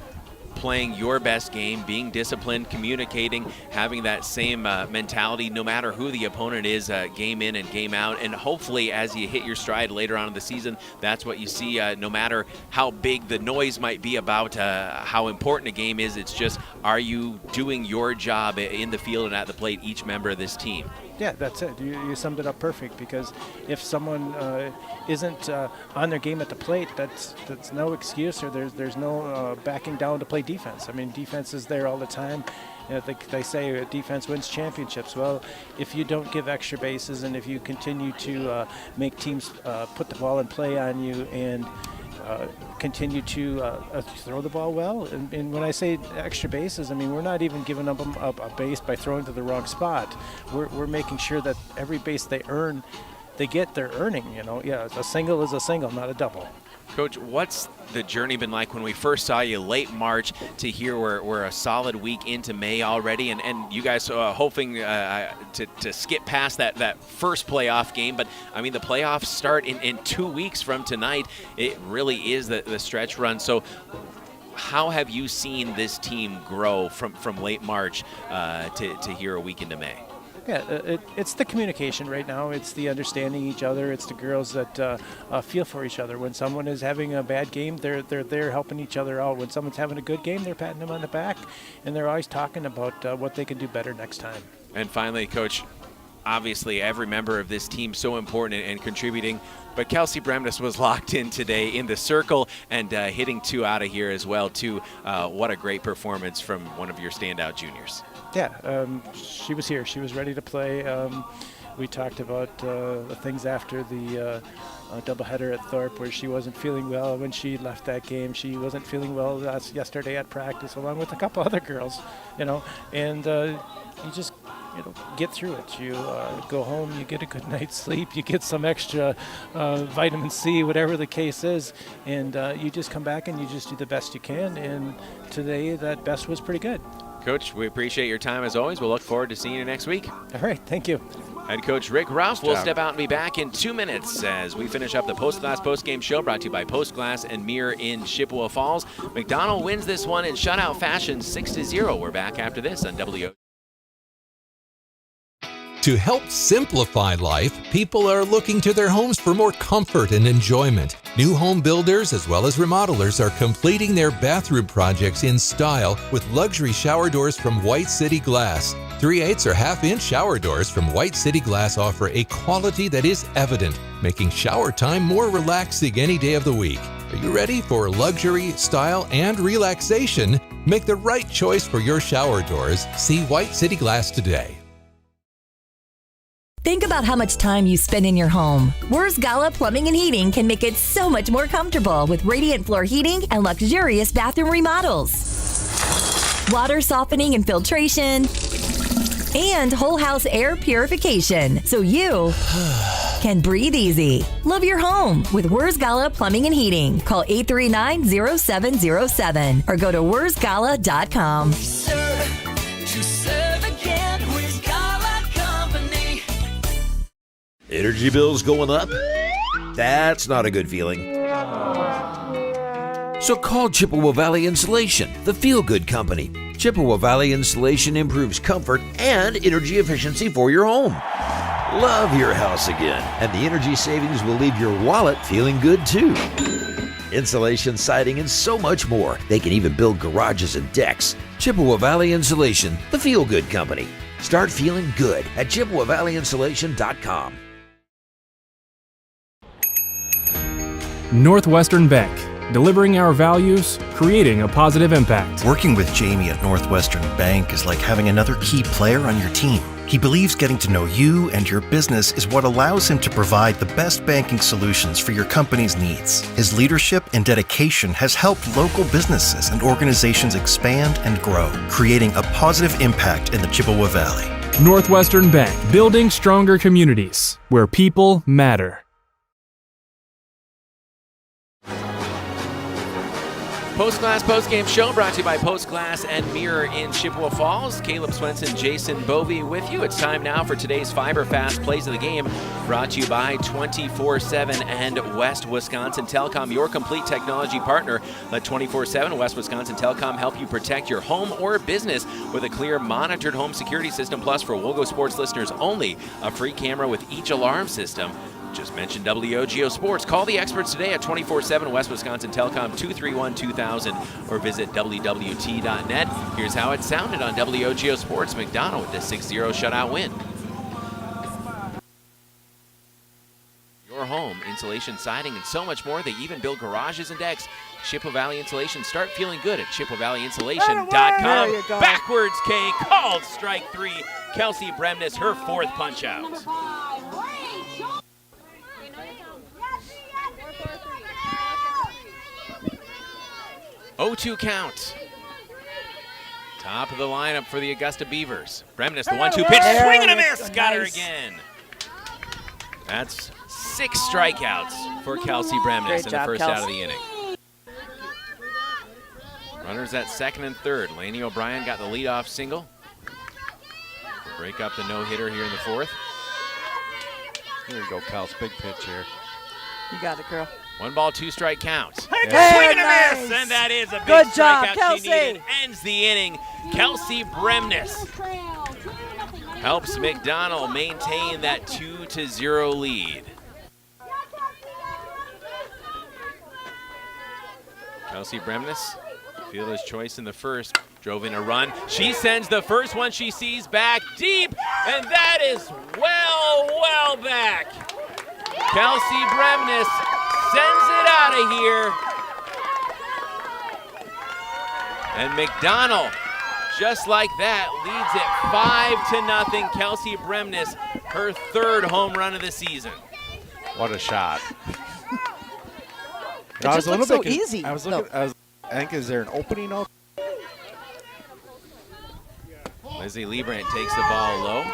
playing your best game, being disciplined, communicating, having that same mentality no matter who the opponent is, game in and game out. And hopefully as you hit your stride later on in the season, that's what you see, no matter how big the noise might be about how important a game is. It's just, are you doing your job in the field and at the plate, each member of this team? Yeah, that's it. You summed it up perfect, because if someone isn't on their game at the plate, that's no excuse, or there's no backing down to play defense. I mean, defense is there all the time. You know, they say defense wins championships. Well, if you don't give extra bases and if you continue to make teams put the ball in play on you and continue to throw the ball well. And when I say extra bases, I mean, we're not even giving them a base by throwing to the wrong spot. We're making sure that every base they earn, they get their earning, you know. Yeah, a single is a single, not a double. Coach, what's the journey been like when we first saw you late March to here? We're a solid week into May already, and you guys hoping to skip past that first playoff game. But, I mean, the playoffs start in 2 weeks from tonight. It really is the stretch run. So how have you seen this team grow from late March to here a week into May? Yeah, it's the communication right now. It's the understanding each other. It's the girls that feel for each other. When someone is having a bad game, they're there helping each other out. When someone's having a good game, they're patting them on the back, and they're always talking about what they can do better next time. And finally, Coach, obviously every member of this team so important and contributing, but Kelsey Bremnes was locked in today in the circle and hitting 2 out of here as well, too. What a great performance from one of your standout juniors. Yeah, she was here. She was ready to play. We talked about the things after the doubleheader at Thorpe where she wasn't feeling well when she left that game. She wasn't feeling well yesterday at practice, along with a couple other girls, you know, and you just get through it. You go home, you get a good night's sleep, you get some extra vitamin C, whatever the case is, and you just come back and you just do the best you can, and today that best was pretty good. Coach, we appreciate your time as always. We'll look forward to seeing you next week. All right, thank you. Head coach Rick Ruff will step out and be back in 2 minutes as we finish up the Post Glass postgame show brought to you by Post Glass and Mirror in Chippewa Falls. McDonell wins this one in shutout fashion 6-0. We're back after this on WOGO. To help simplify life, people are looking to their homes for more comfort and enjoyment. New home builders as well as remodelers are completing their bathroom projects in style with luxury shower doors from White City Glass. 3/8 or half-inch shower doors from White City Glass offer a quality that is evident, making shower time more relaxing any day of the week. Are you ready for luxury, style, and relaxation? Make the right choice for your shower doors. See White City Glass today. Think about how much time you spend in your home. Wurz Gala Plumbing and Heating can make it so much more comfortable with radiant floor heating and luxurious bathroom remodels. Water softening and filtration, and whole house air purification, so you can breathe easy. Love your home with Wurz Gala Plumbing and Heating. Call 839-0707 or go to wurzgala.com. Energy bills going up? That's not a good feeling. So call Chippewa Valley Insulation, the feel-good company. Chippewa Valley Insulation improves comfort and energy efficiency for your home. Love your house again, and the energy savings will leave your wallet feeling good too. Insulation, siding, and so much more. They can even build garages and decks. Chippewa Valley Insulation, the feel-good company. Start feeling good at ChippewaValleyInsulation.com. Northwestern Bank, delivering our values, creating a positive impact. Working with Jamie at Northwestern Bank is like having another key player on your team. He believes getting to know you and your business is what allows him to provide the best banking solutions for your company's needs. His leadership and dedication has helped local businesses and organizations expand and grow, creating a positive impact in the Chippewa Valley. Northwestern Bank, building stronger communities where people matter. Post-Glass Post-Game Show brought to you by Post-Glass and Mirror in Chippewa Falls. Caleb Swenson, Jason Bovey with you. It's time now for today's Fiber Fast Plays of the Game, brought to you by 24/7 and West Wisconsin Telecom, your complete technology partner. Let 24/7 West Wisconsin Telecom help you protect your home or business with a clear monitored home security system. Plus, for WOGO Sports listeners only, a free camera with each alarm system. Just mentioned WOGO Sports. Call the experts today at 24/7 West Wisconsin Telecom 231-2000 or visit WWT.net. Here's how it sounded on WOGO Sports. McDonell with the 6-0 shutout win. Your home, insulation, siding, and so much more. They even build garages and decks. Chippewa Valley Insulation. Start feeling good at ChippewaValleyInsulation.com. Backwards K, called strike 3. Kelsey Bremnes, her 4th punch out. 0-2 count. Top of the lineup for the Augusta Beavers. Bremnes, the 1-2 pitch, swing and a miss, got her again. That's 6 strikeouts for Kelsey Bremnes in the first out of the inning. Runners at second and third. Laney O'Brien got the leadoff single. Break up the no-hitter here in the 4th. Here we go, Kels. Big pitch here. You got it, girl. 1 ball, 2 strike count. Hey, swing and a nice. miss, and that is a big Good job, strikeout Kelsey. she needed. Ends the inning. Kelsey Bremnes helps McDonell maintain that 2-0 lead. Kelsey Bremnes, fielder's choice in the first, drove in a run. She sends the first one she sees back deep, and that is well back. Kelsey Bremnes sends it out of here. And McDonell, just like that, leads it 5-0. Kelsey Bremnes, her 3rd home run of the season. What a shot. It just looks so easy. I think, is there an opening up? Lizzie Liebrandt takes the ball low.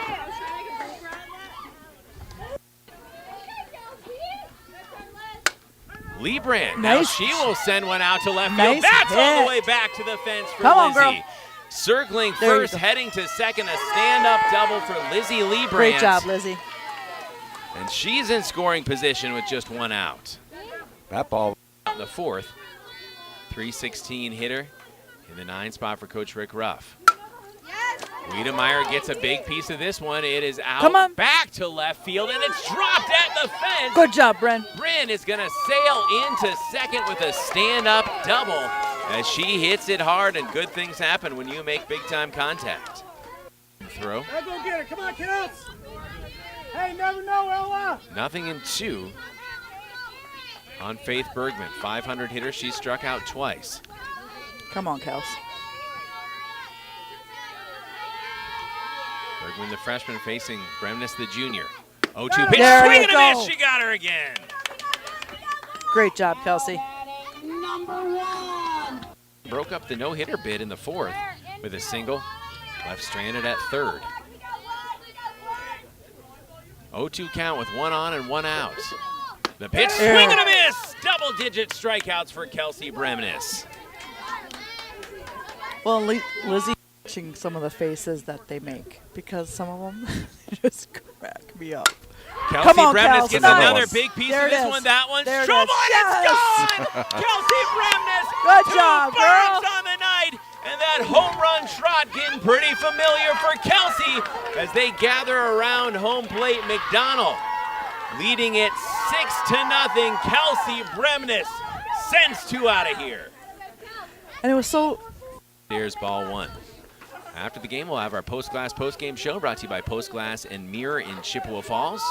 Liebrandt, now she will send one out to left field. That's all the way back to the fence for Lizzie. Girl. Circling first, heading to second, a stand-up double for Lizzie Liebrandt. Great job, Lizzie. And she's in scoring position with just 1 out. That ball. In the 4th, 316 hitter in the 9 spot for Coach Rick Ruff. Wiedemeyer gets a big piece of this one. It is out back to left field, and it's dropped at the fence. Good job, Bren. Bryn is going to sail into second with a stand-up double as she hits it hard, and good things happen when you make big-time contact. Throw. Hey, go get it. Come on, kids. Hey, never know, Ella. 0-2 on Faith Bergman. 500 hitter. She struck out twice. Come on, Kels. Bergman, the freshman, facing Bremnes, the junior. 0-2 pitch, swing and a miss. She got her again. Great job, Kelsey. Broke up the no-hitter bid in the 4th with a single. Left stranded at 3rd. 0-2 count with 1 on and 1 out. The pitch, swing and a miss. Double-digit strikeouts for Kelsey Bremnes. Well, Lizzie watching some of the faces that they make, because some of them just crack me up. Kelsey Bremnes gets another big piece of this one. That one's trouble, and it's gone! Kelsey Bremnes, good job, girl. On the night, and that home run trot getting pretty familiar for Kelsey Kelsey as they gather around home plate. McDonell leading it 6-0. Kelsey Bremnes sends 2 out of here. And it was so... Here's ball 1. After the game, we'll have our post-game show brought to you by Post Glass and Mirror in Chippewa Falls.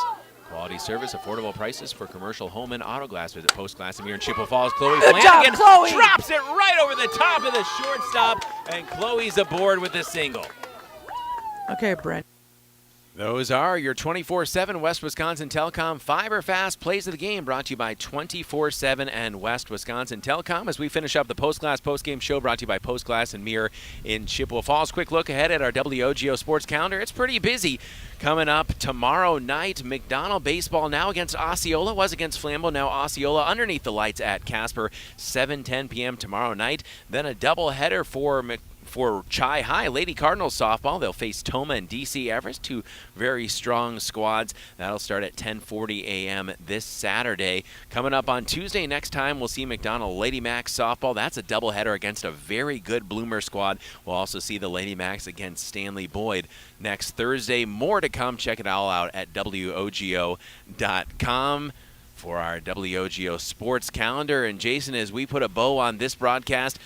Quality service, affordable prices for commercial home and auto glass. Visit Post Glass and Mirror in Chippewa Falls. Chloe Flanagan drops it right over the top of the shortstop, and Chloe's aboard with a single. Okay, Brent. Those are your 24/7 West Wisconsin Telecom Fiber Fast Plays of the Game, brought to you by 24/7 and West Wisconsin Telecom. As we finish up the Post Glass Postgame Show, brought to you by Post Glass and Mirror in Chippewa Falls. Quick look ahead at our WOGO Sports calendar. It's pretty busy. Coming up tomorrow night, McDonell baseball now against Osceola. Was against Flambeau, now Osceola underneath the lights at Casper. 7:10 p.m. tomorrow night. Then a doubleheader for Chi High. Lady Cardinals softball, they'll face Toma and DC Everest, 2 very strong squads. That'll start at 10:40 a.m. this Saturday. Coming up on Tuesday next time, we'll see McDonell Lady Macks softball. That's a doubleheader against a very good Bloomer squad. We'll also see the Lady Macks against Stanley Boyd next Thursday. More to come. Check it all out at WOGO.com. For our WOGO Sports calendar. And Jason, as we put a bow on this broadcast,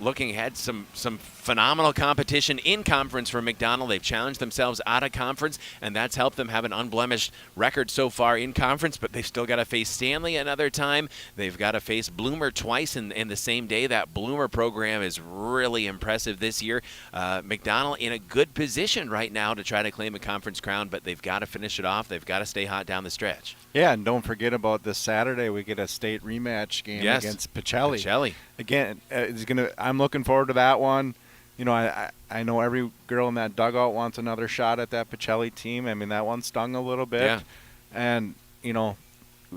looking ahead, some phenomenal competition in conference for McDonell. They've challenged themselves out of conference, and that's helped them have an unblemished record so far in conference, but they've still got to face Stanley another time. They've got to face Bloomer twice in the same day. That Bloomer program is really impressive this year. McDonell in a good position right now to try to claim a conference crown, but they've got to finish it off. They've got to stay hot down the stretch. Yeah, and don't forget about this Saturday. We get a state rematch game against Pacelli. Again, I'm looking forward to that one. You know, I know every girl in that dugout wants another shot at that Pacelli team. I mean, that one stung a little bit. Yeah. And, you know,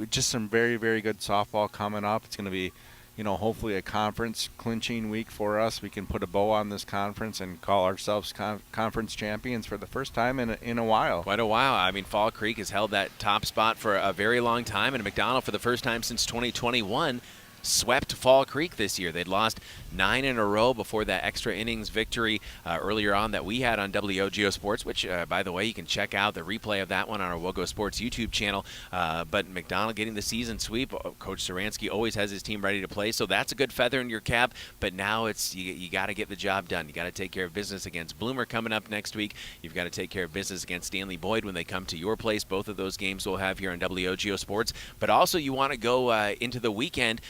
just some very, very good softball coming up. It's going to be, you know, hopefully a conference clinching week for us. We can put a bow on this conference and call ourselves conference champions for the first time in a while. Quite a while. I mean, Fall Creek has held that top spot for a very long time, and McDonell for the first time since 2021 swept Fall Creek this year. They'd lost 9 in a row before that extra innings victory earlier on that we had on WOGO Sports, which, by the way, you can check out the replay of that one on our WOGO Sports YouTube channel. But McDonell getting the season sweep. Coach Saransky always has his team ready to play, so that's a good feather in your cap. But now it's you got to get the job done. You got to take care of business against Bloomer coming up next week. You've got to take care of business against Stanley Boyd when they come to your place. Both of those games we'll have here on WOGO Sports. But also you want to go into the weekend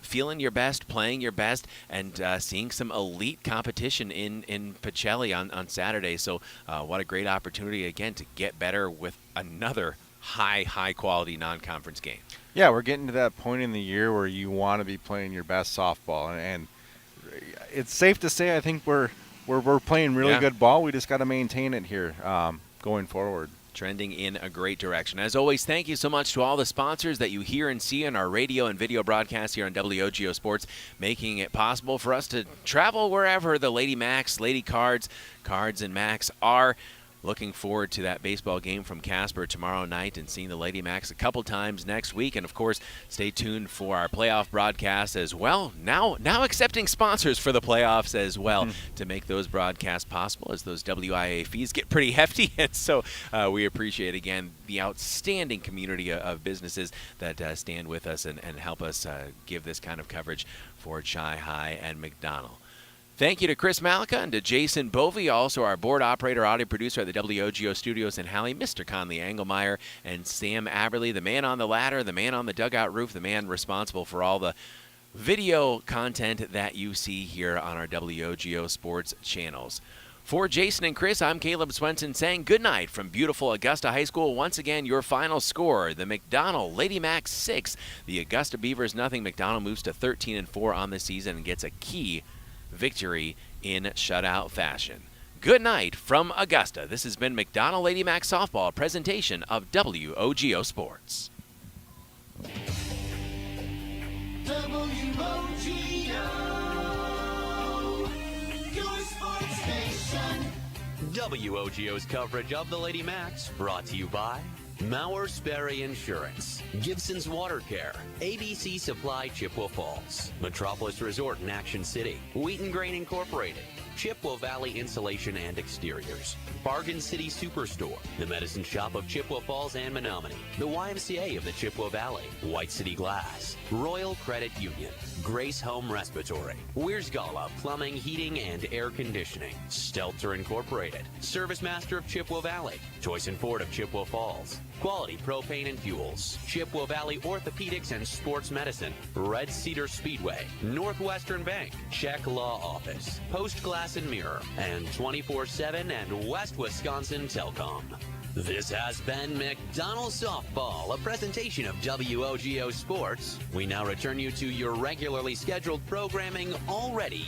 feeling your best, playing your best, and seeing some elite competition in Pacelli on Saturday. So what a great opportunity, again, to get better with another high-quality non-conference game. Yeah, we're getting to that point in the year where you want to be playing your best softball. And it's safe to say I think we're playing really good ball. We just got to maintain it here going forward. Trending in a great direction. As always, thank you so much to all the sponsors that you hear and see in our radio and video broadcasts here on WOGO Sports, making it possible for us to travel wherever the Lady Macks, Lady Cards, and Macks are. Looking forward to that baseball game from Casper tomorrow night and seeing the Lady Macks a couple times next week. And, of course, stay tuned for our playoff broadcast as well. Now accepting sponsors for the playoffs as well to make those broadcasts possible, as those WIAA fees get pretty hefty. And so we appreciate, again, the outstanding community of businesses that stand with us and help us give this kind of coverage for Chi High and McDonell. Thank you to Chris Malika and to Jason Bovey, also our board operator, audio producer at the WOGO Studios in Halle, Mr. Conley Engelmeyer, and Sam Aberley, the man on the ladder, the man on the dugout roof, the man responsible for all the video content that you see here on our WOGO Sports channels. For Jason and Chris, I'm Caleb Swenson saying good night from beautiful Augusta High School. Once again, your final score, the McDonell Lady Macks 6, the Augusta Beavers nothing. McDonell moves to 13-4 on the season and gets a key victory in shutout fashion. Good night from Augusta. This has been McDonell Lady Macks Softball, a presentation of WOGO Sports. WOGO's coverage of the Lady Macks brought to you by Mauer Sperry Insurance, Gibson's Water Care, ABC Supply Chippewa Falls, Metropolis Resort in Action City, Wheaton Grain Incorporated, Chippewa Valley Insulation and Exteriors, Bargain City Superstore, the Medicine Shop of Chippewa Falls and Menominee, the YMCA of the Chippewa Valley, White City Glass, Royal Credit Union, Grace Home Respiratory, Wiersgala Plumbing, Heating, and Air Conditioning, Stelter Incorporated, Service Master of Chippewa Valley, Choice and Ford of Chippewa Falls, Quality Propane and Fuels, Chippewa Valley Orthopedics and Sports Medicine, Red Cedar Speedway, Northwestern Bank, Czech Law Office, Post Glass and Mirror, and 24/7 and West Wisconsin Telcom. This has been McDonell Softball, a presentation of WOGO Sports. We now return you to your regularly scheduled programming already